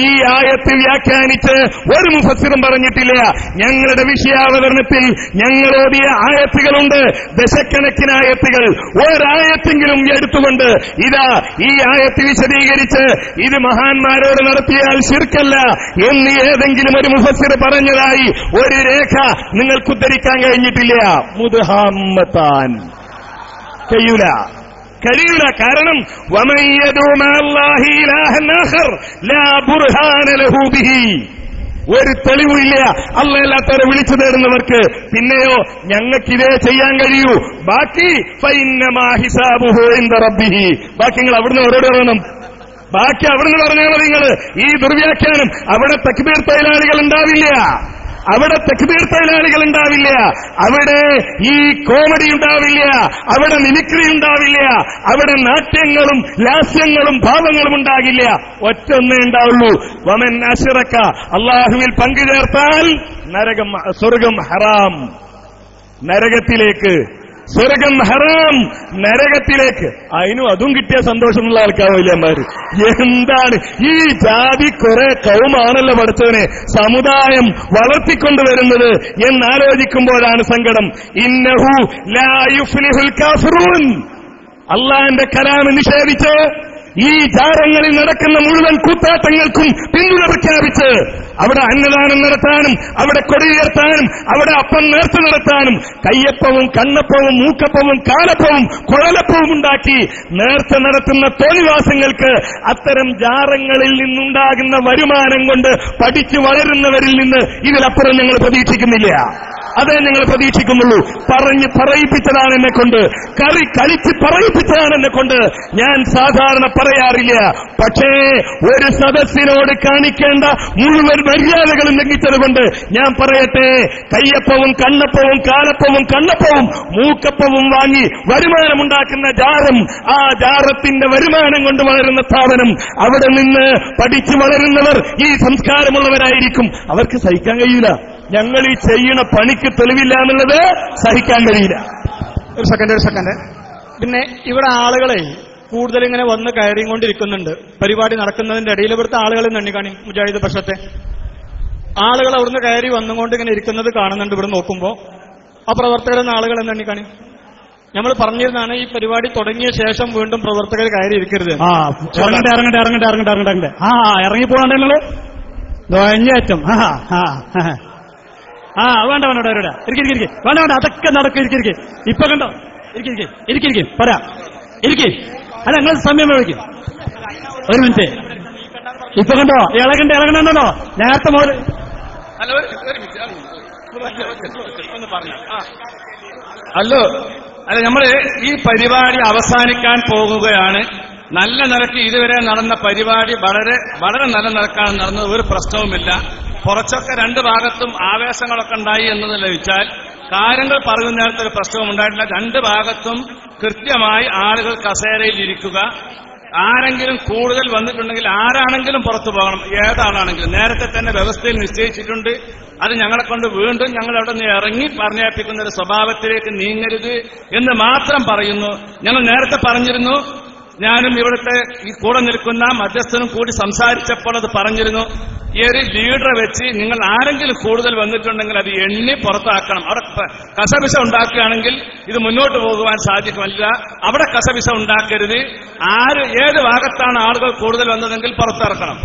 ഈ ആയത്ത് വ്യാഖ്യാനിച്ച് ഒരു മുഫസ്സിറും പറഞ്ഞിട്ടില്ല. ഞങ്ങളുടെ വിഷയാവതരണത്തിൽ ഞങ്ങൾ ഓതിയ ആയത്തുകളുണ്ട്, ദശക്കണക്കിന് ആയത്തുകൾ. ഒരായത്തെങ്കിലും എടുത്തുകൊണ്ട് ഇതാ ഈ ആയത്ത് വിശദീകരിച്ച് ഇത് മഹാന്മാരോട് നടത്തിയാൽ ശിർക്കല്ല എന്ന് ഏതെങ്കിലും ഒരു മുഫസ്സിർ പറഞ്ഞതായി ഒരു രേഖ നിങ്ങൾക്ക് ഉദ്ധരിക്കാൻ കഴിഞ്ഞിട്ടില്ല. മുദ്ഹമ്മത്താൻ കഴിയൂല. കാരണം വമൻ യദഉ മഅല്ലാഹി ഇലാഹൻ ആഖർ ലാ ബുർഹാന ലഹു ബിഹി. ഒരു തെളിവില്ല അല്ലാത്തവരെ വിളിച്ചു തേടുന്നവർക്ക്. പിന്നെയോ ഞങ്ങൾക്കിതേ ചെയ്യാൻ കഴിയൂ. ബാക്കി ഫഇന്നമാ ഹിസാബുഹു ഇൻദ റബ്ബിഹി. ബാക്കി നിങ്ങൾ അവിടുന്ന് അവരോട് പറയണം. ബാക്കി അവിടുന്ന് പറഞ്ഞാൽ മതി. നിങ്ങൾ ഈ ദുർവ്യാഖ്യാനം അവിടെ തക്ബീർ തൊഴിലാളികൾ ഉണ്ടാവില്ല. അവിടെ ഈ കോമഡി ഉണ്ടാവില്ല. അവിടെ മിമിക്രി ഉണ്ടാവില്ല. അവിടെ നാട്യങ്ങളും ലാസ്യങ്ങളും ഭാവങ്ങളും ഉണ്ടാകില്ല. ഒറ്റൊന്നേ ഉണ്ടാവുള്ളൂ. വമൻ അശ്റക, അല്ലാഹുവിൽ പങ്കുചേർത്താൽ സ്വർഗം ഹറാം, നരകത്തിലേക്ക്. സ്വർഗം ഹറാം, നരകത്തിലേക്ക്. അതിനും അതും കിട്ടിയ സന്തോഷമുള്ള ആൾക്കാരില്ലമാര്. എന്താണ് ഈ ജാതി? കുറെ കൗമാണല്ലോ പഠിച്ചവനെ സമുദായം വളർത്തിക്കൊണ്ടുവരുന്നത് എന്നാലോചിക്കുമ്പോഴാണ് സങ്കടം. ഇന്നഹു ലാ യുഫ്ലിഹുൽ കാഫിറൂൻ. അള്ളാന്റെ കലാം നിഷേധിച്ച് ഈ ജാരങ്ങളിൽ നടക്കുന്ന മുഴുവൻ കൂത്താട്ടങ്ങൾക്കും പിന്തുണ പ്രഖ്യാപിച്ച് അവിടെ അന്നദാനം നടത്താനും, അവിടെ കൊടിയുയർത്താനും, അവിടെ അപ്പം നേർച്ച നടത്താനും, കയ്യപ്പവും കണ്ണപ്പവും മൂക്കപ്പവും കാലപ്പവും കുഴലപ്പവും ഉണ്ടാക്കി നേർച്ച നടത്തുന്ന തോന്നിവാസങ്ങൾക്ക് അത്തരം ജാറങ്ങളിൽ നിന്നുണ്ടാകുന്ന വരുമാനം കൊണ്ട് പഠിച്ചു വളരുന്നവരിൽ നിന്ന് ഇതിലപ്പുറം ഞങ്ങൾ പ്രതീക്ഷിക്കുന്നില്ല. അതേ ഞങ്ങൾ പ്രതീക്ഷിക്കുന്നുള്ളൂ. പറയിപ്പിച്ചതാണ് എന്നെ കൊണ്ട്, കളിച്ച് പറയിപ്പിച്ചതാണ് എന്നെ കൊണ്ട്. ഞാൻ സാധാരണ പറയാറില്ല. പക്ഷേ ഒരു സദസ്സിനോട് കാണിക്കേണ്ട മുഴുവൻ മര്യാദകളും ലംഘിച്ചതുകൊണ്ട് ഞാൻ പറയട്ടെ. കയ്യപ്പവും കണ്ണപ്പവും കാലപ്പവും കണ്ണപ്പവും മൂക്കപ്പവും വാങ്ങി വരുമാനമുണ്ടാക്കുന്ന ജാറം, ആ ജാറത്തിന്റെ വരുമാനം കൊണ്ട് വളരുന്ന സ്ഥാപനം, അവിടെ നിന്ന് പഠിച്ചു വളരുന്നവർ ഈ സംസ്കാരമുള്ളവരായിരിക്കും. അവർക്ക് സഹിക്കാൻ കഴിയില്ല. ഞങ്ങൾ ഈ ചെയ്യുന്ന പണിക്ക് തെളിവില്ല എന്നുള്ളത് സഹിക്കാൻ കഴിയില്ല. ഒരു സെക്കൻഡ്. പിന്നെ ഇവിടെ ആളുകളെ കൂടുതൽ ഇങ്ങനെ വന്ന് കയറിക്കൊണ്ടിരിക്കുന്നുണ്ട്. പരിപാടി നടക്കുന്നതിന്റെ ഇടയിൽ ഇവിടുത്തെ ആളുകളെ നന്ദിക്കാണി മുജാഹിദ് പക്ഷത്തെ ആളുകൾ അവിടുന്ന് കയറി വന്നുകൊണ്ട് ഇങ്ങനെ ഇരിക്കുന്നത് കാണുന്നുണ്ട്. ഇവിടെ നോക്കുമ്പോ ആ പ്രവർത്തകരെന്ന ആളുകൾ നന്ദിക്കാണി. നമ്മൾ പറഞ്ഞിരുന്നാണ് ഈ പരിപാടി തുടങ്ങിയ ശേഷം വീണ്ടും പ്രവർത്തകർ കയറി ഇരിക്കരുത്. ഇറങ്ങട്ടെ. ഇറങ്ങിപ്പോകണ്ടേ നിങ്ങള് ദോഞ്ഞേറ്റം. വേണ്ട വേണ്ട അതൊക്കെ നടക്കും. ഇപ്പൊ കണ്ടോ? ഇരിക്കും പറയാം. അല്ല നിങ്ങൾ സമയം വിളിക്കും. ഒരു മിനിറ്റ്. ഇപ്പൊ കണ്ടോ? ഇളകണ്ടോ? നേരത്തെ മുതൽ അല്ല നമ്മള് ഈ പരിപാടി അവസാനിക്കാൻ പോകുകയാണ്. നല്ല നിരക്ക് ഇതുവരെ നടന്ന പരിപാടി വളരെ വളരെ നല്ല നിരക്കാണ് നടന്നത്. ഒരു പ്രശ്നവുമില്ല. കുറച്ചൊക്കെ രണ്ട് ഭാഗത്തും ആവേശങ്ങളൊക്കെ ഉണ്ടായി എന്നതെന്ന് വെച്ചാൽ കാര്യങ്ങൾ പറയുന്ന നേരത്തെ ഒരു പ്രശ്നവും ഉണ്ടായിട്ടില്ല. രണ്ട് ഭാഗത്തും കൃത്യമായി ആളുകൾ കസേരയിൽ ഇരിക്കുക, ആരെങ്കിലും കൂടുതൽ വന്നിട്ടുണ്ടെങ്കിൽ ആരാണെങ്കിലും പുറത്തു പോകണം, ഏതാളാണെങ്കിലും. നേരത്തെ തന്നെ വ്യവസ്ഥയിൽ നിശ്ചയിച്ചിട്ടുണ്ട്. അത് ഞങ്ങളെ കൊണ്ട് വീണ്ടും ഞങ്ങൾ അവിടെ നിന്ന് ഇറങ്ങി പറഞ്ഞേൽപ്പിക്കുന്ന ഒരു സ്വഭാവത്തിലേക്ക് നീങ്ങരുത് എന്ന് മാത്രം പറയുന്നു. ഞങ്ങൾ നേരത്തെ പറഞ്ഞിരുന്നു, ഞാനും ഇവിടുത്തെ ഈ കൂടെ നിൽക്കുന്ന മധ്യസ്ഥനും കൂടി സംസാരിച്ചപ്പോൾ അത് പറഞ്ഞിരുന്നു. ഈ ഒരു ലീഡറെ വെച്ച് നിങ്ങൾ ആരെങ്കിലും കൂടുതൽ വന്നിട്ടുണ്ടെങ്കിൽ അത് എണ്ണി പുറത്താക്കണം. അവിടെ കസപിസ ഉണ്ടാക്കുകയാണെങ്കിൽ ഇത് മുന്നോട്ട് പോകുവാൻ സാധിക്കുമല്ല. അവിടെ കസപിസ ഉണ്ടാക്കരുത്. ഏത് ഭാഗത്താണ് ആളുകൾ കൂടുതൽ വന്നതെങ്കിൽ പുറത്തിറക്കണം.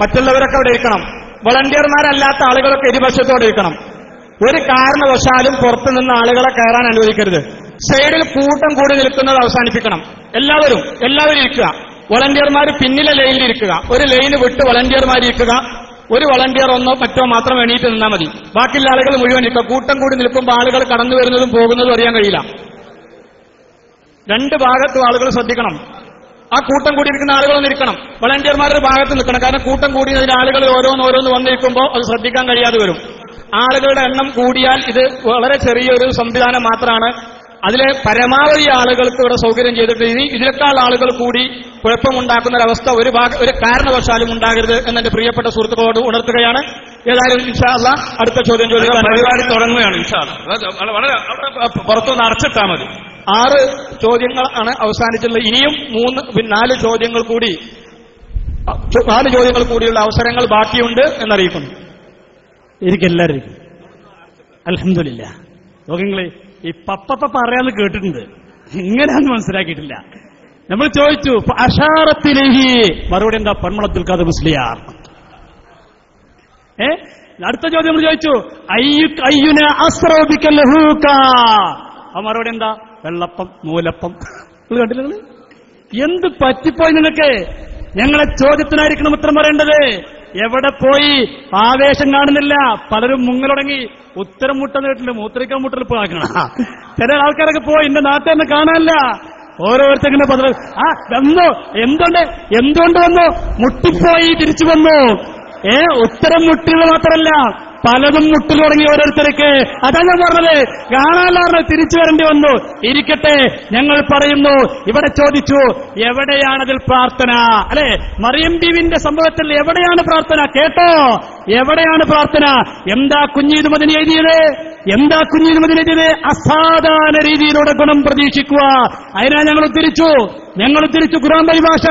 മറ്റുള്ളവരൊക്കെ അവിടെ ഇരിക്കണം. വളണ്ടിയർമാരല്ലാത്ത ആളുകളൊക്കെ ഇരുപക്ഷത്തോടെ ഇരിക്കണം. ഒരു കാരണവശാലും പുറത്തുനിന്ന് ആളുകളെ കയറാൻ അനുവദിക്കരുത്. സൈഡിൽ കൂട്ടം കൂടി നിൽക്കുന്നത് അവസാനിപ്പിക്കണം. എല്ലാവരും ഇരിക്കുക. വളണ്ടിയർമാർ പിന്നിലെ ലൈനിൽ ഇരിക്കുക. ഒരു ലൈന് വിട്ട് വളണ്ടിയർമാർ ഇരിക്കുക. ഒരു വളണ്ടിയർ ഒന്നോ മറ്റോ മാത്രം എണീറ്റ് നിന്നാൽ മതി. ബാക്കിയുള്ള ആളുകൾ മുഴുവൻ ഇരിക്കുക. കൂട്ടം കൂടി നിൽക്കുമ്പോൾ ആളുകൾ കടന്നു വരുന്നതും പോകുന്നതും അറിയാൻ കഴിയില്ല. രണ്ട് ഭാഗത്തും ആളുകൾ ശ്രദ്ധിക്കണം. ആ കൂട്ടം കൂടിയിരിക്കുന്ന ആളുകളൊന്നും ഇരിക്കണം. വളണ്ടിയർമാരുടെ ഭാഗത്ത് നിൽക്കണം. കാരണം കൂട്ടം കൂടിയതിൽ ആളുകൾ ഓരോന്ന് വന്നിരിക്കുമ്പോൾ അത് ശ്രദ്ധിക്കാൻ കഴിയാതെ വരും. ആളുകളുടെ എണ്ണം കൂടിയാൽ ഇത് വളരെ ചെറിയൊരു സംവിധാനം മാത്രമാണ്. അതിലെ പരമാവധി ആളുകൾക്ക് ഇവിടെ സൗകര്യം ചെയ്തിട്ട് ഇതിനേക്കാൾ ആളുകൾ കൂടി കുഴപ്പമുണ്ടാക്കുന്ന ഒരവസ്ഥ ഒരു കാരണവശാലും ഉണ്ടാകരുത് എന്നെന്റെ പ്രിയപ്പെട്ട സുഹൃത്തുക്കളോട് ഉണർത്തുകയാണ്. ഏതായാലും ഇൻഷാ അല്ലാഹ് അടുത്ത ചോദ്യം ചോദിക്കാൻ പരിപാടി തുടങ്ങുകയാണ്. ഇൻഷാ അല്ലാഹ് വളരെ പുറത്തുനിന്ന് അടച്ചിട്ടാൽ മതി. 6 ചോദ്യങ്ങളാണ് അവസാനിച്ചുള്ളത്. ഇനിയും 4 ചോദ്യങ്ങൾ കൂടിയുള്ള അവസരങ്ങൾ ബാക്കിയുണ്ട് എന്നറിയിക്കുന്നു. എനിക്കെല്ലാവരും അൽഹംദുലില്ലാ. നോക്കിങ്ങളെ ഈ പപ്പ പറയാന്ന് കേട്ടിട്ടുണ്ട്, ഇങ്ങനെയാന്ന് മനസ്സിലാക്കിയിട്ടില്ല. നമ്മൾ ചോദിച്ചു അഷാറത്തിലേഹി, മറുപടി എന്താ? പന്മള അബ്ദുൽ ഖാദർ മുസ്ലിയാർ. അടുത്ത ചോദ്യം നമ്മൾ ചോദിച്ചു അയ്യുന അസ്റബിക ലഹൂക, ആ മറുപടി എന്താ? വെള്ളപ്പം, നൂലപ്പം. നിങ്ങൾ കണ്ടില്ല? നിങ്ങൾ എന്ത് പറ്റിപ്പോയി നിങ്ങൾക്ക്? ഞങ്ങളെ ചോദ്യത്തിനായിരിക്കണം ഉത്തരം പറയേണ്ടത്. എവിടെ പോയി? ആവേശം കാണുന്നില്ല. പലരും മുങ്ങലുടങ്ങി. ഉത്തരം മുട്ടെന്ന് കേട്ടില്ല, മൂത്രിക്കാൻ മുട്ടൽ ഇപ്പോൾ ആക്കണം. ചില ആൾക്കാരൊക്കെ പോയി എന്റെ നാട്ടിൽ നിന്ന് കാണാനില്ല. ഓരോരുത്തങ്ങനെ വന്നു. എന്തുകൊണ്ട് വന്നു? മുട്ടിപ്പോയി തിരിച്ചു വന്നു. ഉത്തരം മുട്ടിയത് മാത്രമല്ല, പലതും മുട്ടിൽ തുടങ്ങി ഓരോരുത്തർക്ക്. അതാ ഞാൻ പറഞ്ഞത്, കാണാനാണ് തിരിച്ചു വരേണ്ടി വന്നു. ഇരിക്കട്ടെ, ഞങ്ങൾ പറയുന്നു. ഇവിടെ ചോദിച്ചു എവിടെയാണതിൽ പ്രാർത്ഥന? അല്ലെ, മറിയം ബീവിന്റെ സംഭവത്തിൽ എവിടെയാണ് പ്രാർത്ഥന? കേട്ടോ, എവിടെയാണ് പ്രാർത്ഥന? എന്താ കുഞ്ഞീദ് മദനി എഴുതിയത്? അസാധാരണ രീതിയിലൂടെ ഗുണം പ്രതീക്ഷിക്കുക. അതിനാ ഞങ്ങൾ ഉദ്ധരിച്ചു ഖുർആൻ പരിഭാഷ.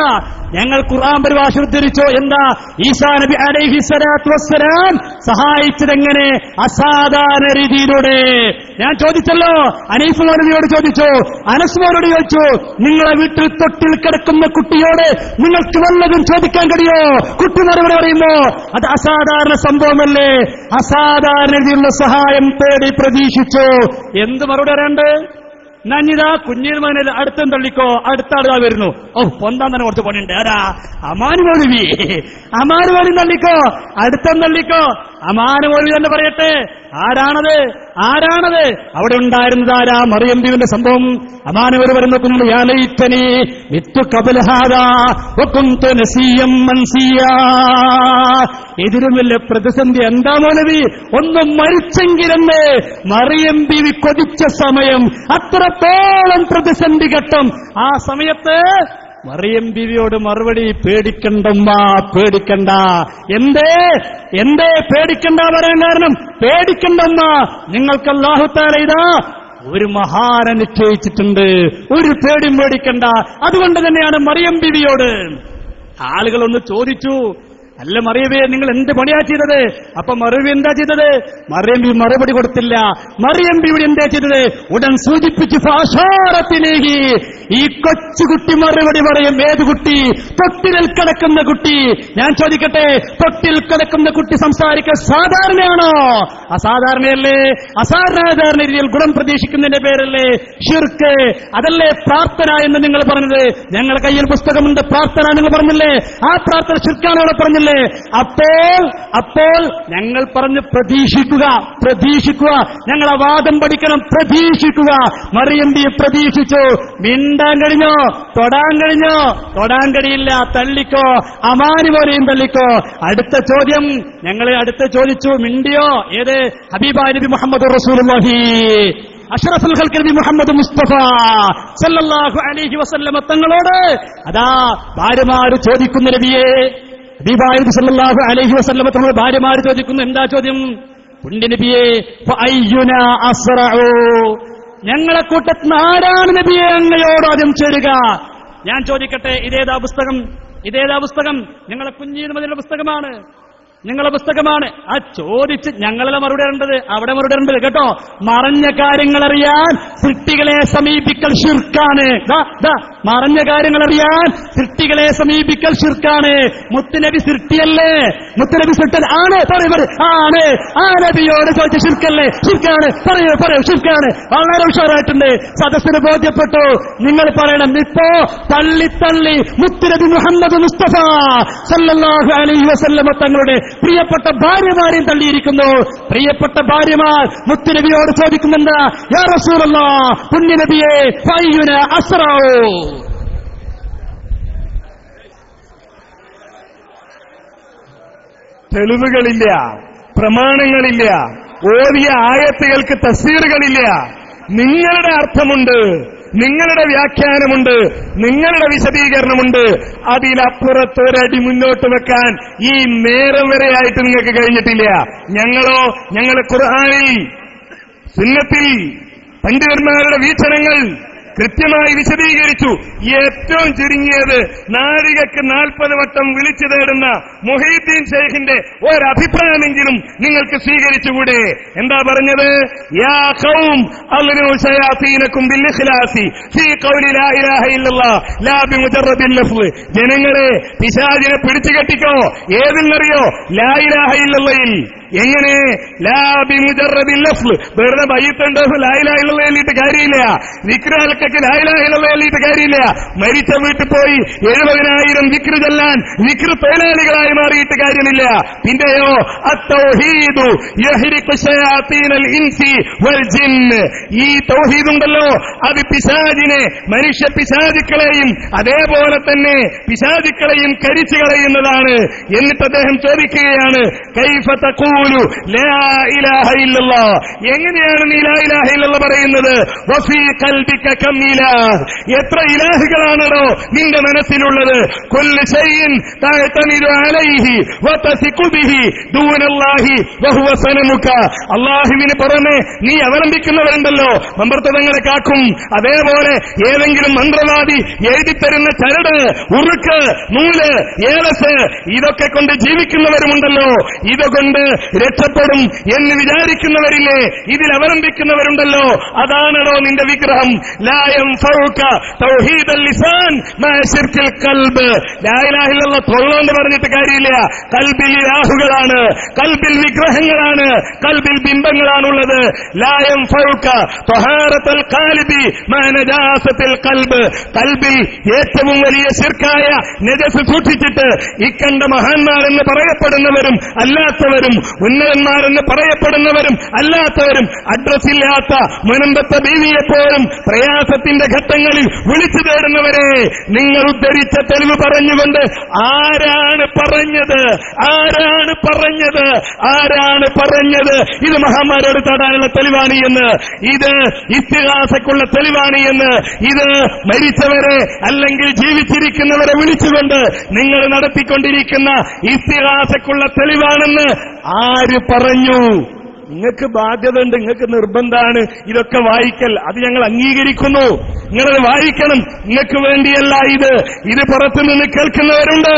ഞങ്ങൾ ഖുർആൻ പരിഭാഷ ഉദ്ധരിച്ചു. എന്താ? ഈസാ നബി അലൈഹി സ്വലാത്തു വസ്സലാം സഹായിച്ചതെങ്ങനെ? അസാധാരണ രീതിയിലൂടെ. ഞാൻ ചോദിച്ചല്ലോ, അനീഫ് മൗലവിയോട് ചോദിച്ചു, അനസ് മൗലവിയോട് ചോദിച്ചു, നിങ്ങളെ വീട്ടിൽ തൊട്ടിൽ കിടക്കുന്ന കുട്ടിയോട് നിങ്ങൾക്ക് വല്ലതും ചോദിക്കാൻ കഴിയോ? കുട്ടി മറുപടി പറയുന്നു, അത് അസാധാരണ സംഭവമല്ലേ? അസാധാരണ രീതിയിലുള്ള സഹായം തേടി പ്രതീക്ഷിച്ചു. എന്ത് മറുപടി പറയണ്ട്? നഞ്ഞിതാ കുഞ്ഞീർ മകനിൽ അടുത്തും തള്ളിക്കോ, അടുത്ത ആളുകൾ വരുന്നു. പൊന്താൻ തന്നെ കുറച്ച് പണിയുണ്ട്. ആരാ? അമാനു മൗലവി തള്ളിക്കോ, അടുത്തും തള്ളിക്കോ. അമാനു മൗലവി തന്നെ പറയട്ടെ. ആരാണത്? അവിടെ ഉണ്ടായിരുന്നത് ആരാ? മറിയം ബീവിന്റെ സംഭവം. അമാനവർ വരുന്നു, യാ ലൈതനി മിത്തു ഖബല ഹാദാ വകുന്തു നസിയം മൻസിയാ. ഇതിലും വലിയ പ്രതിസന്ധി എന്താ മൗലവി? ഒന്നും മരിച്ചെങ്കിലെന്ന് മറിയം ബീവി കൊതിച്ച സമയം, അത്രത്തോളം പ്രതിസന്ധി ഘട്ടം. ആ സമയത്ത് മറിയം ബീവിയോട് മറുപടി, പേടിക്കണ്ടമ്മ, പേടിക്കണ്ട. എന്തേ പേടിക്കണ്ട പറയാൻ കാരണം? പേടിക്കണ്ടമ്മ, നിങ്ങൾക്ക് അല്ലാഹു തആല ഇതാ ഒരു മഹാനെ നിശ്ചയിച്ചിട്ടുണ്ട്, ഒരു പേടിയും പേടിക്കണ്ട. അതുകൊണ്ട് തന്നെയാണ് മറിയം ബീവിയോട് ആളുകളൊന്ന് ചോദിച്ചു, അല്ല മറിയമേ, നിങ്ങൾ എന്ത് പണിയാ ചെയ്തത്? അപ്പൊ മറിയം എന്താ ചെയ്തത്? മറിയം ബി മറുപടി കൊടുത്തില്ല. മറിയം ബിയുടെ എന്താ ചെയ്തത്? ഉടൻ സൂചിപ്പിച്ചു, ഫാഷാറത്തിലേക്ക്. ഈ കൊച്ചുകുട്ടി മറുപടി പറയും. ഏത് കുട്ടി? തൊട്ടിലിൽ കിടക്കുന്ന കുട്ടി. ഞാൻ ചോദിക്കട്ടെ, തൊട്ടിൽ കിടക്കുന്ന കുട്ടി സംസാരിക്കാൻ സാധാരണയാണോ? അസാധാരണയല്ലേ? അസാധാരണ രീതിയിൽ ഗുണം പ്രതീക്ഷിക്കുന്നതിന്റെ പേരല്ലേ ഷിർക്ക്? അതല്ലേ പ്രാർത്ഥന എന്ന് നിങ്ങൾ പറഞ്ഞത്? ഞങ്ങളുടെ കയ്യിൽ പുസ്തകമുണ്ട്, പ്രാർത്ഥന നിങ്ങൾ പറഞ്ഞില്ലേ? ആ പ്രാർത്ഥന ഷിർക്കാണ് ഇവിടെ പറഞ്ഞില്ലേ? അപ്പോൾ ഞങ്ങൾ പറഞ്ഞു പ്രതീക്ഷിക്കുക. ഞങ്ങളെ വാദം പഠിക്കണം, പ്രതീക്ഷിക്കുക. മറിയം ബി പ്രതീക്ഷിച്ചു. മിണ്ടാൻ കഴിഞ്ഞോ? തൊടാൻ കഴിഞ്ഞോ? തൊടാൻ കഴിയില്ല. തള്ളിക്കോ. അമാനി പോലെയും തള്ളിക്കോ. അടുത്ത ചോദ്യം ഞങ്ങൾ ചോദിച്ചു, മിണ്ടിയോ? ഏത്? ഹബീബായ നബി മുഹമ്മദ് റസൂലുള്ളാഹി അഷ്റഫുൽ ഖൽഖ് നബി മുഹമ്മദ് മുസ്തഫ സല്ലല്ലാഹു അലൈഹി വസല്ലമ തങ്ങളോട് അതാ ഭാര്യമാര് ചോദിക്കുന്ന നബിയെ, ഹബീബായ സല്ലല്ലാഹു അലൈഹി വസല്ലമ തങ്ങളോട് ഭാര്യമാര് ചോദിക്കുന്നു. എന്താ ചോദ്യം? പുണ്യ നബിയെ, ഫഅയ്യുനാ അസ്റഉ, ഞങ്ങളെ കൂട്ടത്തിൽ ആരാണ് നബിയെ അങ്ങയോട് ആദ്യം ചേരുക? ഞാൻ ചോദിക്കട്ടെ, ഇതേതാ പുസ്തകം? ഞങ്ങളെ കുഞ്ഞീത് മതിയുടെ പുസ്തകമാണ്, നിങ്ങളെ പുസ്തകമാണ്. ആ ചോദിച്ച് ഞങ്ങളെ മറുപടി ഇടേണ്ടത്, അവിടെ മറുപടി ഇടേണ്ടത് കേട്ടോ. മറഞ്ഞ കാര്യങ്ങൾ അറിയാൻ സൃഷ്ടികളെ സമീപിക്കൽ ശിർക്കാണ്. മറഞ്ഞ കാര്യങ്ങൾ അറിയാൻ സൃഷ്ടികളെ സമീപിക്കൽ ശിർക്കാണ്. മുത്തുനബി സൃഷ്ടിയല്ലേ? മുത്തുനബി സൃഷ്ടി ആണ്, ആണ്. ആ നബിയോട് ചോദിച്ച ശിർക്കല്ലേ? ശിർക്കാണ്. പറയൂ ശിർക്കാണ്. വളരെ ഉഷാറായിട്ടുണ്ട്, സദസ്സിന് ബോധ്യപ്പെട്ടു. നിങ്ങൾ പറയണം, ഇപ്പോ തള്ളി മുത്തുനബി മുഹമ്മദ് മുസ്തഫ സല്ലല്ലാഹു അലൈഹി വസല്ലമ തങ്ങളുടെ പ്രിയപ്പെട്ട ഭാര്യമാരെയും തള്ളിയിരിക്കുന്നു. പ്രിയപ്പെട്ട ഭാര്യമാർ മുത്തുനബിയോട് ചോദിക്കുന്നുണ്ട്, യാ റസൂലല്ലാഹ്, പുണ്യനബിയെ, ഫഅയ്യുനാ അസ്റഉ. തെളിവുകളില്ല, പ്രമാണങ്ങളില്ല, ഓതിയ ആയത്തുകൾക്ക് തഫ്സീറുകളില്ല. നിങ്ങളുടെ അർത്ഥമുണ്ട്, നിങ്ങളുടെ വ്യാഖ്യാനമുണ്ട്, നിങ്ങളുടെ വിശദീകരണമുണ്ട്. അതിലപ്പുറത്തൊരടി മുന്നോട്ട് വെക്കാൻ ഈ നേരം വരെയായിട്ട് നിങ്ങൾക്ക് കഴിഞ്ഞിട്ടില്ല. ഞങ്ങൾ ഖുർആനിൽ, സുന്നത്തിൽ പണ്ഡിതന്മാരുടെ വീക്ഷണങ്ങൾ കൃത്യമായി വിശദീകരിച്ചു. ഏറ്റവും ചുരുങ്ങിയത് നാഴികക്ക് 40 വട്ടം വിളിച്ചു തേടുന്ന മുഹീദ്ദീൻ ഷെയ്ഖിന്റെ ഒരഭിപ്രായമെങ്കിലും നിങ്ങൾക്ക് സ്വീകരിച്ചുകൂടെ? എന്താ പറഞ്ഞത്? യാ ഖൗം അൽനു ശയാതീനകും ബിൽ ഇഖ്ലാസി ഫീ ഖൗലി ലാ ഇലാഹ ഇല്ലല്ലാഹ് ലാ ബിമുജറദിൽ ലഫ്ള്. ജനങ്ങളെ, പിശാചിനെ പിടിച്ചു കെട്ടിക്കോ. ഏതെന്നറിയോ? ലാ ഇലാഹ ഇല്ലല്ലയിൽ. എങ്ങനെ? ലാ ബിമുജറദിൽ ലഫ്ള്. വെറുതെ ബയ്യത്തുണ്ടോ ലാ ഇലാഹ ഇല്ലല്ലാഹ് എല്ലിട്ട് കാര്യമില്ല. വിക്രഹൽക്ക് ലാ ഇലാഹ ഇല്ലല്ലാഹ് എല്ലിട്ട് കാര്യമില്ല. മരിച്ച വീട്ടിൽ പോയി 70,000 വിക്ര ചെല്ലാൻ വിക്ര തൊഴിലാളികളായി മാറിയിട്ട് കാര്യമില്ല. പിന്നെയോ, അത്തൗഹീദു യഹ്രിഖു ശയാതീനൽ ഇൻസി വൽ ജിന്ന്. ഈ തൗഹീദുണ്ടല്ലോ, അത് പിശാചിനെ, മനുഷ്യ പിശാചുക്കളെയും അതേപോലെ തന്നെ പിശാചുക്കളെയും കരിച്ചു കളയുന്നതാണ്. എന്നിട്ട് അദ്ദേഹം ചോദിക്കുകയാണ്, കൈഫ തഖൂലു ലാ ഇലാഹ ഇല്ലല്ലാഹ്, എങ്ങനെയാണ് നീ ലാ ഇലാഹ ഇല്ലല്ലാഹ് പറയുന്നത്? വഫീ ഖൽബിക കം ഇലാഹ്, എത്ര ഇലാഹുകളാണോ നിന്റെ മനസ്സിലുള്ളത്? കുല്ലു ശൈഇൻ തഅതമിദു അലൈഹി വതസിഖു ബിഹി ദൂനല്ലാഹി വഹുവ സനമുക. അല്ലാഹുവിന് പുറമെ നീ അവലംബിക്കുന്നവരുണ്ടല്ലോ, മന്ത്രതങ്ങളെ കാക്കും. അതേപോലെ ഏതെങ്കിലും മന്ത്രവാദി എഴുതിത്തരുന്ന ചരട്, ഉറുക്ക്, നൂല്, ഏലസ്, ഇതൊക്കെ കൊണ്ട് ജീവിക്കുന്നവരുമുണ്ടല്ലോ. ഇതുകൊണ്ട് രക്ഷപ്പെടും എന്ന് വിചാരിക്കുന്നവരില്ലേ? ഇതിൽ അവലംബിക്കുന്നവരുണ്ടല്ലോ. അതാണല്ലോ നിന്റെ വിഗ്രഹം. ലാ യൻഫഉക തൗഹീദൽ ലിസാൻ മാ ശിർക്കിൽ ഖൽബ്. ലാ ഇലാഹ ഇല്ലല്ലാഹ് തൊള്ളോണ്ട് പറഞ്ഞിട്ട് കാര്യമില്ല. ഖൽബിൽ ഇലാഹുകളാണ്, ഖൽബിൽ വിഗ്രഹങ്ങളാണ്, ഖൽബിൽ ബിംബങ്ങളാണുള്ളത്. ലാ യൻഫഉക തഹാറത്തുൽ ഖാലിബി മാ നജാസത്തിൽ ഖൽബ്. ഖൽബിൽ ഏറ്റവും വലിയ ശിർക്കായ നജസ് സൂക്ഷിച്ചിട്ട് ഇക്കണ്ട മഹാന്മാരെന്ന് പറയപ്പെടുന്നവരും അല്ലാത്തവരും, ഉന്നതന്മാരെന്ന് പറയപ്പെടുന്നവരും അല്ലാത്തവരും, അഡ്രസ്സില്ലാത്ത മുനമ്പത്തെ ബീവിയെപ്പോലും പ്രയാസത്തിന്റെ ഘട്ടങ്ങളിൽ വിളിച്ചു തേടുന്നവരെ നിങ്ങൾ ഉദ്ധരിച്ച തെളിവ് പറഞ്ഞുകൊണ്ട് ആരാണ് പറഞ്ഞത് ഇത് മഹാന്മാരോട് തൊടാനുള്ള തെളിവാണ് എന്ന്, ഇത് ഇസ്തിഗാസക്കുള്ള തെളിവാണ് എന്ന്, ഇത് മരിച്ചവരെ അല്ലെങ്കിൽ ജീവിച്ചിരിക്കുന്നവരെ വിളിച്ചുകൊണ്ട് നിങ്ങൾ നടത്തിക്കൊണ്ടിരിക്കുന്ന ഇസ്തിഗാസക്കുള്ള തെളിവാണെന്ന് ആര് പറഞ്ഞു? നിങ്ങൾക്ക് ബാധ്യതയുണ്ട്, നിങ്ങൾക്ക് നിർബന്ധമാണ് ഇതൊക്കെ വായിക്കൽ. അത് ഞങ്ങൾ അംഗീകരിക്കുന്നു. നിങ്ങളത് വായിക്കണം. നിങ്ങൾക്ക് വേണ്ടിയല്ല ഇത് പുറത്തുനിന്ന് കേൾക്കുന്നവരുണ്ട്,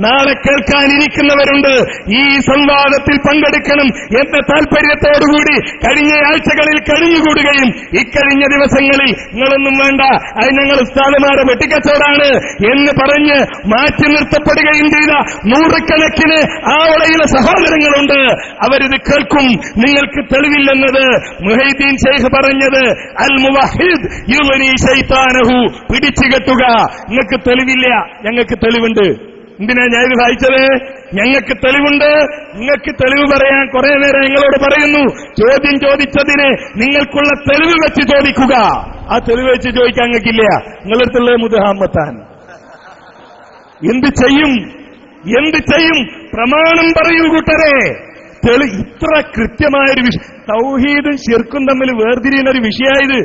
നാളെ കേൾക്കാനിരിക്കുന്നവരുണ്ട്. ഈ സംവാദത്തിൽ പങ്കെടുക്കണം എന്ന താൽപര്യത്തോടുകൂടി കഴിഞ്ഞ ആഴ്ചകളിൽ കഴിഞ്ഞുകൂടുകയും ഇക്കഴിഞ്ഞ ദിവസങ്ങളിൽ നിങ്ങളൊന്നും വേണ്ട, അത് ഞങ്ങൾ ഉസ്താദുമാരെ വെട്ടിക്കച്ചവടാണ് എന്ന് പറഞ്ഞ് മാറ്റി നിർത്തപ്പെടുകയും ചെയ്ത നൂറുകണക്കിന് ആവളയിലെ സഹോദരങ്ങളുണ്ട്. അവരിത് കേൾക്കും. നിങ്ങൾക്ക് തെളിവില്ലെന്നത് മുഹൈദ്ദീൻ ഷെയ്ഖ് പറഞ്ഞത് അൽ മുവഹിദ് യുഗ്നി ശൈത്താനഹു, പിടിച്ചു കെട്ടുക. നിങ്ങൾക്ക് തെളിവില്ല, ഞങ്ങൾക്ക് തെളിവുണ്ട്. എന്തിനാ ഞാൻ ഇത് വായിച്ചത്? ഞങ്ങൾക്ക് തെളിവുണ്ട്. നിങ്ങൾക്ക് തെളിവ് പറയാൻ കുറെ നേരം ഞങ്ങളോട് പറയുന്നു. ചോദ്യം ചോദിച്ചതിന് നിങ്ങൾക്കുള്ള തെളിവ് വെച്ച് ചോദിക്കുക. ആ തെളിവ് വെച്ച് ചോദിക്കാൻ നിങ്ങൾക്കില്ല. നിങ്ങളടുത്തുള്ള മുദ്ഹാമത്താൻ എന്ത് ചെയ്യും? പ്രമാണം പറയൂ കൂട്ടരെ, ഇത്ര കൃത്യമായൊരു വിഷയം, തൗഹീദും ശിർക്കും തമ്മിൽ വേർതിരിയുന്ന ഒരു വിഷയമായത്.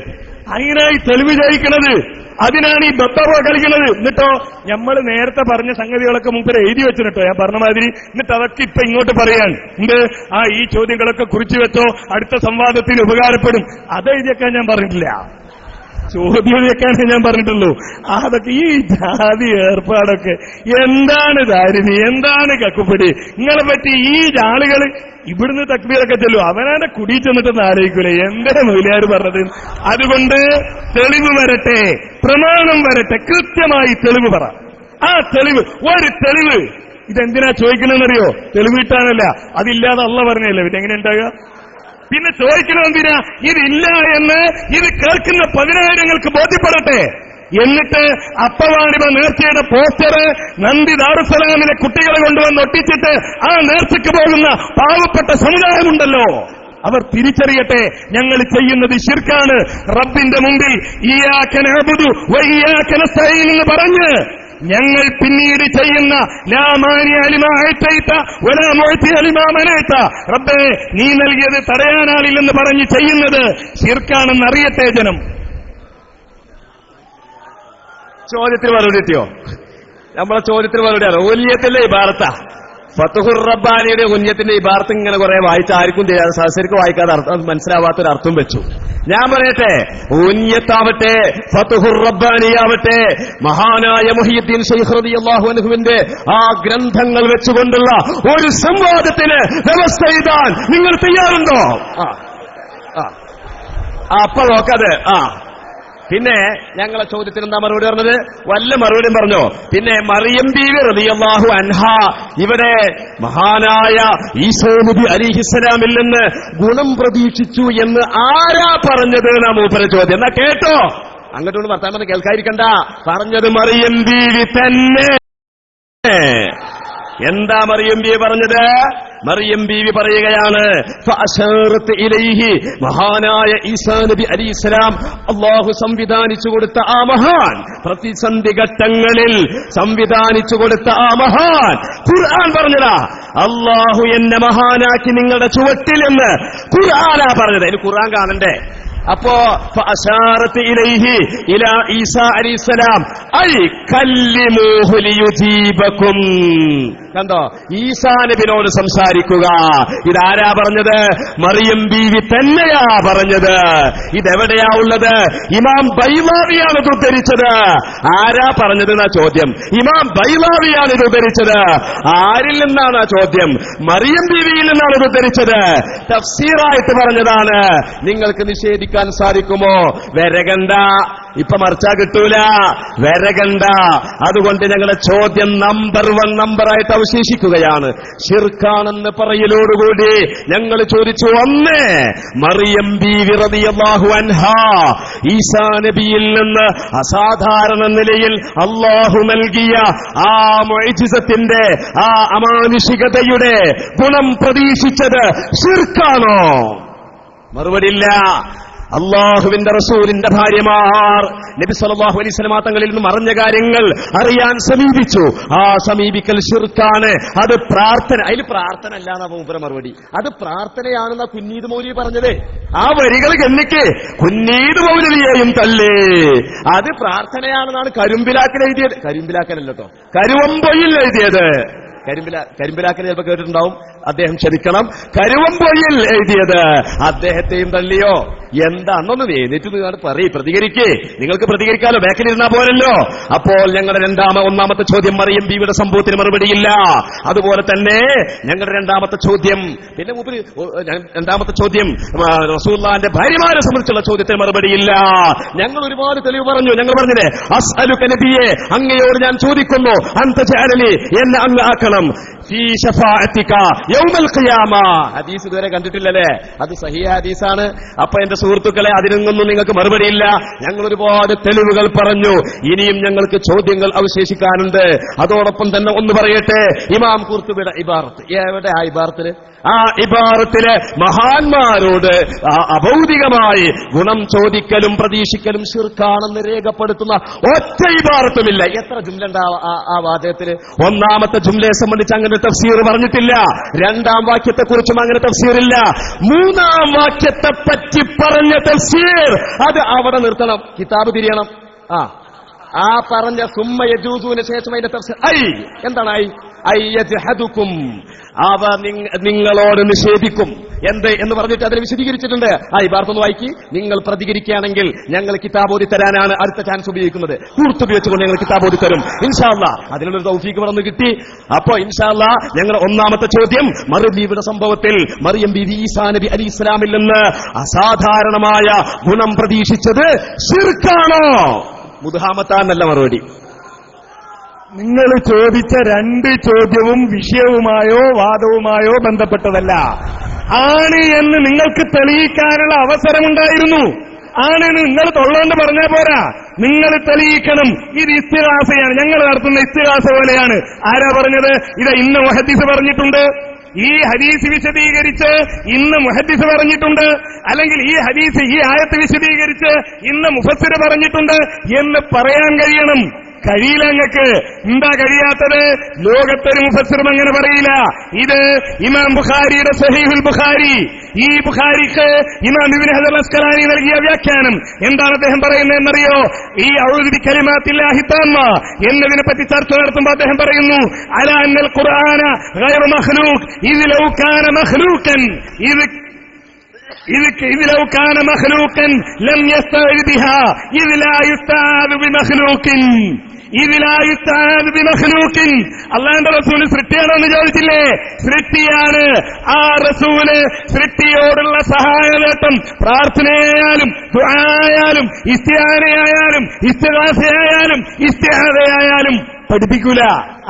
അതിനായി തെളിവ് ചോദിക്കണത്, അതിനാണ് ഈ ബത്തവ കളിക്കുന്നത്. എന്നിട്ടോ നമ്മൾ നേരത്തെ പറഞ്ഞ സംഗതികളൊക്കെ മുമ്പ് എഴുതി വെച്ചിട്ടോ, ഞാൻ പറഞ്ഞ മാതിരി. എന്നിട്ട് അതൊക്കെ ഇപ്പൊ ഇങ്ങോട്ട് പറയാൻ എന്ത്, ഈ ചോദ്യങ്ങളൊക്കെ കുറിച്ചു വെച്ചോ, അടുത്ത സംവാദത്തിന് ഉപകാരപ്പെടും. അതെഴുതിയേക്കാൻ ഞാൻ പറഞ്ഞിട്ടില്ല, ചോദ്യം എഴുതിയേക്കാനേ ഞാൻ പറഞ്ഞിട്ടുള്ളൂ. അതൊക്കെ ഈ ജാതി ഏർപ്പാടൊക്കെ എന്താണ് ദാരിണി, എന്താണ് കക്കുപ്പിടി? നിങ്ങളെ പറ്റി ഈ ആളുകൾ ഇവിടുന്ന് തക്ബീറൊക്കെ ചെല്ലും, അവനാന്റെ കുടി ചെന്നിട്ടൊന്നും ആലോചിക്കൂലേ എന്താ മൗലിയാർ പറഞ്ഞത്. അതുകൊണ്ട് തെളിവ് വരട്ടെ, പ്രമാണം വരട്ടെ, കൃത്യമായി തെളിവ് പറ. ആ തെളിവ്, ഒരു തെളിവ്. ഇതെന്തിനാ ചോദിക്കണമെന്നറിയോ? തെളിവ് കിട്ടാനല്ല, അതില്ലാതെ അള്ള പറഞ്ഞല്ലേ, പിന്നെ എങ്ങനെ ഉണ്ടാകുക? പിന്നെ ചോദിക്കണമെന്തിനാ? ഇതില്ല എന്ന് ഇത് കേൾക്കുന്ന 10,000-ങ്ങൾക്ക് ബോധ്യപ്പെടട്ടെ. എന്നിട്ട് അപ്പവാണിമ നേർച്ചയുടെ പോസ്റ്റർ നന്ദി ദാറുസലാമിലെ കുട്ടികളെ കൊണ്ടുവന്ന് ഒട്ടിച്ചിട്ട് ആ നേർച്ചയ്ക്ക് പോകുന്ന പാവപ്പെട്ട സമുദായമുണ്ടല്ലോ, അവർ തിരിച്ചറിയട്ടെ ഞങ്ങൾ ചെയ്യുന്നത് ശിർക്കാണ്. റബ്ബിന്റെ മുമ്പിൽ ഇയ്യാക നഅ്ബുദു വ ഇയ്യാക നസ്തഈൻ എന്ന് പറഞ്ഞ് ഞങ്ങൾ പിന്നീട് ചെയ്യുന്ന ലാ മാനിഅ ലിമാ അഅതൈത വലാ മുഅ്തിയ ലിമാ മനഅത, റബ്ബേ നീ നൽകിയത് തടയാനാളില്ലെന്ന് പറഞ്ഞ് ചെയ്യുന്നത് ശിർക്കാണെന്ന് അറിയട്ടെ ജനം. ചോദ്യത്തിന് മറുപടി കിട്ടിയോ? നമ്മളെ ചോദ്യത്തിന് മറുപടിയാണ് ഉല്യത്തിന്റെ ഇബാറത്ത. ഫതുഹുർ റബ്ബാനിയുടെ ഉല്യത്തിന്റെ ഇബാറത്ത് ഇങ്ങനെ കുറെ വായിച്ച ആർക്കും ചെയ്യാതെ സദസ്സർക്ക് വായിക്കാതെ അർത്ഥം മനസ്സിലാവാത്തൊരർത്ഥം വെച്ചു. ഞാൻ പറയട്ടെ, ഉല്യത്താവട്ടെ ഫതുഹുർ റബ്ബാനിയാവട്ടെ, മഹാനായ മുഹിയുദ്ദീൻ ശൈഖ് റളിയല്ലാഹു അൻഹുവിന്റെ ആ ഗ്രന്ഥങ്ങൾ വെച്ചുകൊണ്ടുള്ള ഒരു സംവാദത്തിന് വ്യവസ്ഥ എഴുതാൻ നിങ്ങൾ തയ്യാറുണ്ടോ? അപ്പൊ നോക്കത്. പിന്നെ ഞങ്ങളെ ചോദ്യത്തിന് എന്താ മറുപടി പറഞ്ഞത്? വല്ല മറുപടിയും പറഞ്ഞോ? പിന്നെ മറിയം ബീവി റളിയല്ലാഹു അൻഹ ഇവിടെ മഹാനായ ഈസാ നബി അലൈഹിസ്സലാമിൽ നിന്ന് ഗുണം പ്രതീക്ഷിച്ചു എന്ന് ആരാ പറഞ്ഞത് എന്നാ മൂപ്പര ചോദ്യം. എന്നാ കേട്ടോ, അങ്ങോട്ടും വർത്താനം കേൾക്കാതിരിക്കണ്ട. പറഞ്ഞത് മറിയം ബീവി തന്നെ. എന്താ മറിയം ബീവി പറഞ്ഞത്? മറിയം ബീവി പറയുകയാണ്, ഫഅശറത് ഇലൈഹി, മഹാനായ ഈസാ നബി അലൈഹിസ്സലാം അല്ലാഹു സംവിധാനിച്ചു കൊടുത്ത ആ മഹാൻ, പ്രതിസന്ധി ഘട്ടങ്ങളിൽ സംവിധാനിച്ചു കൊടുത്ത ആ മഹാൻ ഖുർആൻ പറഞ്ഞതാ. അല്ലാഹു എന്നെ മഹാനാക്കി നിങ്ങളുടെ ചുവട്ടിലെന്ന് ഖുർആനാ പറഞ്ഞത്. അതിന് ഖുർആൻ കാണണ്ടേ? അപ്പോ ഫഅശറത് ഇലൈഹി ഇലാ ഈസാ അലൈഹിസ്സലാം ഐ കല്ലിമൂഹു ലിയുജീബകും. കണ്ടോ, ഈസാ നബിയോട് സംസാരിക്കുക. ഇതാരാ പറഞ്ഞത്? മറിയം ബീവി തന്നെയാ പറഞ്ഞത്. ഇതെവിടെയാ ഉള്ളത്? ഇമാം ബൈളാവിയാണ് ഇത് ഉദ്ധരിച്ചത്. ആരാ പറഞ്ഞത് എന്നാ ചോദ്യം. ഇമാം ബൈളാവിയാണ് ഇത് ഉദ്ധരിച്ചത്. ആരിൽ നിന്നാണ് ചോദ്യം? മറിയം ബീവിയിൽ നിന്നാണ് ഇത് ഉദ്ധരിച്ചത്. തഫ്സീറായിട്ട് പറഞ്ഞതാണ്. നിങ്ങൾക്ക് നിഷേധിക്കാൻ സാധിക്കുമോ? വരകണ്ട, ഇപ്പൊ മറിച്ചാ കിട്ടൂല, വരകണ്ട. അതുകൊണ്ട് ഞങ്ങളുടെ ചോദ്യം നമ്പർ 1 നമ്പറായിട്ട് അവശേഷിക്കുകയാണ്. ശിർക്കാണെന്ന് പറയലോടുകൂടി ഞങ്ങൾ ചോദിച്ചു, ഒന്ന്, മറിയം ബീവി റളിയല്ലാഹു അൻഹാ ഈസാ നബിയിൽ നിന്ന് അസാധാരണ നിലയിൽ അല്ലാഹു നൽകിയ ആ മുഅ്ജിസത്തിന്റെ, ആ അമാനുഷികതയുടെ ഗുണം പ്രതീക്ഷിച്ചത് ശിർക്കാണോ? മറുപടിയില്ല. അള്ളാഹുവിന്റെ റസൂലിന്റെ ഭാര്യമാർ നബി സല്ലല്ലാഹു അലൈഹി വസല്ലം തങ്ങളിൽ നിന്ന് മറഞ്ഞ കാര്യങ്ങൾ അറിയാൻ സമീപിച്ചു. ആ സമീപിക്കൽ ശിർക്കാണ്. അത് പ്രാർത്ഥന. അതിൽ പ്രാർത്ഥന അല്ലാന്നാ മൂപ്പര മറുപടി. അത് പ്രാർത്ഥനയാണെന്നാ കുന്നീദ് മൗലവി പറഞ്ഞത്. ആ വരികൾ ഗണ്ണിക്ക് കുന്നീദ് മൗലവിയെയും തള്ളേ. അത് പ്രാർത്ഥനയാണെന്നാണ് കരുമ്പിലാക്കൽ എഴുതിയത്. കരുമ്പിലാക്കലല്ലോ കേട്ടോ, കരുവമ്പൊയിൽ എഴുതിയത്. കരിമ്പിലാക്കൽ ചിലപ്പോൾ കേട്ടിട്ടുണ്ടാവും, അദ്ദേഹം ക്ഷമിക്കണം. കരുവമ്പൊയിൽ എഴുതിയത് അദ്ദേഹത്തെയും തള്ളിയോ? എന്താണെന്നൊന്ന് എഴുന്നേറ്റ് പ്രതികരിക്കേ. നിങ്ങൾക്ക് പ്രതികരിക്കാലോ, ബാക്കിലിരുന്നാ പോരല്ലോ. അപ്പോൾ ഞങ്ങളുടെ ഒന്നാമത്തെ ചോദ്യം മറിയം ബീവിയുടെ സംഭവത്തിന് മറുപടിയില്ല. അതുപോലെ തന്നെ ഞങ്ങളുടെ രണ്ടാമത്തെ ചോദ്യം, പിന്നെ രണ്ടാമത്തെ ചോദ്യം റസൂലുള്ളാഹിന്റെ ഭാര്യമാരെ സംബന്ധിച്ചുള്ള ചോദ്യത്തിന് മറുപടിയില്ല. ഞങ്ങൾ ഒരുപാട് തെളിവ് പറഞ്ഞു. ഞങ്ങൾ പറഞ്ഞില്ലേ, അസ്അലുക നബിയെ, അങ്ങയോട് ഞാൻ ചോദിക്കുന്നു, അൻത ജഅലനി, എന്നെ അങ്ങ് ആക്കണം ഫീ ശഫാഅതിക യൗമൽ ഖിയാമ. ഹദീസ് ഇതുവരെ കണ്ടിട്ടില്ലല്ലേ? അത് സഹീഹ ഹദീസാണ്. അപ്പൊ എന്റെ സുഹൃത്തുക്കളെ, അതിനൊന്നും നിങ്ങൾക്ക് മറുപടിയില്ല. ഞങ്ങൾ ഒരുപാട് തെളിവുകൾ പറഞ്ഞു. ഇനിയും ഞങ്ങൾക്ക് ചോദ്യങ്ങൾ അവശേഷിക്കാനുണ്ട്. അതോടൊപ്പം തന്നെ ഒന്ന് പറയട്ടെ, ഇമാം ഖുർത്തുബിയുടെ ഇബാറത്ത്. എവിടെ ആ ഇബാറത്തില്? ആ ഇബാറത്തില് മഹാന്മാരോട് അഭൗതികമായി ഗുണം ചോദിക്കലും പ്രതീക്ഷിക്കലും ശിർക്കാണെന്ന് രേഖപ്പെടുത്തുന്ന ഒറ്റ ഇബാറത്തുമില്ല. എത്ര ജുംല ഉണ്ട് ആ വാചകത്തില്? ഒന്നാമത്തെ ജുംലയെ സംബന്ധിച്ച് അങ്ങനെ തഫ്സീർ പറഞ്ഞിട്ടില്ല. രണ്ടാം വാക്യത്തെക്കുറിച്ചും അങ്ങനെ തഫ്സീറില്ല. മൂന്നാം വാക്യത്തെ പറ്റി പറഞ്ഞ തഫ്സീർ അത് അവിടെ നിർത്തണം, കിതാബ് തിരിയണം. ആ പറഞ്ഞ സുമ്മ യജൂസുവിന് ശേഷം അതിന്റെ തഫ്സീർ എന്താണ്? അയ്യജ്ഹദുക്കും, അവ നിങ്ങളോട് നിഷേധിക്കും. എന്ത് എന്ന് പറഞ്ഞിട്ട് അതിനെ വിശദീകരിച്ചിട്ടുണ്ട്. ഇബാറത്തൊന്ന് വായിക്കി. നിങ്ങൾ പ്രതികരിക്കുകയാണെങ്കിൽ ഞങ്ങൾ കിതാബ് ഓതി തരാനാണ് അടുത്ത ചാൻസ് ഉപയോഗിക്കുന്നത്. കൂർത്തുപി വെച്ചുകൊണ്ട് ഞങ്ങൾ കിതാബ് ഓതി തരും ഇൻഷാ അല്ലാഹ്. അതിനുള്ളൊരു തൗഫീഖ് വന്നു കിട്ടി. അപ്പോ ഇൻഷാ അല്ലാഹ് ഞങ്ങൾ ഒന്നാമത്തെ ചോദ്യം, മറുബീവിയുടെ സംഭവത്തിൽ മറിയം ബീവി ഈസാ നബി അലൈഹി ഇസ്ലാമിൽ നിന്ന് അസാധാരണമായ ഗുണം പ്രതീക്ഷിച്ചത് ശിർക്കാണോ? മുദ്ഹാമത്താന്നല്ല മറുപടി. നിങ്ങൾ ചോദിച്ച രണ്ട് ചോദ്യവും വിഷയവുമായോ വാദവുമായോ ബന്ധപ്പെട്ടതല്ല. ആണ് എന്ന് നിങ്ങൾക്ക് തെളിയിക്കാനുള്ള അവസരമുണ്ടായിരുന്നു. ആണെന്ന് നിങ്ങൾ തൊള്ളോണ്ട് പറഞ്ഞാൽ പോരാ, നിങ്ങൾ തെളിയിക്കണം. ഇത് ഇസ്തിഗാസയാണ്, ഞങ്ങൾ നടത്തുന്ന ഇസ്തിഗാസ പോലെയാണ്. ആരാ പറഞ്ഞത്? ഇത് ഇന്ന മുഹദ്ദിസ് പറഞ്ഞിട്ടുണ്ട്, ഈ ഹദീസ് വിശദീകരിച്ച് ഇന്ന് മുഹദ്ദിസ് പറഞ്ഞിട്ടുണ്ട്, അല്ലെങ്കിൽ ഈ ഹദീസ് ഈ ആയത്ത് വിശദീകരിച്ച് ഇന്ന് മുഫസ്സിർ പറഞ്ഞിട്ടുണ്ട് എന്ന് പറയാൻ കഴിയണം. കഴിയില്ല. അങ്ങക്ക് എന്താ കഴിയാത്തത്? ലോകത്തൊരു മുഫസ്സിറും അങ്ങനെ പറയില്ല. ഇത് ഇമാം ബുഖാരിയുടെ സഹീഹുൽ ബുഖാരി. ഈ ബുഖാരിക്ക് ഇമാം ഇബ്നു ഹജർ അസ്കലാനി നൽകിയ വ്യാഖ്യാനം എന്താണ് അദ്ദേഹം പറയുന്നത് എന്നറിയോ? ഈ അഊദു ബികലിമാത്തില്ലാഹി തമ്മ എന്നതിനെ പറ്റി ചർച്ച നടത്തുമ്പോൾ അദ്ദേഹം പറയുന്നു, അലാ അന്നൽ ഖുർആന ഗൈറു മഖ്ലൂഖ് ഇദ് ലൗ കാന മഖ്ലൂഖൻ إذ لو كان مخلوقا لم يستعذ بها إذ لا يستعاذ بمخلوق അള്ളാഹുവിന്റെ റസൂല് സൃഷ്ടിയാണോ എന്ന് ചോദിച്ചില്ലേ? സൃഷ്ടിയാണ്. ആ റസൂല് സൃഷ്ടിയോടുള്ള സഹായവേട്ടം പ്രാർത്ഥനയായാലും ദുആയാലും ഇസ്തിആനയായാലും ഇസ്തിഗാസയായാലും ഇസ്തിആദയായാലും പഠിപ്പിക്കൂല.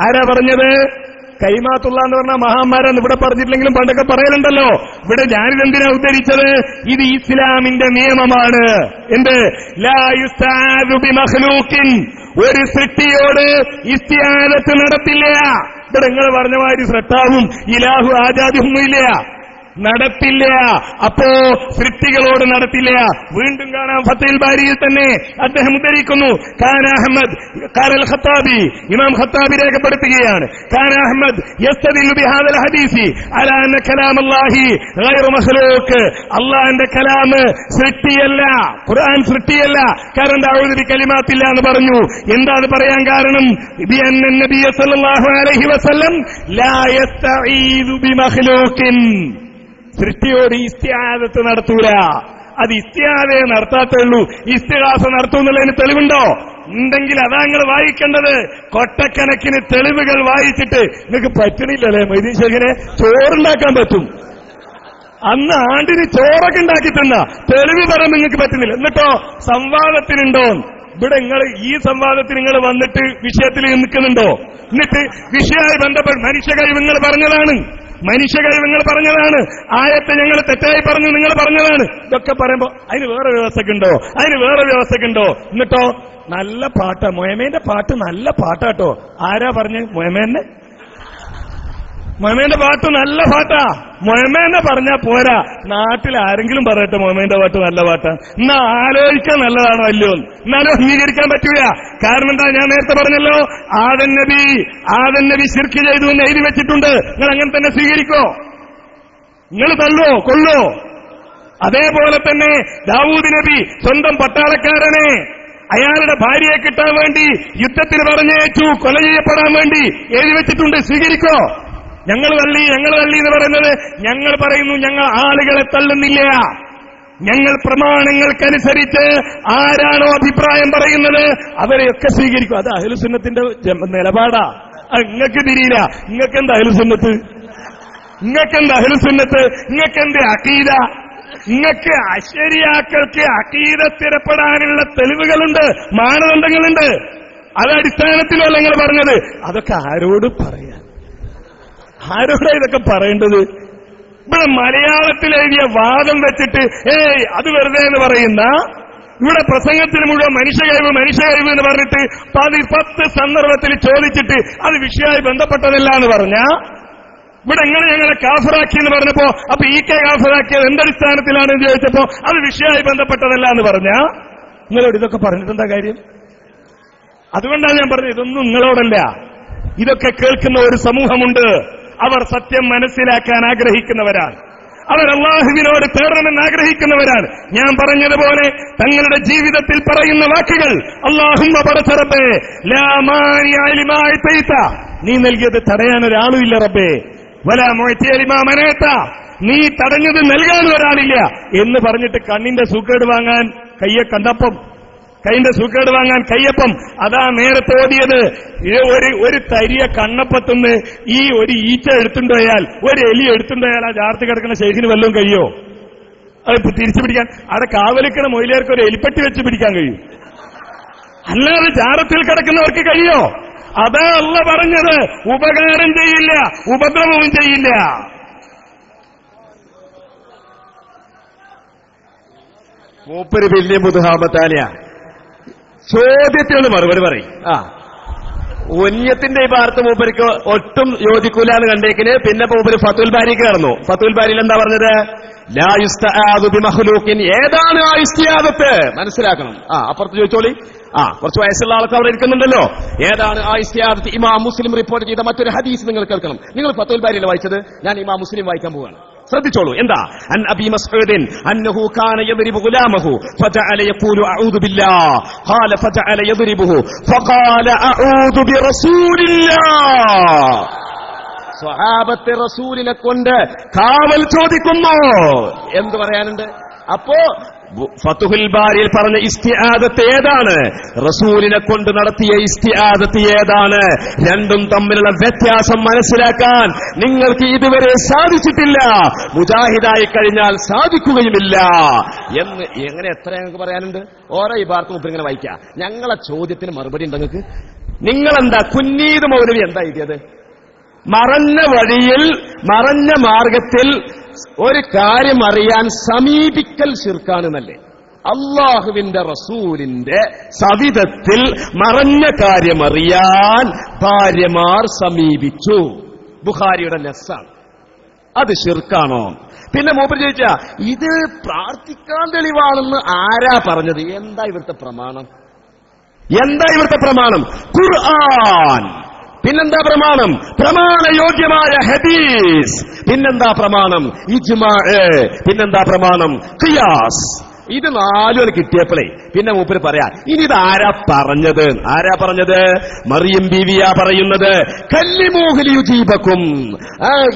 ആരാ പറഞ്ഞത്? കൈമാത്തുള്ള എന്ന് പറഞ്ഞ മഹാന്മാരെന്ന് ഇവിടെ പറഞ്ഞിട്ടില്ലെങ്കിലും പണ്ടൊക്കെ പറയലുണ്ടല്ലോ. ഇവിടെ ഞാനിതെന്തിനാ ഉദ്ധരിച്ചത്? ഇത് ഇസ്ലാമിന്റെ നിയമമാണ്. എന്ത്? ലാ യുസ്താദു ബിമഖ്ലൂഖിൻ, ഒരു സൃഷ്ടിയോട് ഇസ്തിആദത്ത് നടത്തില്ല. ഇവിടെ നിങ്ങൾ പറഞ്ഞ മാതിരി ശ്രദ്ധാവും ഇലാഹു ആജാദിയൊന്നുമില്ല, നടത്തില്ല. അപ്പോ സൃഷ്ടികളോട് നടത്തില്ല. വീണ്ടും കാണാം ഫത്തുൽ ബാരിയിൽ തന്നെ അദ്ദേഹം ഉദ്ധരിക്കുന്നു, കാന അഹ്മദ് ഖാലൽ ഖത്താബി, ഇമാം ഖത്താബി രേഖപ്പെടുത്തുകയാണ്, കാന അഹ്മദ് യസ്തദില്ലു ബിഹാദൽ ഹദീസി അലാ അന്ന കലാമല്ലാഹി ഗൈറു മഖ്ലൂഖ്, അല്ലാഹുവിന്റെ കലാം സൃഷ്ടിയല്ല, ഖുർആൻ സൃഷ്ടിയല്ല. കാരണം അഊദു ബികലിമാത്തില്ല എന്ന് പറഞ്ഞു. എന്താ അത് പറയാൻ കാരണം? ബിഅന്ന നബിയ സല്ലല്ലാഹു അലൈഹി വസല്ലം ലാ യസ്തഈദു ബിമഖ്ലൂഖിൻ, സൃഷ്ടിയോട് ഇസ്തിആദത്ത് നടത്തൂല. അത് ഇസ്തിആദയെ നടത്താത്തുള്ളൂ, ഇസ്തിഗാസ നടത്തുന്നുള്ളതിന് തെളിവുണ്ടോ? ഉണ്ടെങ്കിൽ അതാ നിങ്ങൾ വായിക്കേണ്ടത്. കൊട്ടക്കണക്കിന് തെളിവുകൾ വായിച്ചിട്ട് നിങ്ങൾക്ക് പറ്റണില്ലല്ലേ മൊയ്തീൻ ശേഖനെ? ചോറുണ്ടാക്കാൻ പറ്റും, അന്ന് ആണ്ടിന് ചോറൊക്കെ ഉണ്ടാക്കി തന്ന തെളിവ് പറയാൻ നിങ്ങൾക്ക് പറ്റുന്നില്ല. എന്നിട്ടോ സംവാദത്തിനുണ്ടോ? ഇവിടെ നിങ്ങൾ ഈ സംവാദത്തിന് നിങ്ങൾ വന്നിട്ട് വിഷയത്തിൽ നിൽക്കുന്നുണ്ടോ? എന്നിട്ട് വിഷയമായി ബന്ധപ്പെട്ട് മനുഷ്യ കഴിവ് നിങ്ങൾ പറഞ്ഞതാണ്, മനുഷ്യ കഴിവ് നിങ്ങൾ പറഞ്ഞതാണ്, ആയത്തെ ഞങ്ങൾ തെറ്റായി പറഞ്ഞു നിങ്ങൾ പറഞ്ഞതാണ്. ഇതൊക്കെ പറയുമ്പോ അതിന് വേറെ വ്യവസ്ഥക്കുണ്ടോ? അതിന് വേറെ വ്യവസ്ഥക്കുണ്ടോ? എന്നിട്ടോ നല്ല പാട്ടാ, മൊയമേന്റെ പാട്ട് നല്ല പാട്ടാട്ടോ. ആരാ പറഞ്ഞ്? മൊയമേന്റെ പാട്ട് നല്ല പാട്ടാ. മൊയമേനെ പറഞ്ഞാ പോരാ, നാട്ടിൽ ആരെങ്കിലും പറയട്ടെ മൊയമേന്റെ പാട്ട് നല്ല പാട്ടാ. എന്നാ ആലോചിക്കാൻ നല്ലതാണോ അല്ലയോ? എന്നാലും അംഗീകരിക്കാൻ പറ്റൂല. കാരണം എന്താ? ഞാൻ നേരത്തെ പറഞ്ഞല്ലോ, ആദൻ നബി ശിർക്ക് ചെയ്തു എന്ന് എഴുതി വെച്ചിട്ടുണ്ട്. നിങ്ങൾ അങ്ങനെ തന്നെ സ്വീകരിക്കോ? നിങ്ങൾ തല്ലോ കൊള്ളോ? അതേപോലെ തന്നെ ദാവൂദ് നബി സ്വന്തം പട്ടാളക്കാരനെ അയാളുടെ ഭാര്യയെ കിട്ടാൻ വേണ്ടി യുദ്ധത്തിന് പറഞ്ഞയച്ചു, കൊല ചെയ്യപ്പെടാൻ വേണ്ടി എഴുതി വെച്ചിട്ടുണ്ട്. സ്വീകരിക്കോ? ഞങ്ങൾ തള്ളി എന്ന് പറയുന്നത്, ഞങ്ങൾ പറയുന്നു ഞങ്ങൾ ആളുകളെ തള്ളുന്നില്ല. ഞങ്ങൾ പ്രമാണങ്ങൾക്കനുസരിച്ച് ആരാണോ അഭിപ്രായം പറയുന്നത് അവരെയൊക്കെ സ്വീകരിക്കും. അത് അഹ്ലുസുന്നത്തിന്റെ നിലപാടാ. അത് നിങ്ങൾക്ക് തിരിയില്ല. നിങ്ങൾക്കെന്താ അഹ്ലുസുന്നത്ത്? നിങ്ങൾക്കെന്ത് അഖീദ? നിങ്ങൾക്ക് അശരിയാക്കൾക്ക് അഖീദ സ്ഥിരപ്പെടാനുള്ള തെളിവുകളുണ്ട്, മാനദണ്ഡങ്ങളുണ്ട്. അത് അടിസ്ഥാനത്തിലല്ല നിങ്ങൾ പറഞ്ഞത്. അതൊക്കെ ആരോട് പറയാൻ? ആരോടാ ഇതൊക്കെ പറയേണ്ടത്? ഇവിടെ മലയാളത്തിൽ എഴുതിയ വാദം വെച്ചിട്ട് അത് വെറുതെ എന്ന് പറയുന്ന, ഇവിടെ പ്രസംഗത്തിന് മുഴുവൻ മനുഷ്യ കഴിവ് എന്ന് പറഞ്ഞിട്ട് 10 സന്ദർഭത്തിൽ ചോദിച്ചിട്ട് അത് വിഷയമായി ബന്ധപ്പെട്ടതല്ല എന്ന് പറഞ്ഞ, ഇവിടെ എങ്ങനെ ഞങ്ങളെ കാഫറാക്കി എന്ന് പറഞ്ഞപ്പോ അപ്പൊ ഈ കാഫറാക്കിയത് എന്തടിസ്ഥാനത്തിലാണെന്ന് ചോദിച്ചപ്പോ അത് വിഷയമായി ബന്ധപ്പെട്ടതല്ല എന്ന് പറഞ്ഞ, നിങ്ങളോട് ഇതൊക്കെ പറഞ്ഞിട്ടെന്താ കാര്യം? അതുകൊണ്ടാണ് ഞാൻ പറഞ്ഞത് ഇതൊന്നും നിങ്ങളോടല്ല, ഇതൊക്കെ കേൾക്കുന്ന ഒരു സമൂഹമുണ്ട്. അവർ സത്യം മനസ്സിലാക്കാൻ ആഗ്രഹിക്കുന്നവരാണ്. അവർ അല്ലാഹുവിനോട് തേടണമെന്ന് ആഗ്രഹിക്കുന്നവരാണ്. ഞാൻ പറഞ്ഞതുപോലെ തങ്ങളുടെ ജീവിതത്തിൽ പറയുന്ന വാക്കുകൾ അല്ലാഹുമ്മ പടച്ച റബ്ബേ ലാ മാനിഅ ലിമാ അഅതൈത, നീ നൽകിയത് തടയാൻ ഒരാളുമില്ല റബ്ബേ, വലാ മുഅ്തിയ ലിമാ മനഅത, നീ തടഞ്ഞത് നൽകാൻ ഒരാളില്ല എന്ന് പറഞ്ഞിട്ട് കണ്ണിന്റെ സൂക്കേട് വാങ്ങാൻ കൈന്റെ സൂക്കേട് വാങ്ങാൻ കയ്യപ്പം. അതാ നേരത്തെ ഓടിയത്. ഒരു തരിയ കണ്ണപ്പത്തുനിന്ന് ഈ ഒരു ഈച്ച എടുത്തുണ്ടോയാൽ, ഒരു എലി എടുത്തുണ്ടോയാൽ ആ ജാർത്തി കിടക്കുന്ന ശൈഖിന് വല്ലതും കഴിയോ? അത് തിരിച്ചു പിടിക്കാൻ അവിടെ കാവലിക്കണ മൊയിലേർക്ക് ഒരു എലിപ്പെട്ടി വെച്ച് പിടിക്കാൻ കഴിയും, അല്ലാതെ ജാറത്തിൽ കിടക്കുന്നവർക്ക് കഴിയോ? അതാ അല്ലാഹു പറഞ്ഞത്, ഉപകാരം ചെയ്യില്ല, ഉപദ്രവവും ചെയ്യില്ല. മൂപ്പര് വലിയ മുതുഹാമത്താലിയ ചോദ്യത്തിനൊന്ന് മറുപടി പറയും. ഒന്യത്തിന്റെ ഈ ഭാഗത്ത് മൂപ്പർക്ക് ഒട്ടും യോജിക്കൂല എന്ന് കണ്ടേക്കിന് പിന്നെ മൂപ്പര് ഫത്തുൽ ബാരിക്ക് കടന്നു. ഫത്തുൽ ബാരിയിൽ എന്താ പറഞ്ഞത്? ലാ യുസ്തആദു ബിമഖ്ലൂഖിൻ. ഏതാണ് ആ ഇസ്തിആദത്ത്? മനസ്സിലാക്കണം. അപ്പുറത്ത് ചോദിച്ചോളി. കുറച്ച് വയസ്സുള്ള ആൾക്ക് അവിടെ ഇരിക്കുന്നുണ്ടല്ലോ. ഏതാണ് ആ ഇസ്തിആദത്ത്? ഇമാം മുസ്ലിം റിപ്പോർട്ട് ചെയ്ത മറ്റൊരു ഹദീസ് നിങ്ങൾ കേൾക്കണം. നിങ്ങൾ ഫത്തുൽ ബാരിയിൽ വായിച്ചത്, ഞാൻ ഇമാം മുസ്ലിം വായിക്കാൻ പോവുകയാണ്. ശ്രദ്ധിച്ചോളൂ. എന്താ? അൻ അബി മസ്ഊദിൻ അന്നഹു കാന യദ്രിബു ഗുലാമഹു ഫജഅല യഖൂലു അഊദു ബില്ലാഹ് ഖാല ഫജഅല യദ്രിബുഹു ഫഖാല അഊദു ബിറസൂലില്ലാഹ്. സ്വഹാബത്തെ റസൂലിനെ കൊണ്ട് കാവൽ ചോദിക്കുന്നു. എന്ത് പറയാനുണ്ട്? അപ്പോ ഫതുഹുൽ ബാരിയിൽ പറഞ്ഞ ഇസ്തിആദത്ത് ഏതാണ്? റസൂലിനെ കൊണ്ട് നടത്തിയ ഇസ്തിആദത്ത് ഏതാണ്? രണ്ടും തമ്മിലുള്ള വ്യത്യാസം മനസ്സിലാക്കാൻ നിങ്ങൾക്ക് ഇതുവരെ സാധിച്ചിട്ടില്ല, മുജാഹിദായി കഴിഞ്ഞാൽ സാധിക്കുകയുമില്ല എന്ന്. എങ്ങനെ എത്ര ഞങ്ങൾക്ക് പറയാനുണ്ട്? ഓരോ ഇബാറത്ത് മുമ്പ് ഇങ്ങനെ വായിക്കാം. ഞങ്ങളെ ചോദ്യത്തിന് മറുപടി ഉണ്ട് നിങ്ങൾക്ക്. നിങ്ങളെന്താ കുന്നീദ് മൗലവി എന്താ എഴുതിയത്? മറഞ്ഞ വഴിയിൽ മറഞ്ഞ മാർഗത്തിൽ ഒരു കാര്യം അറിയാൻ സമീപിക്കൽ ശിർക്കാണെന്നല്ലേ? അള്ളാഹുവിന്റെ റസൂലിന്റെ സവിധത്തിൽ മറഞ്ഞ കാര്യമറിയാൻ ഭാര്യമാർ സമീപിച്ചു. ബുഖാരിയുടെ നസ്സാണ്. അത് ശിർക്കാണോ? പിന്നെ മൂപ്പർ ചോദിച്ച ഇത് പ്രാർത്ഥിക്കാൻ തെളിവാണെന്ന് ആരാ പറഞ്ഞത്? എന്താ ഇവിടുത്തെ പ്രമാണം? ഖുർആൻ. പിന്നെന്താ പ്രമാണം? പ്രമാണയോഗ്യമായ ഹദീസ്. പിന്നെന്താ പ്രമാണം? ഇജ്മാ. പിന്നെന്താ പ്രമാണം? ഖിയാസ്. ഇത് നാലും കിട്ടിയപ്പോഴേ പിന്നെ മൂപ്പര് പറയാ, ഇനി ഇത് ആരാ പറഞ്ഞത്? മറിയം ബീവിയാ പറയുന്നത്. കല്ലിമൂഹലിയുജീബക്കും.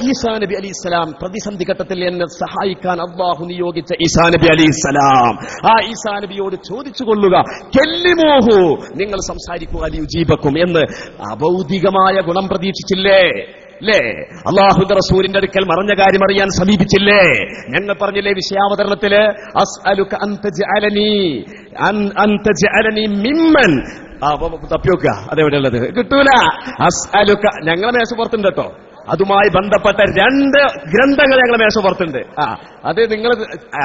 ഈസാ നബി അലൈഹിസ്സലാം പ്രതിസന്ധി ഘട്ടത്തിൽ എന്നെ സഹായിക്കാൻ അല്ലാഹു നിയോഗിച്ച ഈസാ നബി അലൈഹിസ്സലാം, ആ ഈസാ നബിയോട് ചോദിച്ചു കൊള്ളുക, കല്ലിമൂഹു, നിങ്ങൾ സംസാരിക്കുക, അലിയുജീബക്കും എന്ന് അഭൗതികമായ ഗുണം പ്രതീക്ഷിച്ചില്ലേ? അല്ലേ? അല്ലാഹുവിന്റെ റസൂലിന്റെ അടുക്കൽ മറഞ്ഞ കാര്യം അറിയാൻ സമീപിച്ചില്ലേ? ഞങ്ങൾ പറഞ്ഞില്ലേ വിഷയാവതരണത്തില്, അസ്അലുക അൻ തജ്അലനി മിമ്മൻ. തപ്പിയോക്കുക, അതെവിടെയുള്ളത് കിട്ടൂല. അസ്അലുക ഞങ്ങളെ മേശപ്പുറത്തുണ്ട് കേട്ടോ. അതുമായി ബന്ധപ്പെട്ട 2 ഗ്രന്ഥങ്ങൾ ഞങ്ങളെ മേശപ്പുറത്തുണ്ട്. അത് നിങ്ങൾ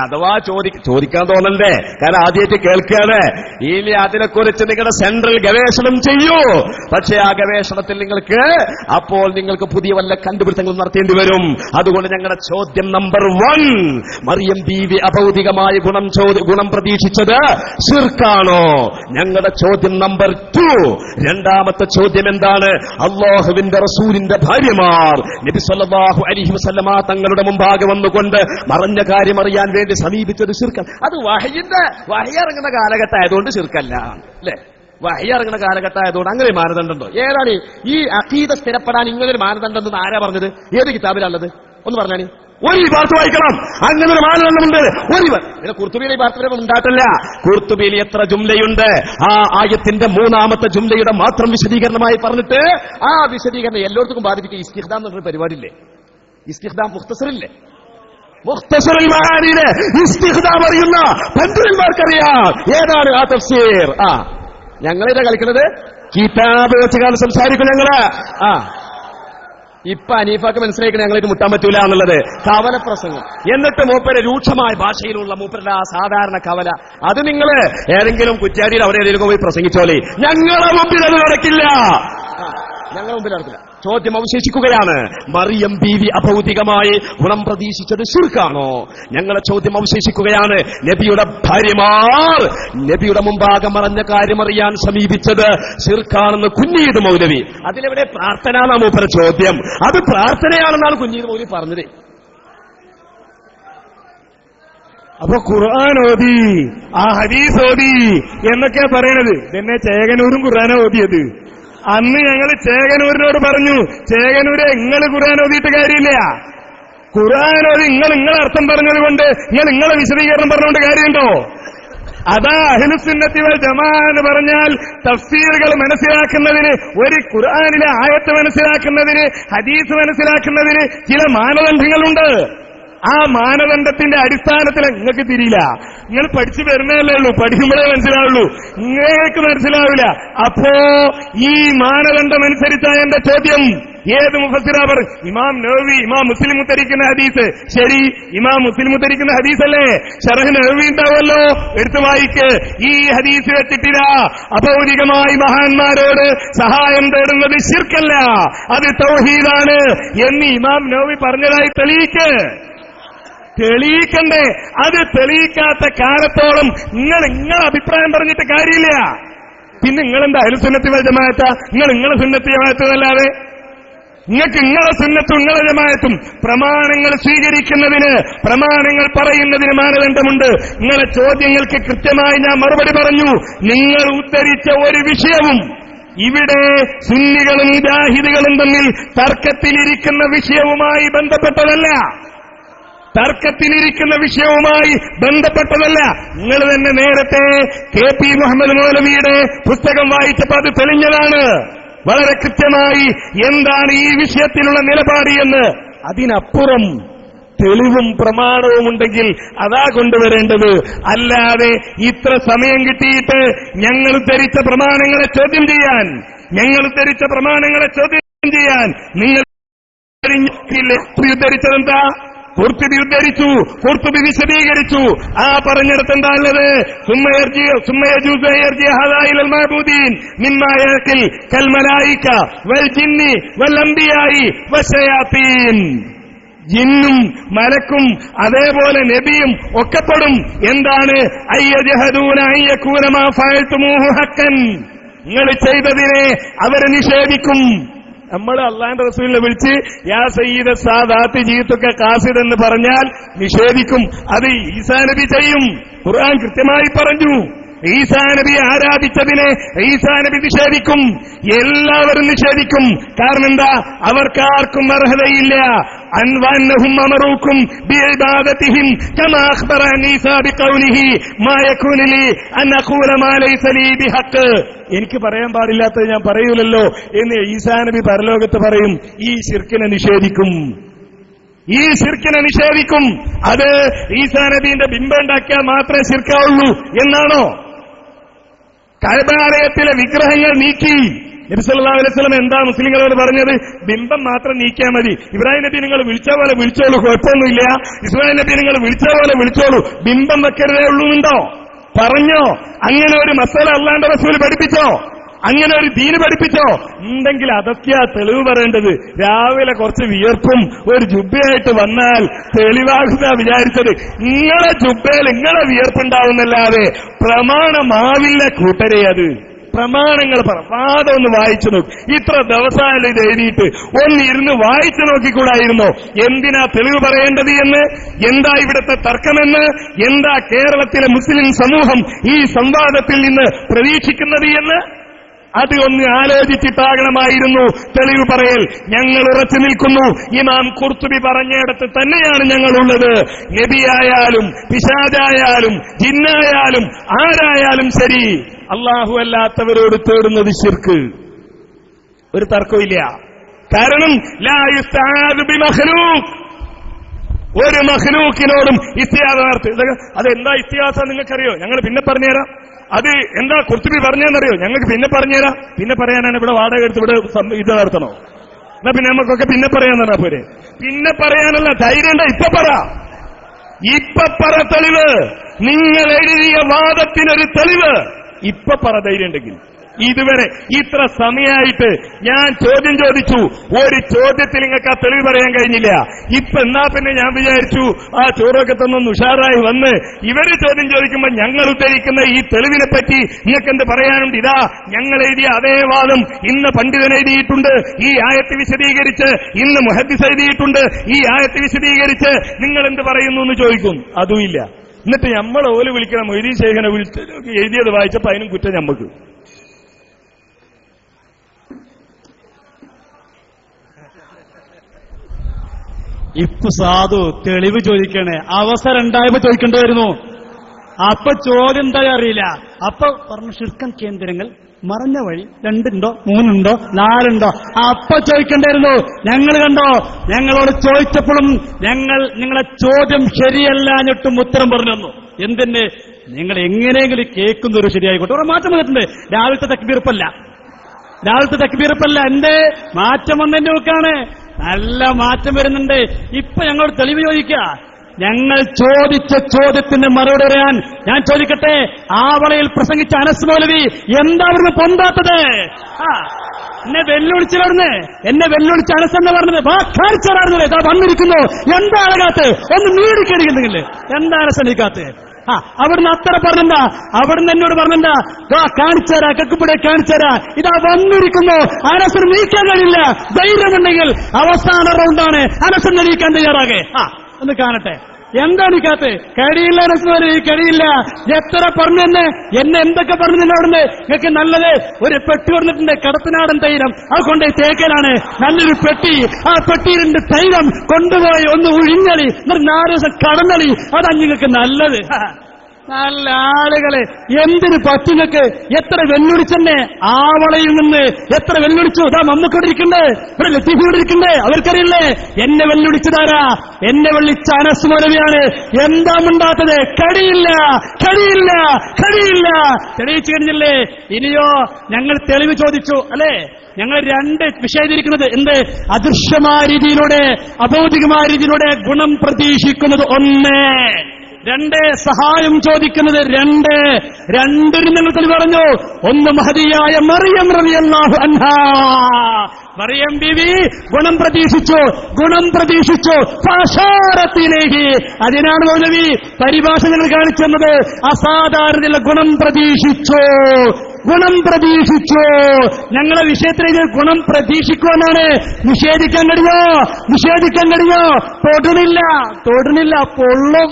അഥവാ ചോദിക്കാൻ തോന്നണ്ടേ? കാരണം ആദ്യമായിട്ട് കേൾക്കുകയാണ്. ഇനി അതിനെക്കുറിച്ച് നിങ്ങളുടെ സെൻട്രൽ ഗവേഷണം ചെയ്യൂ. പക്ഷേ ആ ഗവേഷണത്തിൽ അപ്പോൾ നിങ്ങൾക്ക് പുതിയ വല്ല കണ്ടുപിടുത്തങ്ങൾ നടത്തേണ്ടി വരും. അതുകൊണ്ട് ഞങ്ങളുടെ ചോദ്യം നമ്പർ 1, മറിയം ബീവി അഭൗതികമായ ഗുണം പ്രതീക്ഷിച്ചത് ശിർക്കാണോ? ഞങ്ങളുടെ ചോദ്യം നമ്പർ 2. രണ്ടാമത്തെ ചോദ്യം എന്താണ്? അല്ലാഹുവിന്റെ റസൂലിന്റെ ഭാര്യമാർ നബി സല്ലല്ലാഹു അലൈഹി വസല്ലമ തങ്ങളുടെ മുമ്പാകെ വന്നുകൊണ്ട് മറഞ്ഞ കാര്യം അറിയാൻ വേണ്ടി സമീപിച്ചത് ശിർക്കാണ്. അത് വഹി ഇറങ്ങുന്ന കാലഘട്ടമായതുകൊണ്ട് ശിർക്കല്ല, അല്ലേ? വഹി ഇറങ്ങുന്ന കാലഘട്ടമായതുകൊണ്ട് അങ്ങനെ മാനദണ്ഡമുണ്ടോ? ഏതാണ് ഈ അഖീദ സ്ഥിരപ്പെടാൻ ഇങ്ങനൊരു മാനദണ്ഡം എന്ന് ആരാ പറഞ്ഞത്? ഏത് കിതാബിലുള്ളത്? ഒന്ന് പറഞ്ഞാണി. ഒരു ഭാഗത്ത് വായിക്കണം, അങ്ങനെ ഒരു മാനദണ്ഡമുണ്ട്. പിന്നെ ഖുർത്തുബിയിലെ ഭാഗത്ത് ഉണ്ടായിട്ടില്ല. ഖുർത്തുബിയിൽ എത്ര ജുംലയുണ്ട്? ആ ആയത്തിന്റെ 3ാമത്തെ ജുംലയുടെ മാത്രം വിശദീകരണമായി പറഞ്ഞിട്ട് ആ വിശദീകരണം എല്ലാവർക്കും ബാധിപ്പിക്കുക. ഇസ്തിഖ്ദാം എന്നൊരു പരിപാടിയില്ലേ? ഇസ്തിഖ്ദാം മുഖ്തസറില്ലേ? മുഖ്തസറുൽ മആനിയിലെ ഇസ്തിഖ്ദാം അറിയുന്ന പണ്ഡിതന്മാർക്കറിയാം ഏതാണ് ആ തഫ്സീർ. ഞങ്ങളിതാ കളിക്കുന്നത് കിതാബ് വെച്ചുകാണ് സംസാരിക്കും ഞങ്ങള്. ഇപ്പൊ അനീഫാക്ക് മനസ്സിലാക്കണം ഞങ്ങളിത് മുട്ടാൻ പറ്റൂല എന്നുള്ളത്. കവല പ്രസംഗം, എന്നിട്ട് മൂപ്പര് രൂക്ഷമായ ഭാഷയിലുള്ള മൂപ്പരുടെ ആ സാധാരണ കവല, അത് നിങ്ങൾ ഏതെങ്കിലും കുറ്റാടിയിൽ അവിടെ ഏതെങ്കിലും പോയി പ്രസംഗിച്ചോളി. ഞങ്ങളെ മുമ്പിൽ അത് നടക്കില്ല. ഞങ്ങൾ മുമ്പിൽ നടത്തില്ല. ചോദ്യം അവശേഷിക്കുകയാണ്, മറിയം ബീവി അഭൗതികമായി ഗുണം പ്രതീക്ഷിച്ചത് ശിർക്കാണോ? ഞങ്ങളെ ചോദ്യം അവശേഷിക്കുകയാണ്, നബിയുടെ ഭാര്യമാർ നബിയുടെ മുമ്പാകെ മറഞ്ഞ കാര്യം അറിയാൻ സമീപിച്ചത് ശിർക്കാണെന്ന് കുഞ്ഞീദ് മൗലവി. അതിലെവിടെ പ്രാർത്ഥന എന്നാണ് മൂപ്പര ചോദ്യം. അത് പ്രാർത്ഥനയാണെന്നാണ് കുഞ്ഞീദ് മൗലവി പറഞ്ഞത്. അപ്പൊ ഖുർആൻ ഓതി, ആ ഹദീസ് ഓതി എന്നൊക്കെയാ പറയണത്. ഇതെന്നെ ചേകനൂരും ഖുർആൻ ഓതിയത്. അന്ന് ഞങ്ങൾ ചേകനൂരിനോട് പറഞ്ഞു, ചേകനൂരെ നിങ്ങൾ ഖുർആൻ ഓതിയിട്ട് കാര്യമില്ല, ഖുർആൻ ഓതി നിങ്ങളെ അർത്ഥം പറഞ്ഞത് കൊണ്ട് നിങ്ങളെ വിശദീകരണം പറഞ്ഞുകൊണ്ട് കാര്യമുണ്ടോ? അതാ അഹ്ലുസുന്നത്തി വൽ ജമാഅ എന്ന് പറഞ്ഞാൽ തഫ്സീറുകൾ മനസ്സിലാക്കുന്നതിന്, ഒരു ഖുർആനിലെ ആയത്ത് മനസ്സിലാക്കുന്നതിന്, ഹദീസ് മനസ്സിലാക്കുന്നതിന് ചില മാനദണ്ഡങ്ങളുണ്ട്. ആ മാനദണ്ഡത്തിന്റെ അടിസ്ഥാനത്തിൽ നിങ്ങൾക്ക് തിരിയില്ല. നിങ്ങൾ പഠിച്ചു വരുന്നതല്ലേ ഉള്ളൂ, പഠിക്കുമ്പോഴേ മനസ്സിലാവുള്ളൂ, നിങ്ങൾക്ക് മനസ്സിലാവില്ല. അപ്പോ ഈ മാനദണ്ഡം അനുസരിച്ചായ എന്റെ ചോദ്യം, ഏത് മുഫസ്സിറാ പറ? ഇമാം നവവി, ഇമാം മുസ്ലിം ഉദ്ധരിക്കുന്ന ഹദീസ്. ശരി, ഇമാം മുസ്ലിം ഉദ്ധരിക്കുന്ന ഹദീസല്ലേ, ശറഹ് നവവി ഉണ്ടാവല്ലോ, എടുത്തു വായിക്ക്. ഈ ഹദീസ് വെച്ചിട്ടില്ല അഭൗതികമായി മഹാന്മാരോട് സഹായം തേടുന്നത് ശിർക്കല്ല, അത് തൗഹീദാണ് എന്ന് ഇമാം നവവി പറഞ്ഞതായി തെളിയിക്കണ്ടേ? അത് തെളിയിക്കാത്ത കാലത്തോളം നിങ്ങളെ അഭിപ്രായം പറഞ്ഞിട്ട് കാര്യമില്ല. പിന്നെ നിങ്ങളെന്താ അഹ്ലുസുന്നത്തി വൽ ജമാഅത്ത? നിങ്ങളെ സുന്നത്തി ജമാഅത്തല്ലാതെ നിങ്ങൾക്ക് നിങ്ങളെ സുന്നത്തും നിങ്ങളെ ജമാഅത്തും പ്രമാണങ്ങൾ സ്വീകരിക്കുന്നതിന്, പ്രമാണങ്ങൾ പറയുന്നതിന് മാനദണ്ഡമുണ്ട്. നിങ്ങളെ ചോദ്യങ്ങൾക്ക് കൃത്യമായി ഞാൻ മറുപടി പറഞ്ഞു. നിങ്ങൾ ഉദ്ധരിച്ച ഒരു വിഷയവും ഇവിടെ സുന്നികളും മുജാഹിദുകളും തമ്മിൽ തർക്കത്തിലിരിക്കുന്ന വിഷയവുമായി ബന്ധപ്പെട്ടതല്ല. നിങ്ങൾ തന്നെ നേരത്തെ KP മുഹമ്മദ് മൗലവിയുടെ പുസ്തകം വായിച്ചപ്പോൾ അത് തെളിഞ്ഞതാണ് വളരെ കൃത്യമായി എന്താണ് ഈ വിഷയത്തിലുള്ള നിലപാട് എന്ന്. അതിനപ്പുറം തെളിവും പ്രമാണവും ഉണ്ടെങ്കിൽ അതാ കൊണ്ടുവരേണ്ടത്. അല്ലാതെ ഇത്ര സമയം കിട്ടിയിട്ട് ഞങ്ങൾ ധരിച്ച പ്രമാണങ്ങളെ ചോദ്യം ചെയ്യാൻ നിങ്ങൾ ഉദ്ധരിച്ചതെന്താ? ഖുർത്തുബി ഉദ്ധരിച്ചു, ഖുർത്തുബി വിശദീകരിച്ചു. ആ പറഞ്ഞിടത്ത് എന്താ ഉള്ളത്? ജിന്നും മലക്കും അതേപോലെ നബിയും ഒക്കെപ്പെടും. എന്താണ്? നിങ്ങൾ ചെയ്തതിനെ അവരെ നിഷേധിക്കും. നമ്മൾ അള്ളാന്റെ റസൂലിനെ വിളിച്ച് യാ സയ്യിദ സാദാത്തി ജീത്തുക ഖാസിദ് എന്ന് പറഞ്ഞാൽ നിഷേധിക്കും. അത് ഈസാ നബി ചെയ്യും. ഖുർആൻ കൃത്യമായി പറഞ്ഞു. ഈസാ നബി ആരാധിച്ചതിനെ ഈസാ നബി നിഷേധിക്കും. എല്ലാവരും നിഷേധിക്കും. കാരണം എന്താ? അവർക്കാർക്കും അർഹതയില്ല. അൻവന്നഹും അമറൂക്കും ബിഇബാദതിഹിം കമാ അഖ്ബറ ഈസാ ബിഖൗലിഹി മാ യകൂനു ലി അൻ അഖൂല മാ ലൈസ ലീ ബിഹഖ്. എനിക്ക് പറയാൻ പാടില്ലാത്തത് ഞാൻ പറയൂലല്ലോ എന്ന് ഈസാ നബി പരലോകത്ത് പറയും. ഈ ശിർക്കിനെ നിഷേധിക്കും. അത് ഈസാ നബിന്റെ ബിംബം ഉണ്ടാക്കിയാൽ മാത്രമേ ശിർക്കാവുള്ളൂ എന്നാണോ? കഅബാലയത്തിലെ വിഗ്രഹങ്ങൾ നീക്കി നബി സല്ലല്ലാഹു അലൈഹി വസല്ലം എന്താ മുസ്ലിങ്ങളോട് പറഞ്ഞത്? ബിംബം മാത്രം നീക്കിയാൽ മതി. ഇബ്രാഹിം നബി നിങ്ങൾ വിളിച്ച പോലെ വിളിച്ചോളൂ, കുഴപ്പമൊന്നുമില്ല. ഇസ്മായിൽ നബി നിങ്ങൾ വിളിച്ച പോലെ വിളിച്ചോളൂ, ബിംബം വെക്കരുതേ ഉള്ളൂന്നുണ്ടോ? പറഞ്ഞോ? അങ്ങനെ ഒരു മസല അല്ലാഹുവിന്റെ റസൂൽ പഠിപ്പിച്ചോ? അങ്ങനെ ഒരു ദീന് പഠിപ്പിച്ചോ? ഉണ്ടെങ്കിൽ അതൊക്കെയാ തെളിവ് പറയേണ്ടത്. രാവിലെ കുറച്ച് വിയർപ്പും ഒരു ജുബ്ബയായിട്ട് വന്നാൽ തെളിവാകുന്ന വിചാരിച്ചത്. നിങ്ങളെ ജുബ്ബയിൽ നിങ്ങളെ വിയർപ്പുണ്ടാവുന്നല്ലാതെ പ്രമാണമാവില്ല കൂട്ടരെ. അത് പ്രമാണങ്ങൾ വാദം ഒന്ന് വായിച്ചു നോക്ക്. ഇത്ര ദിവസമായാലും ഇത് എഴുതിയിട്ട് ഒന്ന് ഇരുന്ന് വായിച്ചു നോക്കിക്കൂടായിരുന്നോ? എന്തിനാ തെളിവ് പറയേണ്ടത് എന്ന്, എന്താ ഇവിടുത്തെ തർക്കമെന്ന്, എന്താ കേരളത്തിലെ മുസ്ലിം സമൂഹം ഈ സംവാദത്തിൽ നിന്ന് പ്രതീക്ഷിക്കുന്നത് എന്ന് അത് ഒന്ന് ആലോചിച്ചിട്ടാകണമായിരുന്നു തെളിവ് പറയൽ. ഞങ്ങൾ ഉറച്ചു നിൽക്കുന്നു. ഇമാം ഖുർത്തുബി പറഞ്ഞിടത്ത് തന്നെയാണ് ഞങ്ങളുള്ളത്. നബിയായാലും പിശാചായാലും ജിന്നായാലും ആരായാലും ശരി, അല്ലാഹു അല്ലാത്തവരോട് തേടുന്നത് ശിർക്ക്. ഒരു തർക്കമില്ല. കാരണം ലാ യുസ്തആദു ബിമഖ്ലൂഖ്, ഒരു മഖ്ലൂക്കിനോടും ഇസ്തിആദ നടത്തുക. അതെന്താ ഇസ്തിആദ നിങ്ങൾക്കറിയോ? ഞങ്ങൾ പിന്നെ പറഞ്ഞുതരാം. അത് എന്താ ഖുർത്തുബി പറഞ്ഞെന്നറിയോ? ഞങ്ങൾക്ക് പിന്നെ പറഞ്ഞുതരാം. പിന്നെ പറയാനാണ് ഇവിടെ വാടക എടുത്ത് ഇവിടെ ഇത് നടത്തണോ? എന്നാ പിന്നെ നമുക്കൊക്കെ പിന്നെ പറയാന്നാ പോരെ. പിന്നെ പറയാനല്ല, ധൈര്യം ഇപ്പൊ പറ തെളിവ്. നിങ്ങൾ എഴുതിയ വാദത്തിനൊരു തെളിവ് ഇപ്പൊ പറ ധൈര്യം ഉണ്ടെങ്കിൽ. ഇതുവരെ ഇത്ര സമയമായിട്ട് ഞാൻ ചോദ്യം ചോദിച്ചു, ഒരു ചോദ്യത്തിൽ നിങ്ങൾക്ക് ആ തെളിവ് പറയാൻ കഴിഞ്ഞില്ല. ഇപ്പൊ എന്നാ പിന്നെ ഞാൻ വിചാരിച്ചു ആ ചോറൊക്കെ തന്നൊന്ന് ഉഷാറായി വന്ന് ഇവര് ചോദ്യം ചോദിക്കുമ്പോൾ ഞങ്ങൾ ഉദ്ധരിക്കുന്ന ഈ തെളിവിനെ പറ്റി നിങ്ങൾക്ക് എന്ത് പറയാനുണ്ട്? ഇതാ ഞങ്ങൾ എഴുതിയ അതേ വാദം ഇന്ന് പണ്ഡിതൻ എഴുതിയിട്ടുണ്ട്, ഈ ആയത്ത് വിശദീകരിച്ച് ഇന്ന് മുഹദ്ദിസ് എഴുതിയിട്ടുണ്ട്, ഈ ആയത്ത് വിശദീകരിച്ച് നിങ്ങൾ എന്ത് പറയുന്നു എന്ന് ചോദിക്കും. അതുമില്ല. എന്നിട്ട് നമ്മൾ ഓല് വിളിക്കണം, മൊയ്തീൻ ശൈഖിനെ വിളിച്ച് എഴുതിയത് വായിച്ചപ്പോ അതിനും കുറ്റം ഞമ്മക്ക്. ഇപ്പൊ സാധു തെളിവ് ചോദിക്കണേ, അവസരം ഉണ്ടായപ്പോ ചോദിക്കേണ്ടിവരുന്നു. അപ്പൊ ചോദ്യം എന്താ അറിയില്ല. അപ്പൊ പറഞ്ഞു ശിർക്കൻ കേന്ദ്രങ്ങൾ മറഞ്ഞ വഴി 2 ഉണ്ടോ 3 ഉണ്ടോ 4 ഉണ്ടോ, അപ്പൊ ചോദിക്കേണ്ടിയിരുന്നു. ഞങ്ങൾ കണ്ടോ, ഞങ്ങളോട് ചോദിച്ചപ്പോഴും നിങ്ങളെ ചോദ്യം ശരിയല്ലാഞ്ഞിട്ടും ഉത്തരം പറഞ്ഞു തന്നു. എന്തിന്? നിങ്ങൾ എങ്ങനെയെങ്കിലും കേൾക്കുന്നൊരു ശരിയായിക്കോട്ടെ. ഒരു മാറ്റം വന്നിട്ടുണ്ട്. രാവിലത്തെ തക്ബീർപ്പല്ല എന്റെ മാറ്റം വന്നതിന്റെ നോക്കാണ്. നല്ല മാറ്റം വരുന്നുണ്ട്. ഇപ്പൊ ഞങ്ങളോട് തെളിവ് ചോദിക്കുക. ഞങ്ങൾ ചോദിച്ച ചോദ്യത്തിന് മറുപടി പറയാൻ ഞാൻ ചോദിക്കട്ടെ, ആവളയിൽ പ്രസംഗിച്ച അനസ് മൗലവി എന്താ അവിടുന്ന് പൊന്താത്തത്? എന്നെ വെല്ലുവിളിച്ച അനസ് എന്ന് പറഞ്ഞത് വാക്കാരിച്ചാറായിരുന്നല്ലേ? ഇതാ വന്നിരിക്കുന്നു. എന്താ അഴകാത്ത്? ഒന്ന് നീടിക്കടിക്കുന്നെങ്കിൽ എന്താ അനസണിക്കാത്ത്? അവിടുന്ന് അത്ര പറഞ്ഞെന്താ? അവിടുന്ന് എന്നോട് പറഞ്ഞെന്താ? കാണിച്ചേരാ, കക്കുപ്പിടെ കാണിച്ചേരാ, ഇതാ വന്നിരിക്കുന്നു. അനസിന് നീക്കാൻ കഴിയില്ല. ധൈര്യമുണ്ടെങ്കിൽ അവസാന റൗണ്ടാണ്, അനസിനെ നീക്കാൻ തയ്യാറാകെ. ഒന്ന് കാണട്ടെ. എന്താ നീക്കാത്ത്? കഴിയില്ല അനസ്മാര്, കഴിയില്ല. എത്ര പറഞ്ഞു എന്നെ എന്തൊക്കെ പറഞ്ഞു അവിടുന്ന്? നിങ്ങൾക്ക് നല്ലത് ഒരു പെട്ടി കൊടുത്തിട്ടുണ്ട്, കടത്തനാടൻ തൈലം. അത് കൊണ്ടുപോയി തേക്കലാണ്. നല്ലൊരു പെട്ടി. ആ പെട്ടിയിലുണ്ട് തൈലം. കൊണ്ടുപോയി ഒന്ന് ഉഴിഞ്ഞളി, എന്നിട്ട് 4 ദിവസം കടന്നളി. അതാണ് നിങ്ങൾക്ക് നല്ലത്. നല്ല ആളുകളെ എന്തിനു പറ്റുങ്ങൾക്ക്? എത്ര വെല്ലുവിളിച്ചെന്നെ ആവളയിൽ നിന്ന് എത്ര വെല്ലുവിളിച്ചു. ഇതാ മമ്മൂക്കോടിരിക്കണ്ടേ, ഇവിടെ ലത്തീഫോടിരിക്കണ്ടേ, അവർക്കറിയില്ലേ എന്നെ വെല്ലുവിളിച്ചതാരാ? എന്നെ വിളിച്ച അനസ് മൗലവിയാണ്. എന്താ മുണ്ടാത്തത്? കഴിയില്ല. തെളിയിച്ചു കഴിഞ്ഞില്ലേ? ഇനിയോ ഞങ്ങൾ തെളിവ് ചോദിച്ചു അല്ലേ? ഞങ്ങൾ 2 വിഷയത്തിരിക്കുന്നത് എന്ത്? അദൃശ്യമായ രീതിയിലൂടെ, അഭൗതികമായ രീതിയിലൂടെ ഗുണം പ്രതീക്ഷിക്കുന്നത് 1, 2 സഹായം ചോദിക്കുന്നത് 2. 2 ഞങ്ങൾ തെളിവ് പറഞ്ഞു. 1 മഹദിയായ മറിയം റളിയല്ലാഹു അൻഹാ. മറിയം ബീവി ഗുണം പ്രതീക്ഷിച്ചു. ഫാശാറത്തിലേക്ക്. അതിനാണ് മൗലവി പരിഭാഷ ഞങ്ങൾ കാണിച്ചു തന്നത്. അസാധാരണ ഗുണം പ്രതീക്ഷിച്ചു. ഞങ്ങളെ വിഷയത്തിൽ ഗുണം പ്രതീക്ഷിക്കുമെന്നാണ്. നിഷേധിക്കാൻ കഴിയോ? തൊടുന്നില്ല, പൊള്ളും.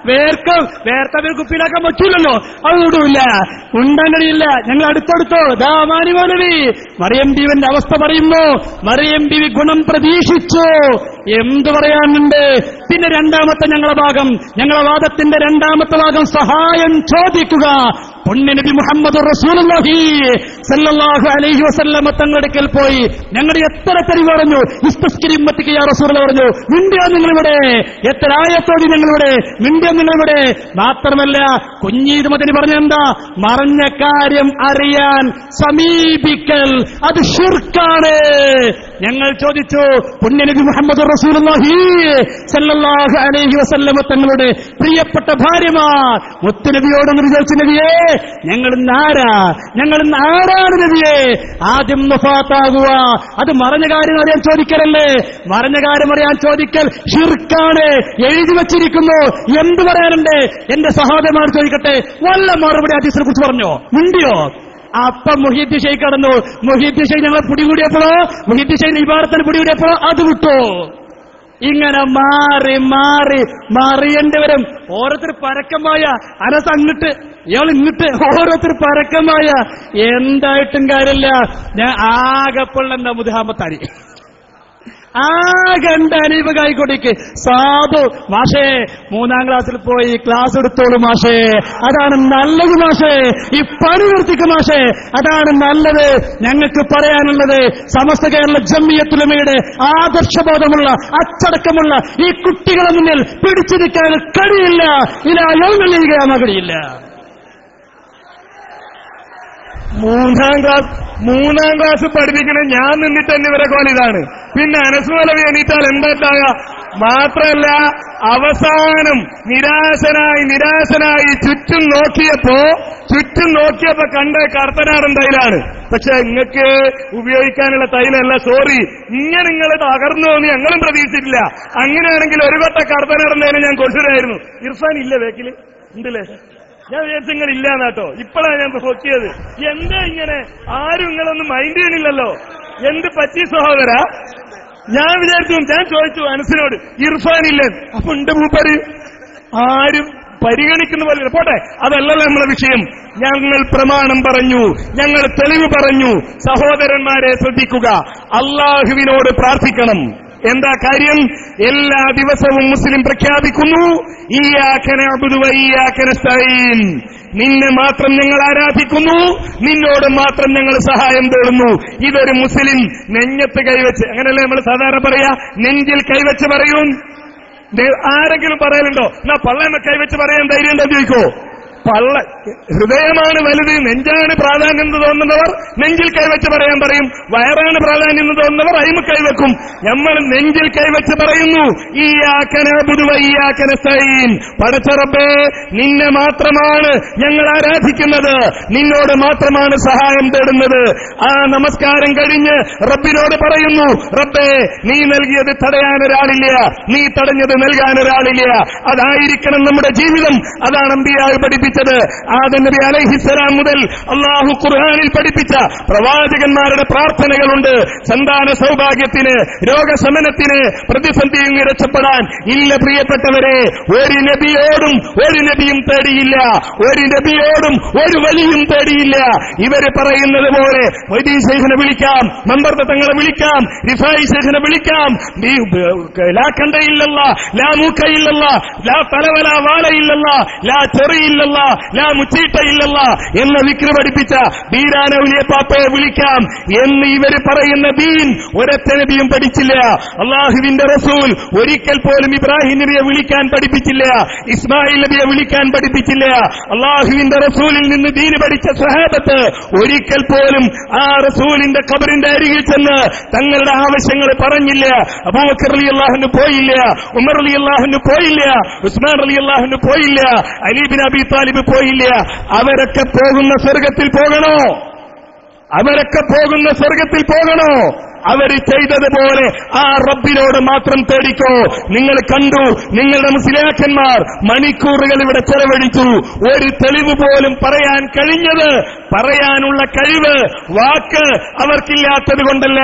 വേർത്തവർ കുപ്പിയിലാക്കാൻ പറ്റൂലല്ലോ, അതുകൊണ്ടുമില്ല, ഉണ്ടാൻ കഴിയില്ല. ഞങ്ങൾ അടുത്തടുത്തോ ദാമാനി മൗലവി മറിയം ബീവിന്റെ അവസ്ഥ പറയുന്നു. മറിയം ബീവി ഗുണം പ്രതീക്ഷിച്ചു. എന്തു പറയാനുണ്ട്? പിന്നെ രണ്ടാമത്തെ ഞങ്ങളെ വാദത്തിന്റെ രണ്ടാമത്തെ ഭാഗം സഹായം ചോദിക്കുക. പുണ്യനബി മുഹമ്മദ് റസൂലുള്ളാഹി സല്ലല്ലാഹു അലൈഹി വസല്ലം തങ്ങളുടെ അടുക്കൽ പോയി ഞങ്ങൾ എത്ര തെളിവ് പറഞ്ഞു. ഇസ്തസ്കിരി ഉമ്മത്തിക്ക് യാ റസൂലുള്ളാഹി പറഞ്ഞു. മിണ്ടിയോ നിങ്ങളിവിടെ? എത്ര ആയത്തോടി ഞങ്ങളിവിടെ? മിണ്ടിയോ നിങ്ങളിവിടെ? മാത്രമല്ല കുഞ്ഞീദ് മദനി പറഞ്ഞെന്താ? മറഞ്ഞ കാര്യം അറിയാൻ സമീപിക്കൽ അത് ശിർക്കാണ്. ഞങ്ങൾ ചോദിച്ചു, പുണ്യനബി മുഹമ്മദ് റസൂലുള്ളാഹി സല്ലല്ലാഹു അലൈഹി വസല്ലം തങ്ങളുടെ പ്രിയപ്പെട്ട ഭാര്യമാർ മുത്തുനബിയോടൊന്ന് ചോദിച്ചു, നബിയേ ഞങ്ങൾ ആരാണ് നബിയേ? ആദ്യം വഫാത്താകുക. അത് മറഞ്ഞ കാര്യം അറിയാൻ ചോദിക്കലല്ലേ? മറഞ്ഞ കാര്യം അറിയാൻ ചോദിക്കൽ ശിർക്കാണ്. എഴുതി വച്ചിരിക്കുന്നു. എന്ത് പറയാനുണ്ട്? എന്റെ സഹോദരന്മാർ ചോദിക്കട്ടെ, വല്ല മറുപടി ഹദീസിനെ കുറിച്ച് പറഞ്ഞോ? മിണ്ടിയോ? അപ്പം മുഹീദ്ദീൻ ഷെയ്ഖ് കടന്നു. മുഹീദ്ദീൻ ഷെയ്ഖ് ഞങ്ങളെ പിടികൂടിയപ്പോഴോ, മുഹീദ്ദീൻ ഷെയ്ഖ് ഇബാറത്തിന് പിടികൂടിയപ്പോഴോ അത് വിട്ടു. ഇങ്ങനെ മാറി മറിയേണ്ടി വരും. ഓരോരുത്തർ പരക്കമായ അനസ് അങ്ങട്ട്, ഇയാൾ ഇങ്ങട്ട്, ഓരോരുത്തർ പരക്കമായ. എന്തായിട്ടും കാര്യമില്ല. ഞാൻ ആകെപ്പുള്ള എന്താ മുദ്ഹാമത്താരി ആകണ്ട അനീപകായിക്കോട്ടേക്ക് സാധു മാഷേ 3ാം ക്ലാസ്സിൽ പോയി ക്ലാസ് എടുത്തോളൂ മാഷേ, അതാണ് നല്ലത് മാഷേ. ഈ പണി നിർത്തിക്കും മാഷേ, അതാണ് നല്ലത്. ഞങ്ങൾക്ക് പറയാനുള്ളത്, സമസ്ത കേരള ജംഇയ്യത്തുൽ-ഉലമയുടെ ആദർശബോധമുള്ള അച്ചടക്കമുള്ള ഈ കുട്ടികളെ മുന്നിൽ പിടിച്ചു നിൽക്കാൻ കഴിയില്ല. ഇലാ യൗമിൽ ഖിയാമ കഴിയില്ല. മൂന്നാം ക്ലാസ് പഠിപ്പിക്കണ ഞാൻ നിന്നിട്ട് തന്നെ ഇവരെ കോലിതാണ്. പിന്നെ അനസ് മൗലവി എണീറ്റാൽ എന്താണ്ടായ? മാത്രല്ല അവസാനം നിരാശനായി ചുറ്റും നോക്കിയപ്പോ കണ്ട കർത്തനാടൻ തൈലാണ്. പക്ഷെ നിങ്ങൾക്ക് ഉപയോഗിക്കാനുള്ള തൈലല്ല, സോറി, ഇങ്ങനെ നിങ്ങൾ തകർന്നു എന്ന് ഞങ്ങളും പ്രതീക്ഷിച്ചിട്ടില്ല. അങ്ങനെയാണെങ്കിൽ ഒരു കൊട്ട കർത്തനാടൻ തൈല് ഞാൻ കൊണ്ടുവരായിരുന്നു. ഇർഫാൻ ഇല്ല വേക്കില് ഉണ്ടല്ലേ? ഞാൻ വിചാരിച്ചു നിങ്ങൾ ഇല്ലാന്നാട്ടോ. ഇപ്പോഴാണ് ഞാൻ നോക്കിയത്. എന്താ ഇങ്ങനെ ആരും നിങ്ങളൊന്നും മൈൻഡ് ചെയ്യണില്ലല്ലോ? എന്ത് പറ്റി സഹോദര? ഞാൻ ചോദിച്ചു അനസിനോട്, ഇർഫാൻ ഇല്ലേ? അപ്പൊ ഉണ്ട് മൂപ്പര്. ആരും പരിഗണിക്കുന്ന പോലെ. പോട്ടെ, അതല്ലല്ലോ നമ്മളെ വിഷയം. ഞങ്ങൾ പ്രമാണം പറഞ്ഞു, ഞങ്ങൾ തെളിവ് പറഞ്ഞു. സഹോദരന്മാരെ ശ്രദ്ധിക്കുക, അള്ളാഹുവിനോട് പ്രാർത്ഥിക്കണം. എന്താ കാര്യം? എല്ലാ ദിവസവും മുസ്ലിം പ്രഖ്യാപിക്കുന്നു, ഇയ്യാക നഅ്ബുദു വ ഇയ്യാക നസ്തഈൻ. നിന്നെ മാത്രം ഞങ്ങൾ ആരാധിക്കുന്നു, നിന്നോട് മാത്രം ഞങ്ങൾ സഹായം തേടുന്നു. ഇതൊരു മുസ്ലിം നെഞ്ഞത്ത് കൈവച്ച്, അങ്ങനെയല്ലേ നമ്മൾ സാധാരണ പറയാ, നെഞ്ചിൽ കൈവച്ച് പറയും. ആരെങ്കിലും പറയലുണ്ടോ? എന്നാ പള്ളേമ കൈവച്ച് പറയാൻ ധൈര്യം ഉണ്ടോ ചോദിക്കോ? ഹൃദയമാണ് വലുത്, നെഞ്ചാണ് പ്രാധാന്യം എന്ന് തോന്നുന്നവർ നെഞ്ചിൽ കൈവച്ച് പറയാൻ പറയും. വയറാണ് പ്രാധാന്യം എന്ന് തോന്നുന്നവർ അയിമ കൈവെക്കും. നമ്മൾ നെഞ്ചിൽ കൈവച്ച് പറയുന്നു, ഇയ്യാക നഅ്ബുദു വ ഇയ്യാക നസ്തഈൻ. പടച്ച റബ്ബേ, നിന്നെ മാത്രമാണ് ഞങ്ങൾ ആരാധിക്കുന്നത്, നിന്നോട് മാത്രമാണ് സഹായം തേടുന്നത്. ആ നമസ്കാരം കഴിഞ്ഞ് റബ്ബിനോട് പറയുന്നു, റബ്ബേ, നീ നൽകിയത് തടയാൻ ഒരാളില്ല, നീ തടഞ്ഞത് നൽകാൻ ഒരാളില്ല. അതായിരിക്കണം നമ്മുടെ ജീവിതം. അതാണ് അമ്പിയാവ് പഠിപ്പിച്ചത്. ആദം നബി അലൈഹിസ്സലാം മുതൽ അല്ലാഹു ഖുർആനിൽ പഠിപ്പിച്ച പ്രവാചകന്മാരുടെ പ്രാർത്ഥനകളുണ്ട്. സന്താന സൗഭാഗ്യത്തിന്, രോഗശമനത്തിന്, പ്രതിസന്ധിയിൽ നിന്ന് രക്ഷപ്പെടാൻ. ഇല്ല പ്രിയപ്പെട്ടവരെ, ഒരു നബിയും തേടിയില്ല, ഒരു നബിയോടും ഒരു വലിയും തേടിയില്ല. ഇവര് പറയുന്നത് പോലെ മൊയ്തീൻ ശൈഖിനെ വിളിക്കാം, മമ്പർദ തങ്ങളെ വിളിക്കാം, റിഫായി ശൈഖിനെ വിളിക്കാം. ലാ കണ്ടയില്ലല്ല, ലാ മൂക്കയില്ലല്ല, ലാ തലവല വാലയില്ലല്ല, ലാ ചെറിയില്ലല്ല, ലാ മുച്ചീട്ടയില്ലല്ല എന്ന വിക്ര പഠിപ്പിച്ച ബീരാനൗലിയ പാപ്പയെ വിളിക്കാം എന്ന് ഇവര് പറയുന്ന ദീൻ ഒരൊറ്റ നബിയും പഠിച്ചില്ല. അള്ളാഹുവിന്റെ റസൂൽ ഒരിക്കൽ പോലും ഇബ്രാഹിം നബിയെ വിളിക്കാൻ പഠിപ്പിച്ചില്ല, ഇസ്മായിൽ നബിയെ വിളിക്കാൻ പഠിപ്പിച്ചില്ല. അള്ളാഹുവിന്റെ റസൂലിൽ നിന്ന് ദീൻ പഠിച്ച സ്വഹാബത്ത് ഒരിക്കൽ പോലും ആ റസൂലിന്റെ ഖബറിന്റെ അരികിൽ ചെന്ന് തങ്ങളുടെ ആവശ്യങ്ങൾ പറഞ്ഞില്ല. അബൂബക്കർ റളിയല്ലാഹു അൻഹു പോയില്ല, ഉമർ റളിയല്ലാഹു അൻഹു പോയില്ല, ഉസ്മാൻ റളിയല്ലാഹു അൻഹു പോയില്ല, അലി ബിൻ അബി താലിബ് പോയില്ല. അവരൊക്കെ പോകുന്ന സ്വർഗത്തിൽ പോകണോ? അവർ ചെയ്തതുപോലെ ആ റബ്ബിനോട് മാത്രം തേടിക്കോ. നിങ്ങൾ കണ്ടു, നിങ്ങളുടെ മുസ്ലിയാക്കന്മാർ മണിക്കൂറുകൾ ഇവിടെ ചെലവഴിച്ചു. ഒരു തെളിവ് പോലും പറയാൻ കഴിഞ്ഞത്, പറയാനുള്ള കഴിവ്, വാക്ക് അവർക്കില്ലാത്തത് കൊണ്ടല്ല,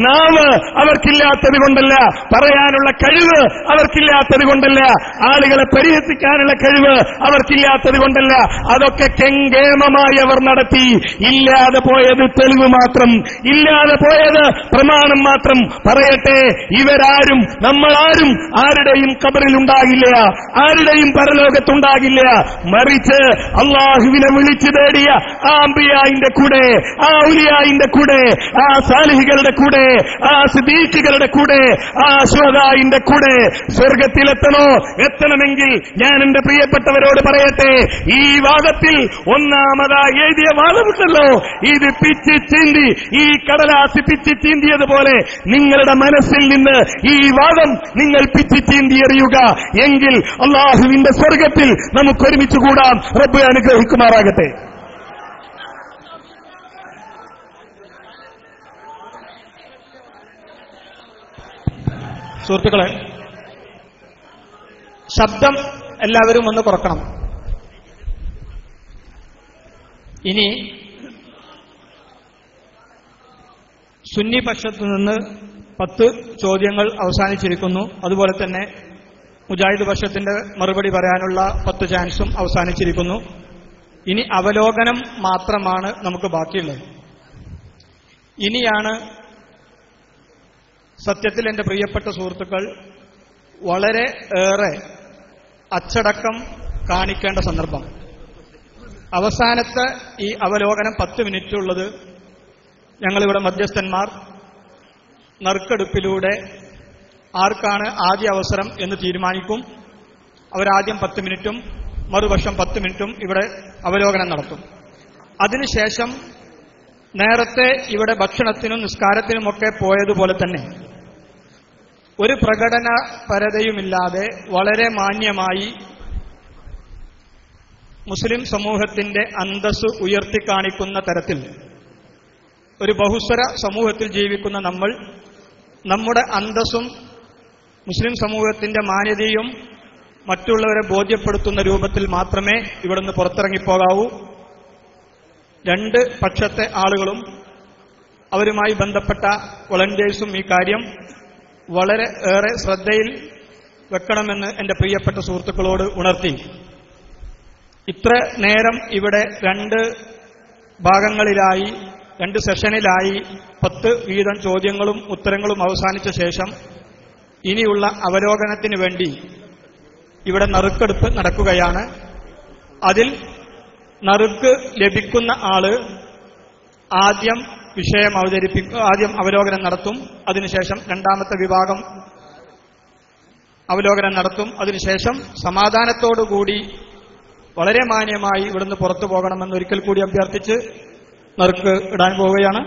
നാവ് അവർക്കില്ലാത്തത് കൊണ്ടല്ല, പറയാനുള്ള കഴിവ് അവർക്കില്ലാത്തത് കൊണ്ടല്ല, ആളുകളെ പരിഹസിക്കാനുള്ള കഴിവ് അവർക്കില്ലാത്തത് കൊണ്ടല്ല. അതൊക്കെ കെങ്കേമമായി അവർ നടത്തി. ഇല്ലാതെ പോയത് തെളിവ് മാത്രം, ഇല്ലാതെ പോയത് പ്രമാണം മാത്രം. പറയട്ടെ, ഇവരാരും നമ്മളാരും ആരുടെയും ഖബറിൽ ഉണ്ടാകില്ല, ആരുടെയും പരലോകത്തുണ്ടാകില്ല. മറിച്ച് അള്ളാഹുവിനെ വിളിച്ചു തേടിയ ആ അംബിയായിന്റെ കൂടെ, ആ ഔലിയായിന്റെ കൂടെ, ആ സാലിഹികളുടെ കൂടെ, ആ സിദ്ദീഖുകളുടെ കൂടെ, ആ ശുഹദായിന്റെ കൂടെ എത്തണമെങ്കിൽ ഞാൻ എന്റെ പ്രിയപ്പെട്ടവരോട് പറയട്ടെ, ഈ വാദത്തിൽ ഒന്നാമതായി എഴുതിയ വാദമുണ്ടല്ലോ, ഇത് പിച്ച് ചീന്തി, ഈ കടലാസ് പിച്ച് ചീന്തിയതുപോലെ നിങ്ങളുടെ മനസ്സിൽ നിന്ന് ഈ വാദം നിങ്ങൾ പിച്ച് ചീന്തി എറിയുക. എങ്കിൽ അള്ളാഹുവിന്റെ സ്വർഗത്തിൽ നമുക്ക് ഒരുമിച്ച് കൂടാം. റബ്ബ് അനുഗ്രഹിക്കുമാറാകട്ടെ. സുഹൃത്തുക്കളെ, ശബ്ദം എല്ലാവരും ഒന്ന് കുറക്കണം. ഇനി സുന്നി പക്ഷത്തു നിന്ന് 10 ചോദ്യങ്ങൾ അവസാനിച്ചിരിക്കുന്നു. അതുപോലെ തന്നെ മുജാഹിദ് പക്ഷത്തിന്റെ മറുപടി പറയാനുള്ള 10 ചാൻസും അവസാനിച്ചിരിക്കുന്നു. ഇനി അവലോകനം മാത്രമാണ് നമുക്ക് ബാക്കിയുള്ളത്. ഇനിയാണ് സത്യത്തിൽ എന്റെ പ്രിയപ്പെട്ട സുഹൃത്തുക്കൾ വളരെ ഏറെ അച്ചടക്കം കാണിക്കേണ്ട സന്ദർഭം. അവസാനത്തെ ഈ അവലോകനം 10 മിനിറ്റ് ഉള്ളത് ഞങ്ങളിവിടെ മധ്യസ്ഥന്മാർ നറുക്കെടുപ്പിലൂടെ ആർക്കാണ് ആദ്യ അവസരം എന്ന് തീരുമാനിക്കും. അവരാദ്യം 10 മിനിറ്റും മറുപക്ഷം 10 മിനിറ്റും ഇവിടെ അവലോകനം നടത്തും. അതിനുശേഷം നേരത്തെ ഇവിടെ ഭക്ഷണത്തിനും നിസ്കാരത്തിനുമൊക്കെ പോയതുപോലെ തന്നെ ഒരു പ്രകടനപരതയുമില്ലാതെ വളരെ മാന്യമായി മുസ്ലിം സമൂഹത്തിന്റെ അന്തസ്സ് ഉയർത്തിക്കാണിക്കുന്ന തരത്തിൽ ഒരു ബഹുസ്വര സമൂഹത്തിൽ ജീവിക്കുന്ന നമ്മൾ നമ്മുടെ അന്തസ്സും മുസ്ലിം സമൂഹത്തിന്റെ മാന്യതയും മറ്റുള്ളവരെ ബോധ്യപ്പെടുത്തുന്ന രൂപത്തിൽ മാത്രമേ ഇവിടുന്ന് പുറത്തിറങ്ങിപ്പോകാവൂ. രണ്ട് പക്ഷത്തെ ആളുകളും അവരുമായി ബന്ധപ്പെട്ട വോളണ്ടിയേഴ്സും ഈ കാര്യം വളരെ ഏറെ ശ്രദ്ധയിൽ വെക്കണമെന്ന് എന്റെ പ്രിയപ്പെട്ട സുഹൃത്തുക്കളോട് ഉണർത്തി. ഇത്ര നേരം ഇവിടെ രണ്ട് ഭാഗങ്ങളിലായി 2 സെഷനിലായി 10 വീതം ചോദ്യങ്ങളും ഉത്തരങ്ങളും അവസാനിച്ച ശേഷം ഇനിയുള്ള അവലോകനത്തിന് വേണ്ടി ഇവിടെ നറുക്കെടുപ്പ് നടക്കുകയാണ്. അതിൽ നറുക്ക് ലഭിക്കുന്ന ആള് ആദ്യം വിഷയം ആദ്യം അവലോകനം നടത്തും. അതിനുശേഷം രണ്ടാമത്തെ വിഭാഗം അവലോകനം നടത്തും. അതിനുശേഷം സമാധാനത്തോടുകൂടി വളരെ മാന്യമായി ഇവിടുന്ന് പുറത്തു പോകണമെന്ന് ഒരിക്കൽ കൂടി അഭ്യർത്ഥിച്ച് നറുക്ക് ഇടാൻ പോവുകയാണ്.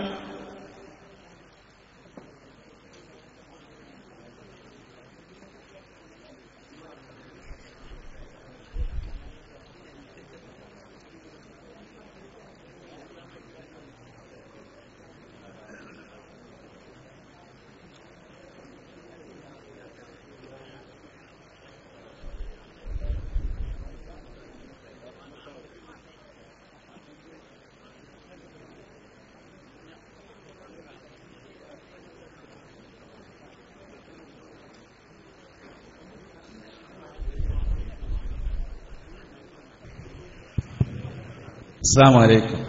അസ്സലാമു അലൈക്കും.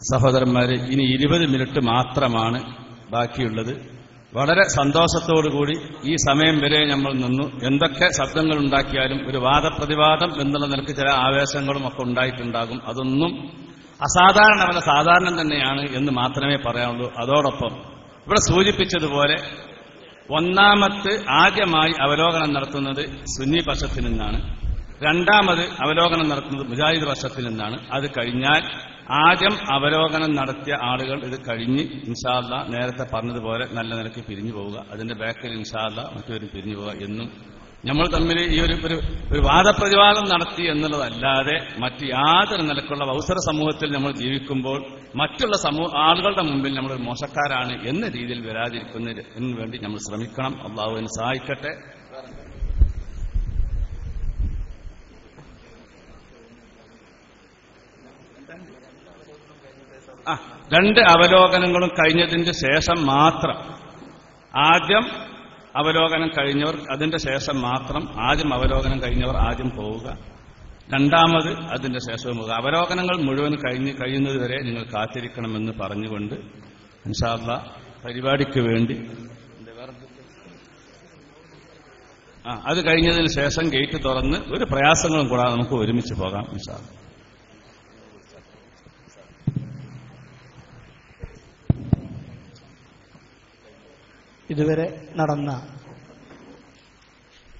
സഹോദരന്മാരെ, ഇനി 20 മിനിറ്റ് മാത്രമാണ് ബാക്കിയുള്ളത്. വളരെ സന്തോഷത്തോടുകൂടി ഈ സമയം വരെ നമ്മൾ നിന്നു. എന്തൊക്കെ ശബ്ദങ്ങൾ ഉണ്ടാക്കിയാലും ഒരു വാദപ്രതിവാദം എന്നുള്ള നിലക്ക് ചില ആവേശങ്ങളും ഒക്കെ ഉണ്ടായിട്ടുണ്ടാകും. അതൊന്നും അസാധാരണമല്ല, സാധാരണം തന്നെയാണ് എന്ന് മാത്രമേ പറയാനുള്ളൂ. അതോടൊപ്പം ഇവിടെ സൂചിപ്പിച്ചതുപോലെ ആദ്യമായി അവലോകനം നടത്തുന്നത് സുന്നി പക്ഷത്തിൽ നിന്നാണ്. രണ്ടാമത് അവലോകനം നടത്തുന്നത് മുജാഹിദ് പക്ഷത്തിൽ നിന്നാണ്. അത് കഴിഞ്ഞാൽ ആദ്യം അവലോകനം നടത്തിയ ആളുകൾ ഇത് കഴിഞ്ഞ് ഇൻഷാ അല്ലാഹ് നേരത്തെ പറഞ്ഞതുപോലെ നല്ല നിലയ്ക്ക് പിരിഞ്ഞു പോവുക. അതിന്റെ ബാക്കിൽ ഇൻഷാ അല്ലാഹ് മറ്റൊരു പിരിഞ്ഞു പോവുക. എന്നും നമ്മൾ തമ്മിൽ ഈ ഒരു വാദപ്രതിവാദം നടത്തി എന്നുള്ളതല്ലാതെ മറ്റ് യാതൊരു നിലക്കുള്ള അവസര സമൂഹത്തിൽ നമ്മൾ ജീവിക്കുമ്പോൾ മറ്റുള്ള ആളുകളുടെ മുമ്പിൽ നമ്മൾ മോശക്കാരാണ് എന്ന രീതിയിൽ വരാതിരിക്കുന്നതിന് വേണ്ടി നമ്മൾ ശ്രമിക്കണം. അള്ളാഹു എന്നെ സഹായിക്കട്ടെ. രണ്ട് അവലോകനങ്ങളും കഴിഞ്ഞതിന്റെ ശേഷം മാത്രം, ആദ്യം അവലോകനം കഴിഞ്ഞവർ അതിന്റെ ശേഷം മാത്രം, ആദ്യം അവലോകനം കഴിഞ്ഞവർ ആദ്യം പോവുക, രണ്ടാമത് അതിന്റെ ശേഷവും പോവുക. അവലോകനങ്ങൾ മുഴുവൻ കഴിയുന്നതുവരെ നിങ്ങൾ കാത്തിരിക്കണമെന്ന് പറഞ്ഞുകൊണ്ട് ഇൻഷാ അല്ലാഹ് പരിപാടിക്ക് വേണ്ടി അത് കഴിഞ്ഞതിന് ശേഷം ഗേറ്റ് തുറന്ന് ഒരു പ്രയാസങ്ങളും കൂടാതെ നമുക്ക് ഒരുമിച്ച് പോകാം ഇൻഷാ അല്ലാഹ്. ഇതുവരെ നടന്ന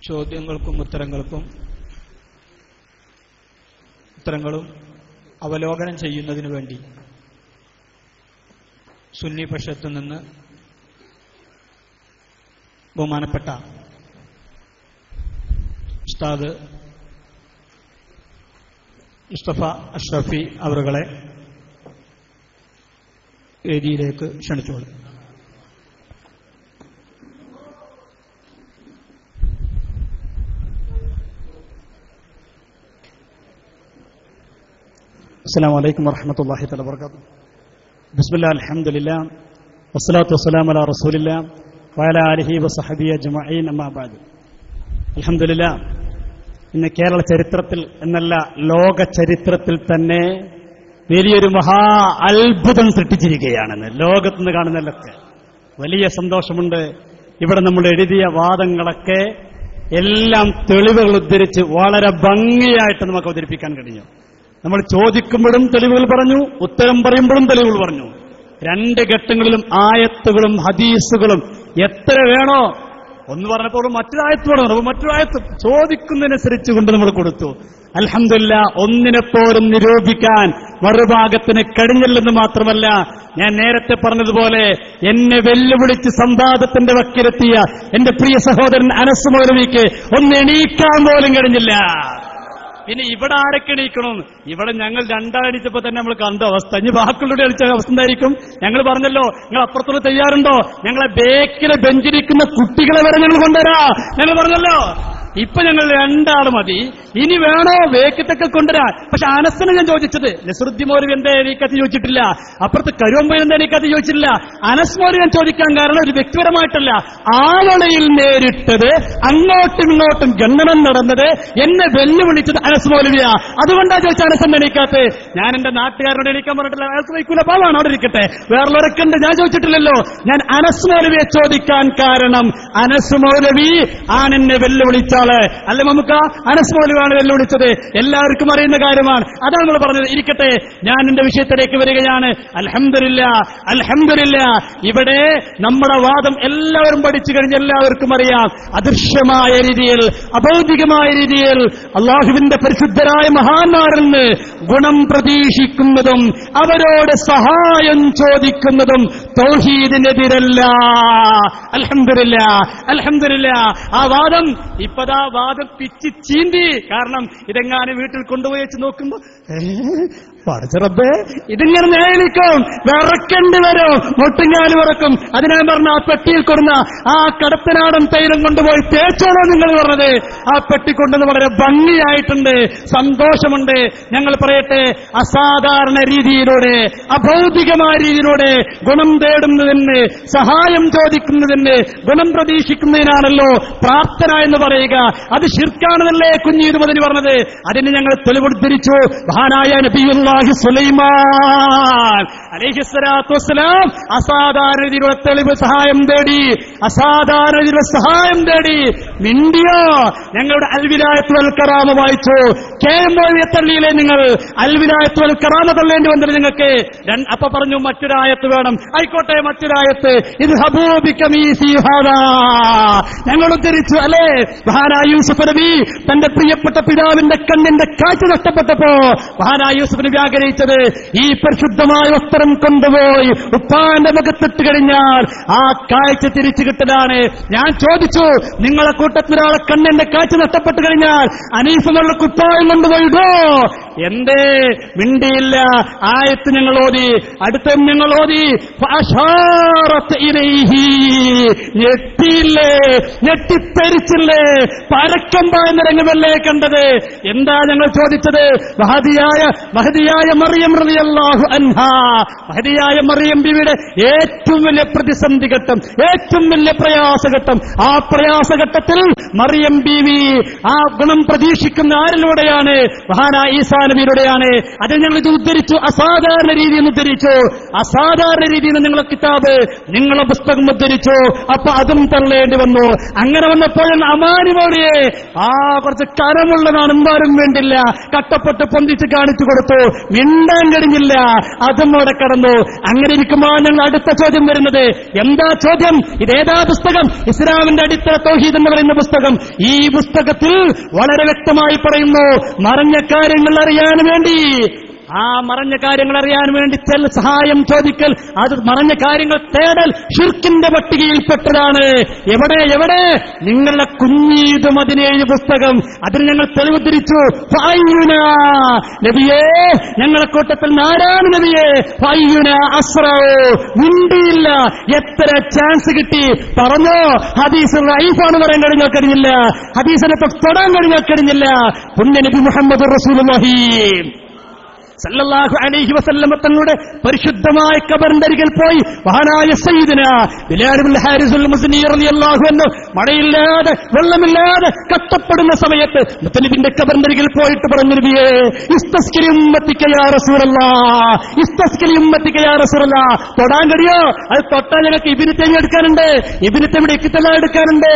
ചോദ്യങ്ങൾക്കും ഉത്തരങ്ങളും അവലോകനം ചെയ്യുന്നതിനു വേണ്ടി സുന്നി പക്ഷത്തു നിന്ന് ബഹുമാനപ്പെട്ട ഉസ്താദ് മുസ്തഫ അഷ്റഫി അവറുകളെ വേദിയിലേക്ക് ക്ഷണിച്ചോളൂ. السلام عليكم ورحمة الله تعالى وبركاته. بسم الله الحمد لله والصلاة والسلام على رسول الله وعلى آله وصحبه أجمعين أما بعد. الحمد لله. ഇന്ന് കേരള ചരിത്രത്തിൽ എന്നല്ല ലോക ചരിത്രത്തിൽ തന്നെ വലിയൊരു മഹാ അത്ഭുതം സൃഷ്ടിച്ചിരിക്കുകയാണെന്ന് ലോകത്തുനിന്ന് കാണുന്നതിലൊക്കെ വലിയ സന്തോഷമുണ്ട്. ഇവിടെ നമ്മൾ എഴുതിയ വാദങ്ങളൊക്കെ എല്ലാം തെളിവുകൾ ഉദ്ധരിച്ച് വളരെ ഭംഗിയായിട്ട് നമുക്ക് അവതരിപ്പിക്കാൻ കഴിഞ്ഞു. നമ്മൾ ചോദിക്കുമ്പോഴും തെളിവുകൾ പറഞ്ഞു, ഉത്തരം പറയുമ്പോഴും തെളിവുകൾ പറഞ്ഞു. രണ്ട് ഘട്ടങ്ങളിലും ആയത്തുകളും ഹദീസുകളും എത്ര വേണോ ഒന്ന് പറഞ്ഞപ്പോൾ മറ്റൊരായത്ത് പറഞ്ഞു. മറ്റൊരായത്ത് ചോദിക്കുന്നതിനനുസരിച്ച് കൊണ്ട് നമ്മൾ കൊടുത്തു. അൽഹംദുലില്ലാ, ഒന്നിനെപ്പോലും നിരൂപിക്കാൻ മറുഭാഗത്തിന് കഴിഞ്ഞില്ലെന്ന് മാത്രമല്ല, ഞാൻ നേരത്തെ പറഞ്ഞതുപോലെ എന്നെ വെല്ലുവിളിച്ച് സംവാദത്തിന്റെ വക്കിലെത്തിയ എന്റെ പ്രിയ സഹോദരൻ അനസ് മൗലവിക്ക് ഒന്ന് എണീക്കാൻ പോലും കഴിഞ്ഞില്ല. പിന്നെ ഇവിടെ ആരൊക്കെ എണീക്കണമെന്ന്? ഇവിടെ ഞങ്ങൾ രണ്ടാഴ്ചപ്പോ തന്നെ നമ്മൾ കണ്ട അവസ്ഥ. ഇനി ബാക്കിയുള്ള അടിച്ച അവസ്ഥ എന്തായിരിക്കും? ഞങ്ങൾ പറഞ്ഞല്ലോ, നിങ്ങൾ അപ്പുറത്തോട് തയ്യാറുണ്ടോ? ഞങ്ങളെ ബേക്കിലെ ബെഞ്ചിരിക്കുന്ന കുട്ടികളെ വരെ ഞങ്ങൾ കൊണ്ടുവരാ ഞങ്ങൾ പറഞ്ഞല്ലോ. ഇപ്പൊ ഞങ്ങൾ രണ്ടാൾ മതി. ഇനി വേണോ വേക്കത്തൊക്കെ കൊണ്ടുവരാൻ? പക്ഷെ അനസിനെ ഞാൻ ചോദിച്ചത്, നസറുദ്ദീൻ മൗലവി എന്താ എനിക്കത് ചോദിച്ചിട്ടില്ല, അപ്പുറത്ത് കരുവമ്പയിൽ എന്താ എനിക്കത് ചോദിച്ചിട്ടില്ല. അനസ് മൗലവി ഞാൻ ചോദിക്കാൻ കാരണം ഒരു വ്യക്തിപരമായിട്ടല്ല, ആവളയിൽ നേരിട്ടത്, അങ്ങോട്ടും ഇങ്ങോട്ടും ഗണ്ണനം നടന്നത്, എന്നെ വെല്ലുവിളിച്ചത് അനസ് മൗലവിയാ. അതുകൊണ്ടാ ചോദിച്ച അനസ് എന്നെ എണീക്കാത്ത. ഞാൻ എന്റെ നാട്ടുകാരോട് എണീക്കാൻ പറഞ്ഞിട്ടില്ല, അയാൾക്ക് വയ്ക്കൂല, പാവാണ്, അവിടെ ഇരിക്കട്ടെ. വേറുള്ളവരൊക്കെ ഉണ്ട്, ഞാൻ ചോദിച്ചിട്ടില്ലല്ലോ. ഞാൻ അനസ് മൗലവിയെ ചോദിക്കാൻ കാരണം അനസ് മൗലവി ആണെന്നെ വെല്ലുവിളിച്ചാള്. അല്ല നമുക്ക് അനസ് മൗലവിയാണ് വെല്ലുവിളിച്ചത്, എല്ലാവർക്കും അറിയുന്ന കാര്യമാണ്. അതാണ് നമ്മൾ പറഞ്ഞത്. ഇരിക്കട്ടെ, ഞാൻ എന്റെ വിഷയത്തിലേക്ക് വരികയാണ്. അൽഹംദുലില്ലാ, അൽഹംദുലില്ലാ, ഇവിടെ നമ്മുടെ വാദം എല്ലാവരും പഠിച്ചു കഴിഞ്ഞ് എല്ലാവർക്കും അറിയാം. അദൃശ്യമായ രീതിയിൽ, അഭൗതികമായ രീതിയിൽ അള്ളാഹുവിന്റെ പരിശുദ്ധരായ മഹാന്മാരിൽ നിന്ന് ഗുണം പ്രതീക്ഷിക്കുന്നതും അവരോട് സഹായം ചോദിക്കുന്നതും തൗഹീദിനെതിരല്ല. അൽഹംദുലില്ലാ, അൽഹംദുലില്ലാ. ആ വാദം ഇപ്പതാ വാദം പിച്ചി ചീന്തി. കാരണം ഇതെങ്ങാനും വീട്ടിൽ കൊണ്ടുപോയി വെച്ച് നോക്കുമ്പോ പടച്ചറബേ ഇതിങ്ങനെ നേരിക്കും, വിറക്കേണ്ടി വരും, മുട്ടുങ്ങാലും വിറക്കും. അതിനാ പറഞ്ഞ ആ പെട്ടിയിൽ കൊടുന്ന ആ കടത്തനാടൻ തൈലം കൊണ്ടുപോയി തേച്ചോളോ നിങ്ങൾ പറഞ്ഞത്. ആ പെട്ടി കൊണ്ടുവന്ന് വളരെ ഭംഗിയായിട്ടുണ്ട്, സന്തോഷമുണ്ട്. ഞങ്ങൾ പറയട്ടെ, അസാധാരണ രീതിയിലൂടെ, അഭൗതികമായ രീതിയിലൂടെ ഗുണം തേടുന്നതിന്, സഹായം ചോദിക്കുന്നതിന്, ഗുണം പ്രതീക്ഷിക്കുന്നതിനാണല്ലോ പ്രാർത്ഥന എന്ന് പറയുക. അത് ശിർക്കാണെന്നല്ലേ കുഞ്ഞീദ് മദനി പറഞ്ഞത്. അതിന് ഞങ്ങൾ തെളിവുദ്ധരിച്ചു. മഹാനായ നബിയുള്ളാഹി സുലൈമാൻ അലൈഹിസ്സലാത്തു വസ്സലാം അസാധാരണ രീതിയിലുള്ള തെളിവ് സഹായം തേടി, അസാധാരണ രീതിയിലുള്ള സഹായം തേടി. മിണ്ടിയോ? ഞങ്ങളുടെ അൽവിലായത്ത് വൽ കറാമ വായിച്ചു. കേമോയെ തള്ളിയില്ലേ നിങ്ങൾ? അൽവിലായത്ത് വൽ കറാമ തള്ളേണ്ടി വന്നില്ല നിങ്ങൾക്ക്. അപ്പൊ പറഞ്ഞു മറ്റൊരായത്ത് വേണം. ആയിക്കോട്ടെ, മറ്റൊരായത്ത്. ഇത് ഞങ്ങൾ ഉദ്ധരിച്ചു അല്ലേ? മഹാനായ യൂസുഫ് നബി തന്റെ പ്രിയപ്പെട്ട പിതാവിന്റെ കണ്ണിന്റെ കാഴ്ച നഷ്ടപ്പെട്ടപ്പോ മഹാനായ യൂസുഫ് നബി ആഗ്രഹിച്ചത് ഈ പരിശുദ്ധമായ വസ്ത്രം കൊണ്ടുപോയി ഉപ്പാന്റെ മുഖത്തിട്ട് കഴിഞ്ഞാൽ ആ കാഴ്ച തിരിച്ചു കിട്ടലാണ്. ഞാൻ ചോദിച്ചു, നിങ്ങളെ കൂട്ടത്തിലൊരാളെ കണ്ണിന്റെ കാഴ്ച നഷ്ടപ്പെട്ടു കഴിഞ്ഞാൽ അനീഫുകളുടെ കുപ്പായം കൊണ്ടുപോയിടോ? എന്തേ മിണ്ടിയില്ല? ആയത്ത് ഞങ്ങൾ ഓതി, അടുത്ത ഞങ്ങൾ ഓതി. ഞെട്ടിയില്ലേ? ഞെട്ടിത്തെരിച്ചില്ലേ? പരക്കം പായുന്ന രംഗമല്ലേ കണ്ടത്? എന്താ ഞങ്ങൾ ചോദിച്ചത്? മഹദിയായ മറിയം റളിയല്ലാഹു അൻഹാ, മഹദിയായ മറിയം ബിവിയുടെ ഏറ്റവും വലിയ പ്രതിസന്ധി ഘട്ടം, ഏറ്റവും വലിയ പ്രയാസഘട്ടം. ആ പ്രയാസഘട്ടത്തിൽ മറിയം ബീവി ആ ഗുണം പ്രതീക്ഷിക്കുന്ന ആരിലൂടെയാണ്? മഹാനായ ഈസാ നബിയിലൂടെയാണ്. അതിൽ ഞങ്ങൾ ഇത് ഉദ്ധരിച്ചു, അസാധാരണ രീതിയിൽ ഉദ്ധരിച്ചു. അസാധാരണ രീതിയിൽ നിങ്ങളെ കിതാബ്, നിങ്ങളെ പുസ്തകം ഉദ്ധരിച്ചു. അപ്പൊ അതും തള്ളേണ്ടി വന്നു. അങ്ങനെ വന്നപ്പോൾ അമാനിമോടിയെ കുറച്ച് കരമുള്ളതാണ്, എന്താരും വേണ്ടില്ല, കട്ടപ്പെട്ട് പൊന്തിച്ച് കാണിച്ചു കൊടുത്തു. മിണ്ടാൻ കഴിഞ്ഞില്ല, അതും അവിടെ കടന്നു. അങ്ങനെ ഇരിക്കുമ്പോൾ ഞങ്ങൾ അടുത്ത ചോദ്യം വരുന്നത്. എന്താ ചോദ്യം? ഇതേതാ പുസ്തകം? ഇസ്ലാമിന്റെ അടിത്തറ തൗഹീദ് എന്ന് പറയുന്ന പുസ്തകം. ഈ പുസ്തകത്തിൽ വളരെ വ്യക്തമായി പറയുന്നു, മറഞ്ഞ കാര്യങ്ങൾ അറിയാൻ വേണ്ടി, ആ മറഞ്ഞ കാര്യങ്ങൾ അറിയാൻ വേണ്ടി സഹായം ചോദിക്കൽ, അത് മറഞ്ഞ കാര്യങ്ങൾ തേടൽ ഷിർക്കിന്റെ പട്ടികയിൽപ്പെട്ടതാണ്. എവിടെ എവിടെ? നിങ്ങളുടെ കുഞ്ഞീദ് 17 പുസ്തകം. അതിന് ഞങ്ങൾ തെളിവുദ്ധരിച്ചു. നബിയേ, ഞങ്ങളെ കൂട്ടത്തിൽ നാരായണ നബിയെ മിണ്ടിയില്ല. എത്ര ചാൻസ് കിട്ടി പറഞ്ഞോ? ഹദീസ് റഈഫാണ് പറയാൻ കഴിഞ്ഞില്ല, ഹദീസിനെ തൊടാൻ കഴിഞ്ഞില്ല. പുണ്യ നബി മുഹമ്മദ് റസൂലുള്ളാഹി സല്ലല്ലാഹു അലൈഹി വസല്ലം തങ്ങളുടെ പരിശുദ്ധമായ ഖബറിന്റെ അരികിൽ പോയി മഹാനായ സയ്യിദന ബിലാൽ ഇബ്നു ഹാരിസുൽ മുസ്നി റളിയല്ലാഹു അൻഹു മഴയില്ലാതെ വെള്ളമില്ലാതെ കഷ്ടപ്പെടുന്ന സമയത്ത് മുത്തലിബിന്റെ ഖബറിന്റെ അരികിൽ പോയിട്ട് പറഞ്ഞു, നബിയേ ഇസ്തസ്കിരി ഉമ്മത്തിക യാ റസൂലല്ലാഹ്, ഇസ്തസ്കിരി ഉമ്മത്തിക യാ റസൂലല്ലാഹ്. തൊടാൻ കഴിയോ? അത് തൊട്ടാൽ ഞങ്ങൾക്ക് ഇബ്നു തൈമിയ എടുക്കാനുണ്ട്, ഇബ്നു തൈമിയുടെ ഇഖ്തിലാ എടുക്കാനുണ്ട്,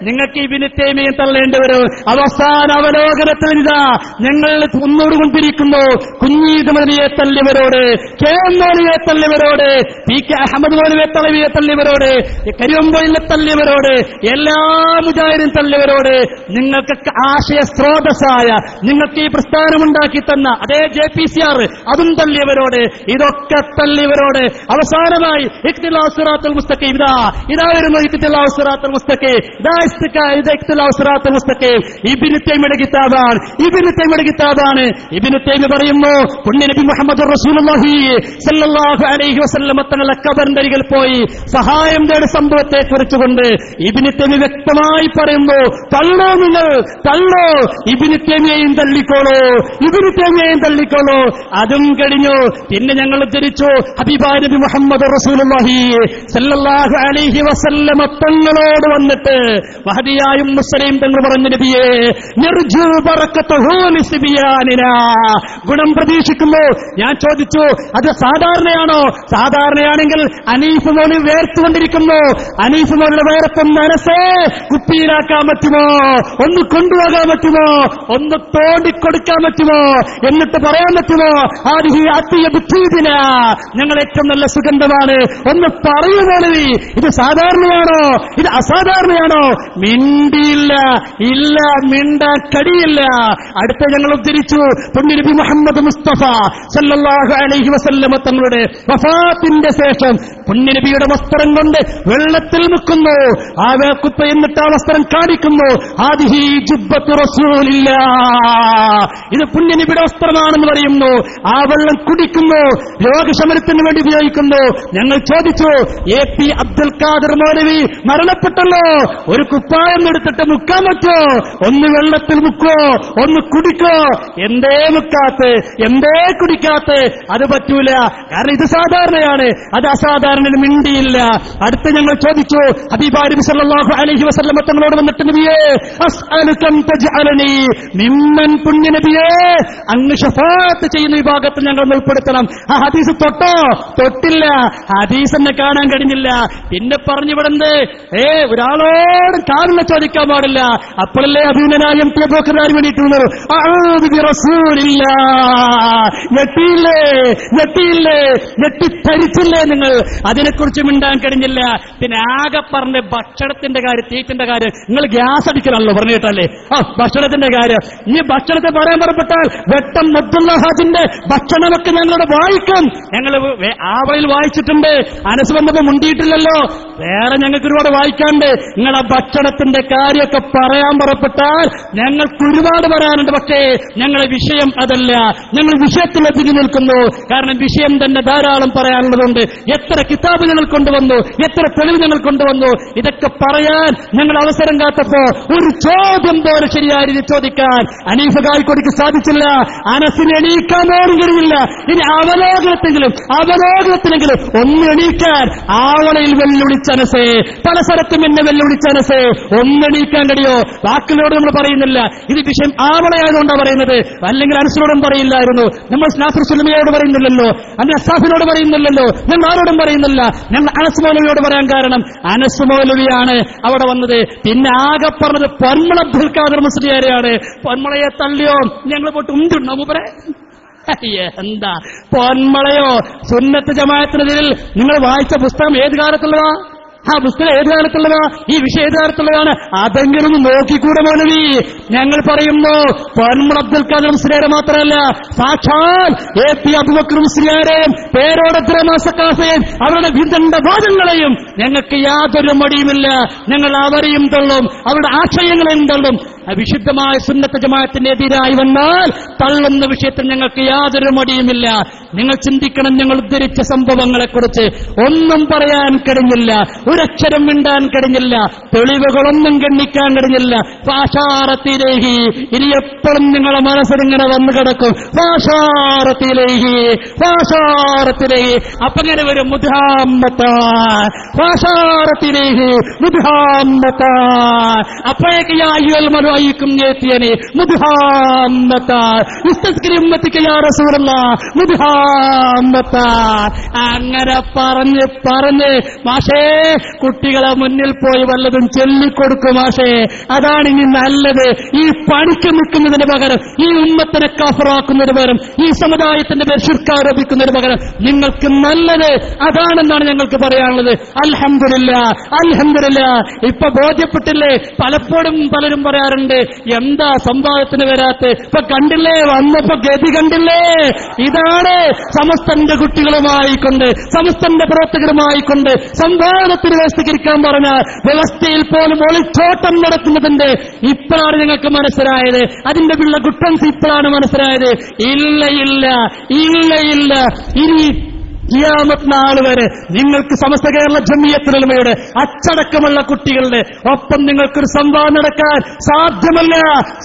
നിങ്ങൾക്ക് ഇബ്നു തൈമിയെ തള്ളേണ്ടി വരും. അവസാന അവലോകനത്തിൽ ഇതാ ഞങ്ങൾ ഒന്നോടുകൊണ്ടിരിക്കുന്നു. കുഞ്ഞു കുഞ്ഞീദ് മദനിയെ തള്ളിയവരോട്, കെ എം മൗലവിയെ തള്ളിയവരോട്, പി കെ അഹമ്മദ് മൗലവിയെ തള്ളിയവരോട്, കരിയമ്പൊയിലെ തള്ളിയവരോട്, എല്ലാ മുജാഹിദും തള്ളിയവരോട്, നിങ്ങൾക്കൊക്കെ ആശയ സ്രോതസ്സായ, നിങ്ങൾക്ക് ഈ പ്രസ്ഥാനമുണ്ടാക്കി തന്ന അതേ JPCR അതും തള്ളിയവരോട്, ഇതൊക്കെ തള്ളിയവരോട് അവസാനമായി ഇഖ്തിലാഫ് സിറാത്തുൽ മുസ്തഖീം, ഇതാ വരുന്നു ഇഖ്തിലാഫ് സിറാത്തുൽ മുസ്തഖീം, ഇഖ്തിലാഫ് സിറാത്തുൽ മുസ്തഖീം ഇബ്നു തൈമിയുടെ കിതാബാണ്. ഇബ്നു തൈമിയ പറയുന്നു, പുണ്യനബി മുഹമ്മദ് റസൂലുള്ളാഹി സല്ലല്ലാഹു അലൈഹി വസല്ലം തങ്ങളുടെ ഖബറിന്റെ അരികിൽ പോയി സഹായം തേടിയ സംഭവത്തെ കുറിച്ചുകൊണ്ട് ഇബ്നു തൈമിയ വ്യക്തമായി പറയുന്നു, തള്ളോ നിങ്ങൾ, തള്ളോ, ഇബ്നു തൈമിയയും തള്ളിക്കോളൂ. അതും കഴിഞ്ഞു. പിന്നെ ഞങ്ങൾ ഉദ്ധരിച്ചു ഹബീബായ നബി മുഹമ്മദ് റസൂലുള്ളാഹി സല്ലല്ലാഹു അലൈഹി വസല്ലം തങ്ങളോട് വന്നിട്ട് മഹദിയായ മുസ്ലിം തങ്ങൾ പറഞ്ഞു, നബിയേ നിർജു ബറക്കത്തുഹു ലിസ്ബിയാനിനാ, ഗുണം പ്രതീക്ഷിക്കുന്നു. ഞാൻ ചോദിച്ചു, അത് സാധാരണയാണോ? സാധാരണയാണെങ്കിൽ അനീഫ് മൗലവി വേർത്തുകൊണ്ടിരിക്കുന്നു. അനീഫ് മൗലവിയുടെ വേർപ്പ് മനസ്സേ കുപ്പിയിലാക്കാൻ പറ്റുമോ? ഒന്ന് കൊണ്ടുപോകാൻ പറ്റുമോ? ഒന്ന് തോണ്ടിക്കൊടുക്കാൻ പറ്റുമോ? എന്നിട്ട് പറയാൻ പറ്റുമോ, ആദിഹി അത്തിയബുദ്ധീദിന, ഞങ്ങൾ ഏറ്റവും നല്ല സുഗന്ധമാണ്, ഒന്ന് പറയൂ മൗലവി, ഇത് സാധാരണയാണോ, ഇത് അസാധാരണയാണോ? മിണ്ടിയില്ല, ഇല്ല, മിണ്ടാൻ കഴിയില്ല. അടുത്ത ഞങ്ങൾ ഉദ്ധരിച്ചു പുണ്യനബി മുഹമ്മദ് മുസ്തഫ സല്ലല്ലാഹു അലൈഹി വസല്ലം തങ്ങളുടെ വഫാത്തിന്റെ ശേഷം പുണ്യനബിയുടെ വസ്ത്രം കൊണ്ട് വെള്ളത്തിൽ മുക്കുന്നു, ആ വേക്കുപ്പ എന്നിട്ട് ആ വസ്ത്രം കാണിക്കുന്നു, ആദിഹി ജുബ്ബത്തു റസൂലില്ലാഹ്, ഇത് പുണ്യനബിയുടെ വസ്ത്രമാണെന്ന് പറയുന്നു. ആ വെള്ളം കുടിക്കുന്നു, രോഗശമനത്തിന് വേണ്ടി ഉപയോഗിക്കുന്നു. ഞങ്ങൾ ചോദിച്ചു, AP അബ്ദുൽ ഖാദർ മൗലവി മരണപ്പെട്ടല്ലോ, ഒരു കുപ്പായം എടുത്തിട്ട് മുക്കാൻ പറ്റോ? ഒന്ന് വെള്ളത്തിൽ മുക്കോ, ഒന്ന് കുടിക്കോ? എന്തേ മുക്കാത്ത്, എന്തേ കുടിക്കാത്ത്? അത് പറ്റൂല, കാരണം ഇത് സാധാരണയാണ്, അത് അസാധാരണ മിണ്ടിയില്ല. അടുത്ത് ഞങ്ങൾ ചോദിച്ചു ഹബീബായ നബി സല്ലല്ലാഹു അലൈഹി വസല്ലം തങ്ങളോട് വന്നിട്ട്, നബിയേ അസ്അലുകം തജ്അലനി മിമ്മൻ, പുണ്യ നബിയേ അങ്ങ് ശഫാഅത്ത് ചെയ്യുന്ന വിഭാഗത്തിൽ ഞങ്ങൾ ഉൾപ്പെടുത്തണം. ആ ഹദീസ് തൊട്ടോ? തൊട്ടില്ല. ഹദീസ് എന്നെ കാണാൻ കഴിഞ്ഞില്ല. പിന്നെ പറഞ്ഞു വിടുന്നത്, ഒരാളോട് കാരണം ചോദിക്കാൻ പാടില്ല. അപ്പോഴല്ലേ അഭിനനായ MT അബൂബക്കർ വേണ്ടിയിട്ടുള്ളത്. ഞെട്ടിത്തരിച്ചില്ലേ നിങ്ങൾ? അതിനെക്കുറിച്ച് മിണ്ടാൻ കഴിഞ്ഞില്ല. പിന്നെ ആകെ പറഞ്ഞ ഭക്ഷണത്തിന്റെ കാര്യം, തീറ്റിന്റെ കാര്യം. നിങ്ങൾ ഗ്യാസ് അടിക്കണല്ലോ പറഞ്ഞു കേട്ടല്ലേ? ഭക്ഷണത്തിന്റെ കാര്യം. ഈ ഭക്ഷണത്തെ പറയാൻ പുറപ്പെട്ടാൽ വെട്ടം അബ്ദുള്ള ഹാജിന്റെ ഭക്ഷണമൊക്കെ ഞങ്ങളുടെ വായിക്കും. ഞങ്ങൾ ആവളയിൽ വായിച്ചിട്ടുണ്ട്. അനസ് വന്നപ്പോ മുണ്ടിയിട്ടില്ലല്ലോ. വേറെ ഞങ്ങൾക്ക് ഒരുപാട് വായിക്കാണ്ട്. നിങ്ങളെ ഭക്ഷണത്തിന്റെ കാര്യമൊക്കെ പറയാൻ പുറപ്പെട്ടാൽ ഞങ്ങൾക്ക് ഒരുപാട് പറയാനുണ്ട്. പക്ഷേ ഞങ്ങളെ വിഷയം അതല്ല. ഞങ്ങൾ വിഷയത്തിൽ ഒതുങ്ങി നിൽക്കുന്നു. കാരണം വിഷയം തന്നെ ധാരാളം പറയാനുള്ളതുകൊണ്ട്. എത്ര കിതാബ് ഞങ്ങൾ കൊണ്ടുവന്നു, എത്ര തെളിവ് ഞങ്ങൾ കൊണ്ടുവന്നു. ഇതൊക്കെ പറയാൻ ഞങ്ങൾ അവസരം കാത്തപ്പോ ഒരു ചോദ്യം പോലെ ശരിയായ രീതി ചോദിക്കാൻ അനീഫ് കായ്ക്കൊടിക്ക് സാധിച്ചില്ല. അനസിന് എണീക്കാൻ പോലും കഴിയില്ല. ഇനി അവലോകനത്തിനെങ്കിലും ഒന്ന് എണീക്കാൻ ആവളയിൽ വെല്ലുവിളിച്ച അനസേ, പല സ്ഥലത്തും എന്നെ വെല്ലുവിളിച്ച അനസേ, ഒന്നെണീക്കാൻ കഴിയോ? വാക്കിനോട് നമ്മൾ പറയുന്നില്ല. ഇത് വിഷയം ആവളയായതുകൊണ്ടാണ് പറയുന്നത്. അല്ലെങ്കിൽ അനസിനോടും പറയില്ലായിരുന്നു. നമ്മൾ നാസിർ സുലമിയോട് പറയുന്നില്ലല്ലോ, അസാഫിനോട് പറയുന്നില്ലല്ലോ, ഞങ്ങൾ ആരോടും പറയുന്നില്ല. ഞങ്ങൾ അനസ് മൗലവിയോട് പറയാൻ കാരണം അനസ് മൗലവിയാണ് അവിടെ വന്നത്. പിന്നെ ആകെ പറഞ്ഞത് പൊന്മള അബ്ദുൽ ഖാദർ മുസ്ലിയാരെയാണ്. പൊന്മളയെ തള്ളിയോ? ഞങ്ങൾ പോട്ട് ഉണ്ടുണ്ടോ മൂപ്പരെ? എന്താ പൊന്മളയോ? സുന്നത്ത് ജമാഅത്തിനെതിരിൽ നിങ്ങൾ വായിച്ച പുസ്തകം ഏത് കാലത്തുള്ളതാ? ആ പുസ്തകം ഏത് കാലത്തുള്ളതാ? ഈ വിഷയം ഏത് കാലത്തുള്ളതാണ്? അതെങ്കിലും നോക്കിക്കൂടെ മൗലവി? ഞങ്ങൾ പറയുന്നു പൊന്മള അബ്ദുൽ ഖാദർ മുസ്ലിയാരെ മാത്രമല്ല, സാക്ഷാൽ AP അബൂബക്കർ മുസ്ലിയാരെയും പേരോടത്ര മാസക്കാസയും അവരുടെ വിദണ്ഡ വാദങ്ങളെയും ഞങ്ങൾക്ക് യാതൊരു മടിയുമില്ല. ഞങ്ങൾ അവരെയും തള്ളും, അവരുടെ ആശയങ്ങളെയും തള്ളും. വിശുദ്ധമായ സുന്നത്ത് ജമാഅത്തിന് എതിരായി വന്നാൽ തള്ളുന്ന വിഷയത്തിൽ ഞങ്ങൾക്ക് യാതൊരു മടിയുമില്ല. നിങ്ങൾ ചിന്തിക്കണം, ഞങ്ങൾ ഉദ്ധരിച്ച സംഭവങ്ങളെക്കുറിച്ച് ഒന്നും പറയാൻ കഴിഞ്ഞില്ല, ഒരക്ഷരം മിണ്ടാൻ കഴിഞ്ഞില്ല, തെളിവുകളൊന്നും ഗണ്ണിക്കാൻ കഴിഞ്ഞില്ല. ഫാശാറത്തിലേഹി, ഇനി എപ്പോഴും നിങ്ങളുടെ മനസ്സിലിങ്ങനെ വന്നു കിടക്കും. ഫാശാറത്തിലേഹി. അപ്പൊ ഇങ്ങനെ വരും മുദ്ഹാമ്മത്താൻ, ഫാശാറത്തിലേഹി മുദ്ഹാമ്മത്താൻ. അപ്പോഴേക്ക് യായ്യുൽ മനുഅയ്ക്കും ഏത്തിയനെ മുദ്ഹാമ്മത്താൻ, ഇസ്തസ്കിരി ഉമ്മത്തിക്ക് യാ റസൂലല്ലാഹ് മുദ്ഹാമ്മത്താൻ. അങ്ങനെ പറഞ്ഞ് മാഷേ കുട്ടികളെ മുന്നിൽ പോയി വല്ലതും ചൊല്ലിക്കൊടുക്കും മാഷേ. അതാണ് ഇനി നല്ലത്. ഈ പണിക്ക് നിൽക്കുന്നതിന് പകരം, ഈ ഉമ്മത്തിനെ കാഫറാക്കുന്നതിന് പകരം, ഈ സമുദായത്തിന്റെ പേര് ശിർക്ക് പകരം നിങ്ങൾക്ക് നല്ലത് അതാണെന്നാണ് ഞങ്ങൾക്ക് പറയാനുള്ളത്. അൽഹംദുലില്ലാഹ്, അൽഹംദുലില്ലാഹ്. ഇപ്പൊ ബോധ്യപ്പെട്ടില്ലേ? പലപ്പോഴും പലരും പറയാറുണ്ട്, എന്താ സംവാദത്തിന് വരാത്ത? ഇപ്പൊ കണ്ടില്ലേ, വന്നപ്പോ ഗതി കണ്ടില്ലേ? ഇതാണ് സമസ്തന്റെ കുട്ടികളുമായിക്കൊണ്ട്, സമസ്തന്റെ പ്രവർത്തകരുമായിക്കൊണ്ട് സംവാദത്തിന് വ്യവസ്ഥീകരിക്കാൻ പറഞ്ഞ വ്യവസ്ഥയിൽ പോലും ഒളിച്ചോട്ടം നടത്തുന്നതിന്റെ ഇപ്പോഴാണ് ഞങ്ങൾക്ക് മനസ്സിലായത്. അതിന്റെ പിള്ള ഗുട്ടൻസ് ഇപ്പോഴാണ് മനസ്സിലായത്. ഇല്ല ഇല്ല ഇല്ല ഇല്ല, ഇനി ഖിയാമത്ത് നാൾ വരെ നിങ്ങൾക്ക് സമസ്ത കേരള ജംഇയ്യത്തുൽ ഉലമയുടെ അച്ചടക്കമുള്ള കുട്ടികളുടെ ഒപ്പം നിങ്ങൾക്കൊരു സംവാദം നടക്കാൻ സാധ്യമല്ല,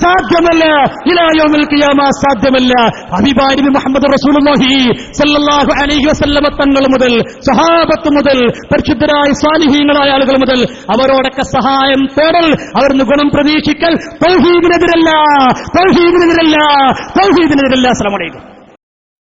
സാധ്യമല്ല. ഇലാ യൗമിൽ ഖിയാമ സാധ്യമല്ല. ഹബീബായ മുഹമ്മദ് റസൂലുള്ളാഹി സ്വല്ലല്ലാഹു അലൈഹി വസല്ലമ തങ്ങൾ മുതൽ, സ്വഹാബത്ത് മുതൽ, പരിശുദ്ധരായ സ്വാലിഹീങ്ങളായ ആളുകൾ മുതൽ അവരോടൊക്കെ സഹായം തേടൽ, അവരിന്ന് ഗുണം പ്രതീക്ഷിക്കൽ തൗഹീദിനെതിരല്ല, തൗഹീദിനെതിരല്ല, തൗഹീദിനെതിരല്ല. അസ്സലാമു അലൈക്കും.